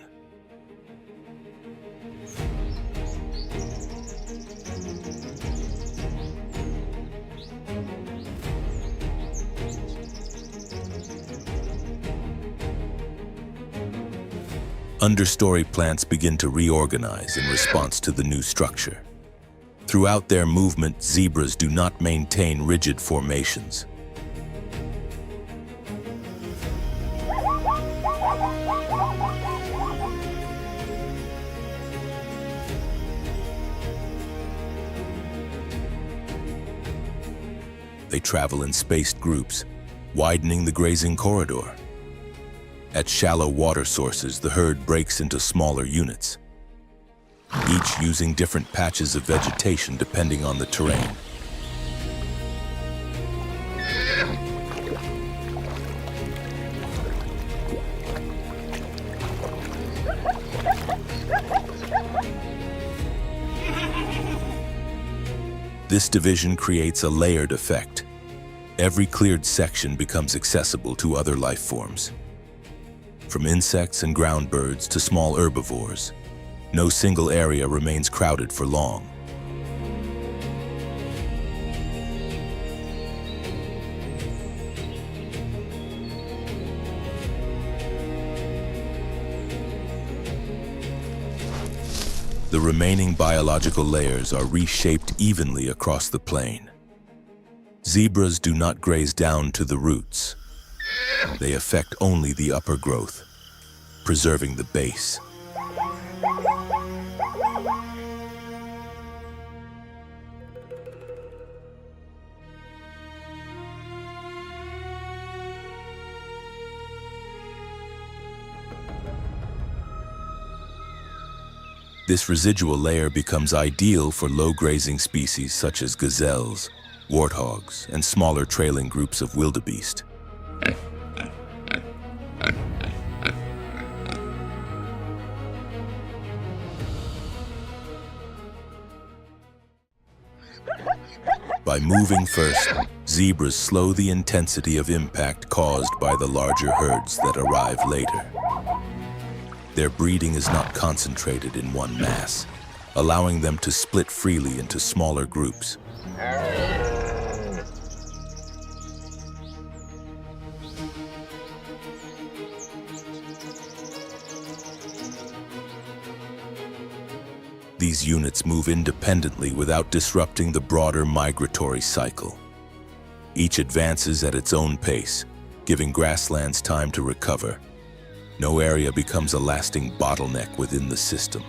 Understory plants begin to reorganize in response to the new structure. Throughout their movement, zebras do not maintain rigid formations. They travel in spaced groups, widening the grazing corridor. At shallow water sources, the herd breaks into smaller units, each using different patches of vegetation depending on the terrain. This division creates a layered effect. Every cleared section becomes accessible to other life forms. From insects and ground birds to small herbivores, no single area remains crowded for long. The remaining biological layers are reshaped evenly across the plain. Zebras do not graze down to the roots. They affect only the upper growth, preserving the base. This residual layer becomes ideal for low-grazing species such as gazelles, warthogs, and smaller trailing groups of wildebeest. By moving first, zebras slow the intensity of impact caused by the larger herds that arrive later. Their breeding is not concentrated in one mass, allowing them to split freely into smaller groups. These units move independently without disrupting the broader migratory cycle. Each advances at its own pace, giving grasslands time to recover. No area becomes a lasting bottleneck within the system.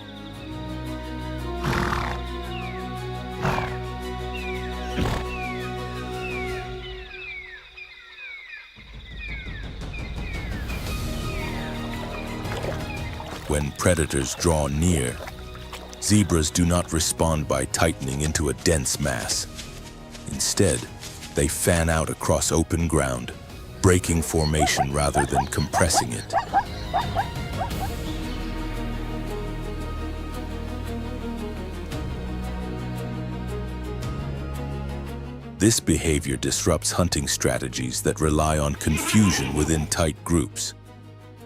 When predators draw near, zebras do not respond by tightening into a dense mass. Instead, they fan out across open ground, breaking formation rather than compressing it. This behavior disrupts hunting strategies that rely on confusion within tight groups.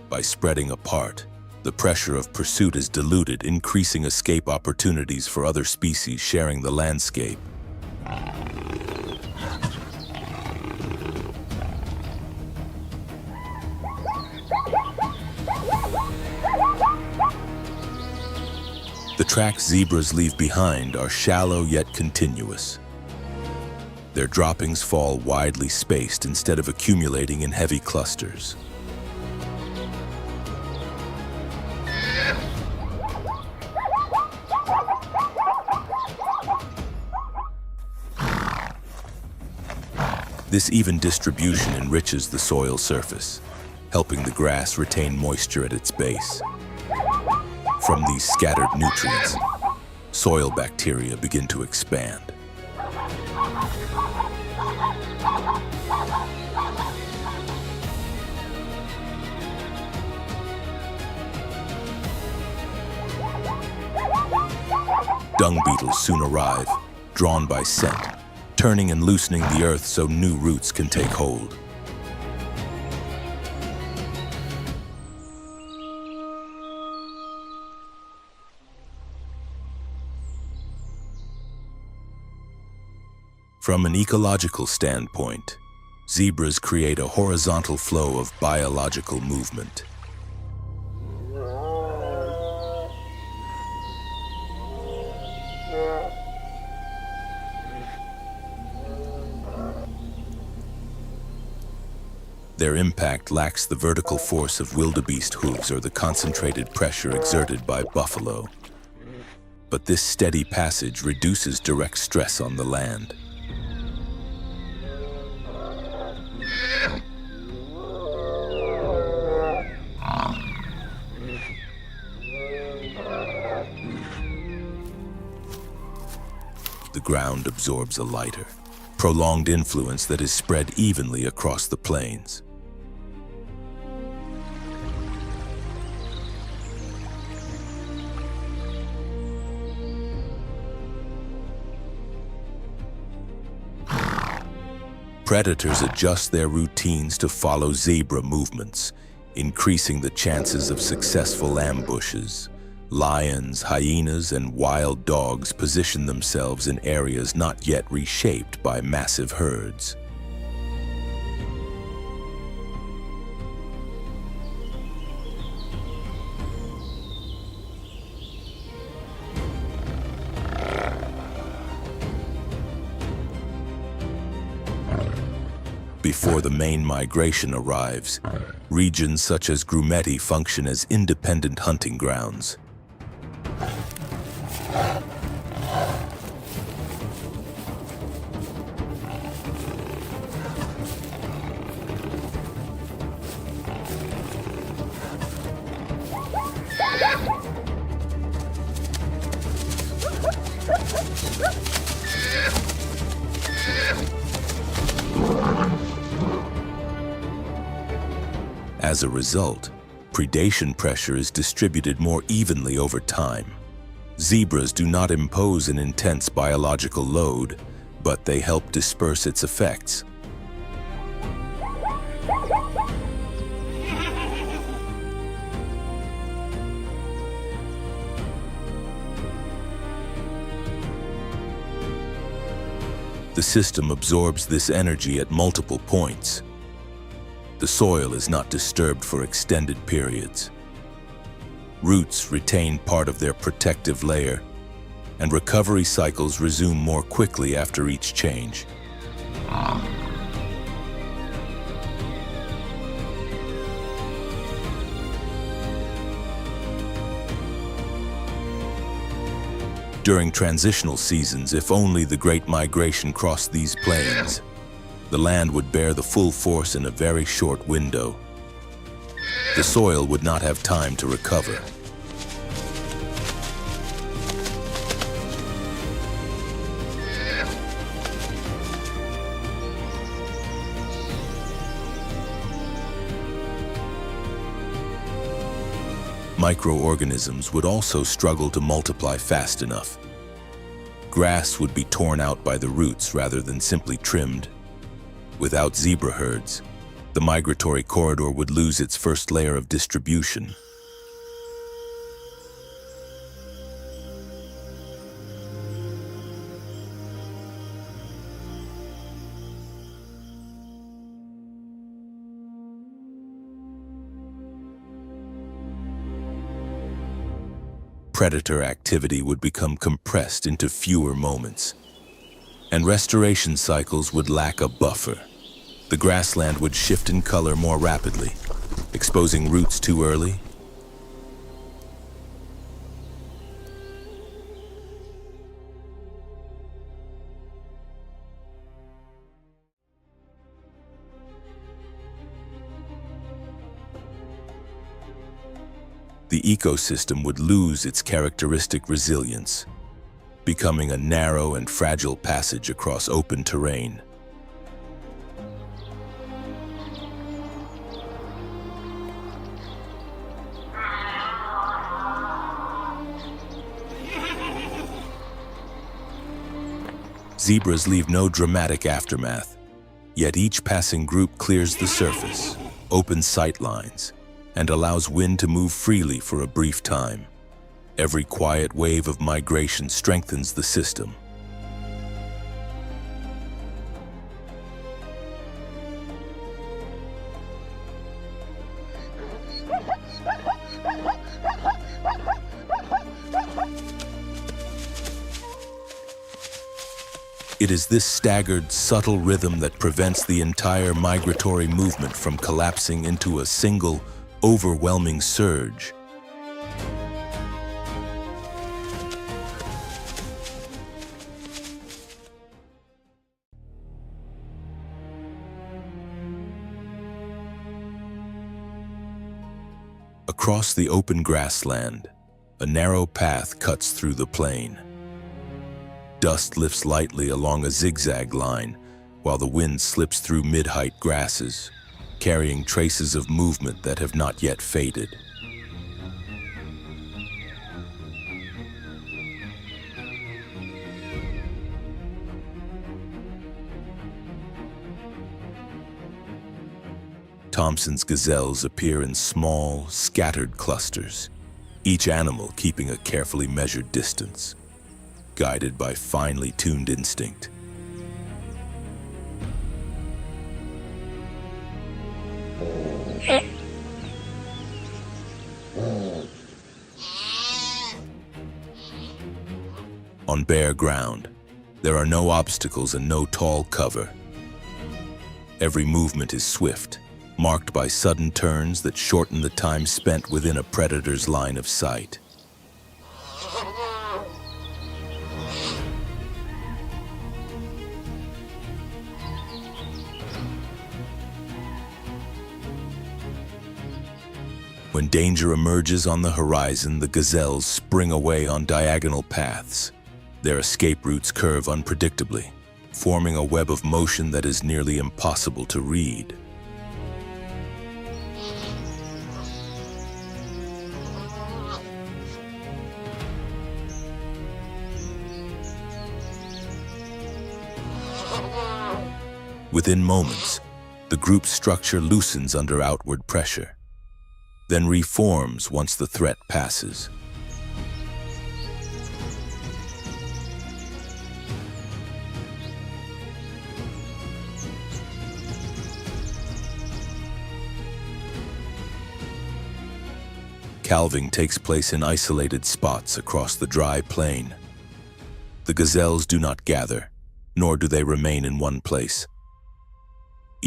By spreading apart, the pressure of pursuit is diluted, increasing escape opportunities for other species sharing the landscape. The tracks zebras leave behind are shallow yet continuous. Their droppings fall widely spaced instead of accumulating in heavy clusters. This even distribution enriches the soil surface, helping the grass retain moisture at its base. From these scattered nutrients, soil bacteria begin to expand. Dung beetles soon arrive, drawn by scent, turning and loosening the earth so new roots can take hold. From an ecological standpoint, zebras create a horizontal flow of biological movement. Their impact lacks the vertical force of wildebeest hooves or the concentrated pressure exerted by buffalo. But this steady passage reduces direct stress on the land. ground absorbs a lighter, prolonged influence that is spread evenly across the plains. Predators adjust their routines to follow zebra movements, increasing the chances of successful ambushes. Lions, hyenas, and wild dogs position themselves in areas not yet reshaped by massive herds. Before the main migration arrives, regions such as grumeti function as independent hunting grounds. As a result, predation pressure is distributed more evenly over time. Zebras do not impose an intense biological load, but they help disperse its effects. The system absorbs this energy at multiple points. The soil is not disturbed for extended periods. Roots retain part of their protective layer, and recovery cycles resume more quickly after each change. During transitional seasons, if only the Great Migration crossed these plains, the land would bear the full force in a very short window. The soil would not have time to recover. Microorganisms would also struggle to multiply fast enough. Grass would be torn out by the roots rather than simply trimmed. Without zebra herds, the migratory corridor would lose its first layer of distribution. Predator activity would become compressed into fewer moments, and restoration cycles would lack a buffer. The grassland would shift in color more rapidly, exposing roots too early. The ecosystem would lose its characteristic resilience, becoming a narrow and fragile passage across open terrain. Zebras leave no dramatic aftermath, yet each passing group clears the surface, opens sight lines, and allows wind to move freely for a brief time. Every quiet wave of migration strengthens the system. It is this staggered, subtle rhythm that prevents the entire migratory movement from collapsing into a single, overwhelming surge. Across the open grassland, a narrow path cuts through the plain. Dust lifts lightly along a zigzag line, while the wind slips through mid-height grasses, carrying traces of movement that have not yet faded. Thompson's gazelles appear in small, scattered clusters, each animal keeping a carefully measured distance, guided by finely tuned instinct. On bare ground, there are no obstacles and no tall cover. Every movement is swift, marked by sudden turns that shorten the time spent within a predator's line of sight. When danger emerges on the horizon, the gazelles spring away on diagonal paths. Their escape routes curve unpredictably, forming a web of motion that is nearly impossible to read. Within moments, the group's structure loosens under outward pressure, then reforms once the threat passes. Calving takes place in isolated spots across the dry plain. The gazelles do not gather, nor do they remain in one place.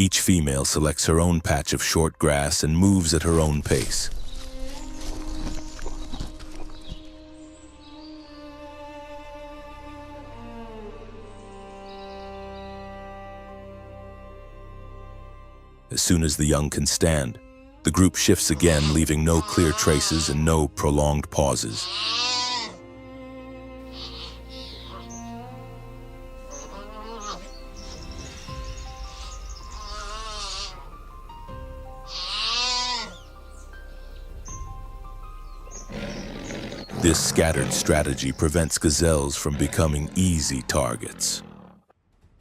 Each female selects her own patch of short grass and moves at her own pace. As soon as the young can stand, the group shifts again, leaving no clear traces and no prolonged pauses. This scattered strategy prevents gazelles from becoming easy targets.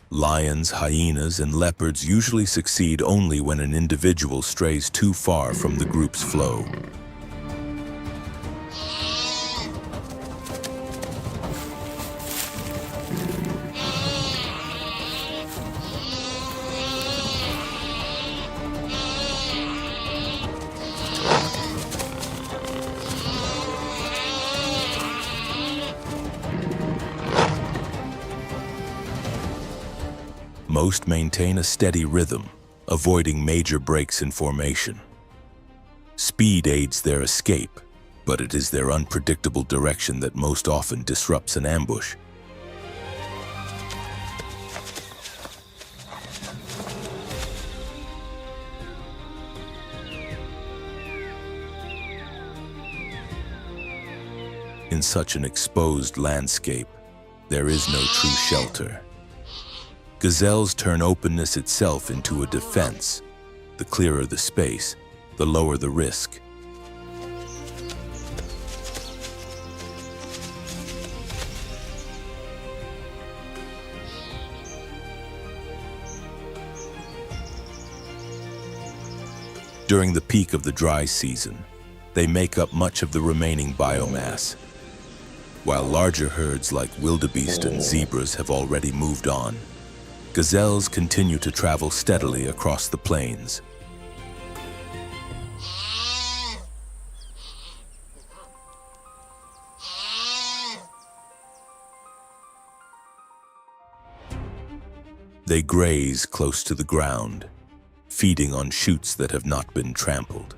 Lions, hyenas, and leopards usually succeed only when an individual strays too far from the group's flow. Most maintain a steady rhythm, avoiding major breaks in formation. Speed aids their escape, but it is their unpredictable direction that most often disrupts an ambush. In such an exposed landscape, there is no true shelter. Gazelles turn openness itself into a defense. The clearer the space, the lower the risk. During the peak of the dry season, they make up much of the remaining biomass. While larger herds like wildebeest and zebras have already moved on, gazelles continue to travel steadily across the plains. They graze close to the ground, feeding on shoots that have not been trampled.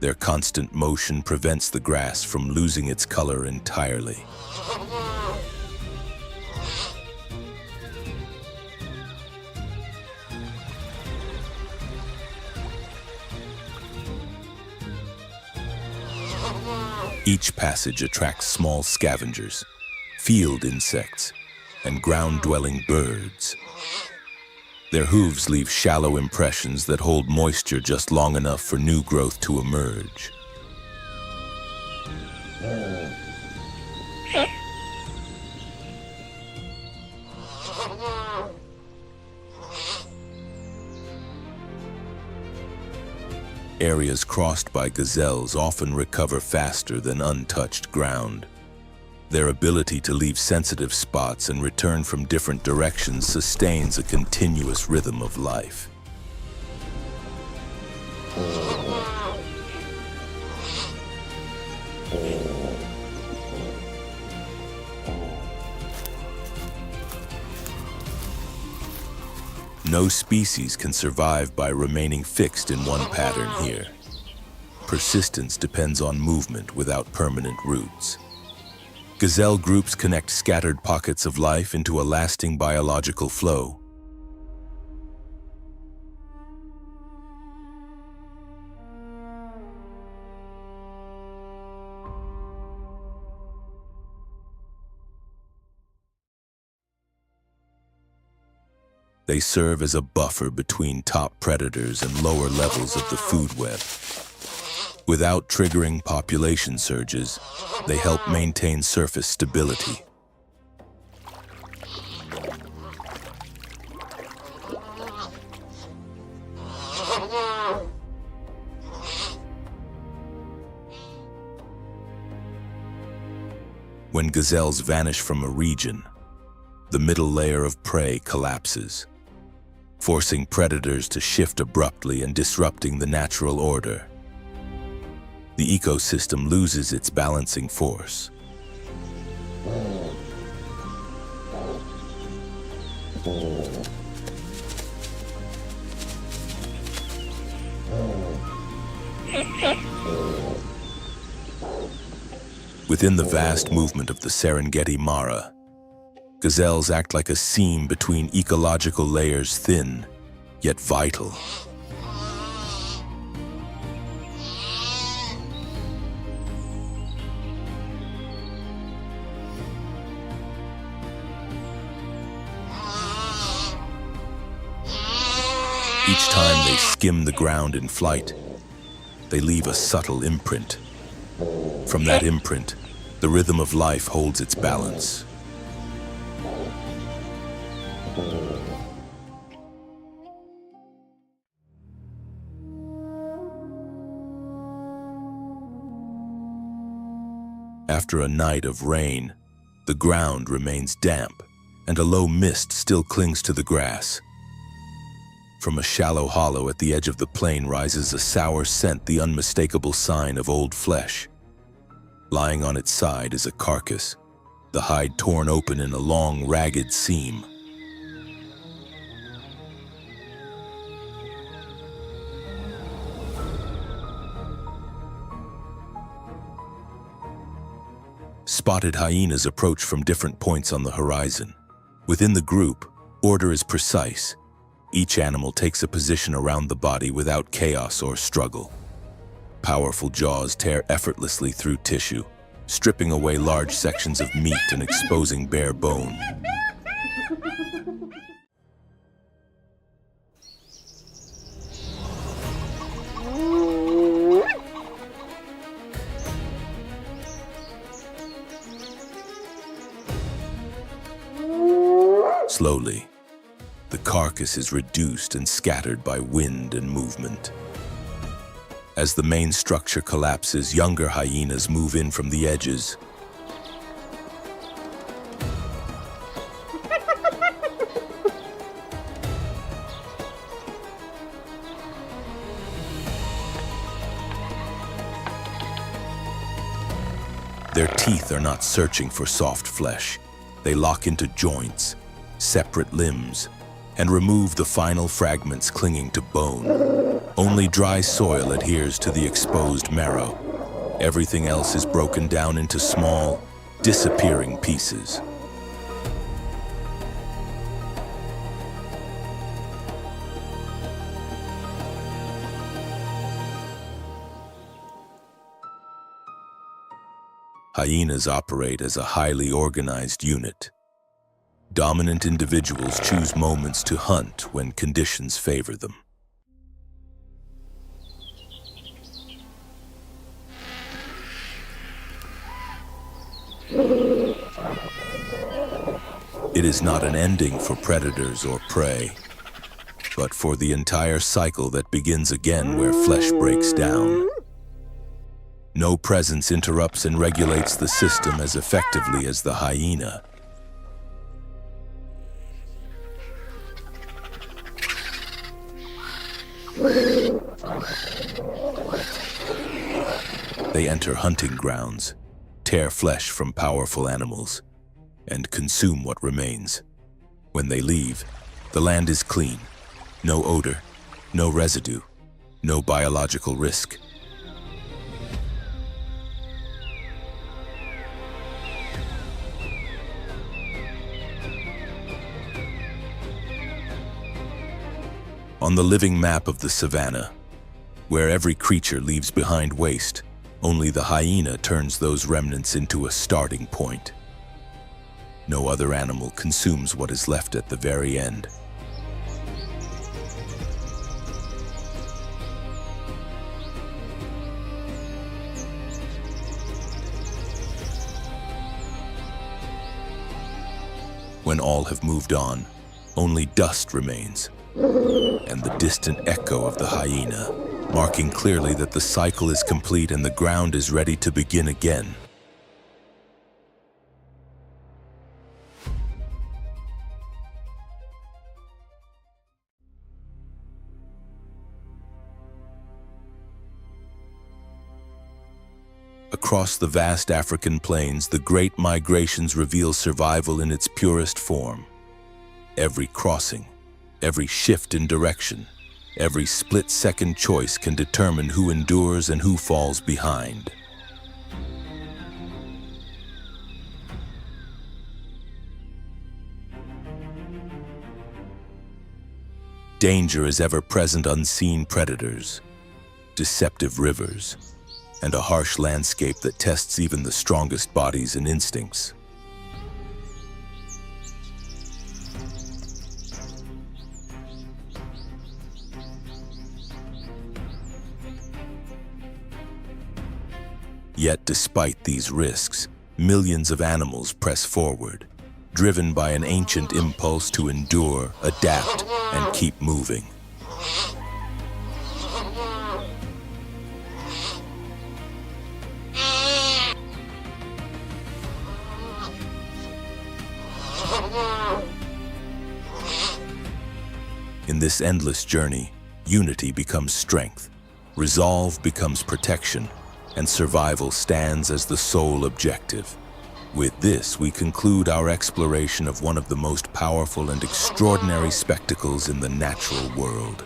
Their constant motion prevents the grass from losing its color entirely. Each passage attracts small scavengers, field insects, and ground-dwelling birds. Their hooves leave shallow impressions that hold moisture just long enough for new growth to emerge. Areas crossed by gazelles often recover faster than untouched ground. Their ability to leave sensitive spots and return from different directions sustains a continuous rhythm of life. No species can survive by remaining fixed in one pattern here. Persistence depends on movement without permanent roots. Gazelle groups connect scattered pockets of life into a lasting biological flow. They serve as a buffer between top predators and lower levels of the food web. Without triggering population surges, they help maintain surface stability. When gazelles vanish from a region, the middle layer of prey collapses, forcing predators to shift abruptly and disrupting the natural order. The ecosystem loses its balancing force. Within the vast movement of the Serengeti Mara, gazelles act like a seam between ecological layers, thin yet vital. Each time they skim the ground in flight, they leave a subtle imprint. From that imprint, the rhythm of life holds its balance. After a night of rain, the ground remains damp, and a low mist still clings to the grass. From a shallow hollow at the edge of the plain rises a sour scent, the unmistakable sign of old flesh. Lying on its side is a carcass, the hide torn open in a long, ragged seam. Spotted hyenas approach from different points on the horizon. Within the group, order is precise. Each animal takes a position around the body without chaos or struggle. Powerful jaws tear effortlessly through tissue, stripping away large sections of meat and exposing bare bone. Slowly, the carcass is reduced and scattered by wind and movement. As the main structure collapses, younger hyenas move in from the edges. Their teeth are not searching for soft flesh. They lock into joints, separate limbs, and remove the final fragments clinging to bone. Only dry soil adheres to the exposed marrow. Everything else is broken down into small, disappearing pieces. Hyenas operate as a highly organized unit. Dominant individuals choose moments to hunt when conditions favor them. It is not an ending for predators or prey, but for the entire cycle that begins again where flesh breaks down. No presence interrupts and regulates the system as effectively as the hyena. They enter hunting grounds, tear flesh from powerful animals, and consume what remains. When they leave, the land is clean. No odor, no residue, no biological risk. On the living map of the Savanna, where every creature leaves behind waste, only the hyena turns those remnants into a starting point. No other animal consumes what is left at the very end. When all have moved on, only dust remains, and the distant echo of the hyena, marking clearly that the cycle is complete and the ground is ready to begin again. Across the vast African plains, the great migrations reveal survival in its purest form. Every crossing, every shift in direction, every split-second choice can determine who endures and who falls behind. Danger is ever-present, unseen predators, deceptive rivers, and a harsh landscape that tests even the strongest bodies and instincts. Yet despite these risks, millions of animals press forward, driven by an ancient impulse to endure, adapt, and keep moving. In this endless journey, unity becomes strength, resolve becomes protection, and survival stands as the sole objective. With this, we conclude our exploration of one of the most powerful and extraordinary spectacles in the natural world.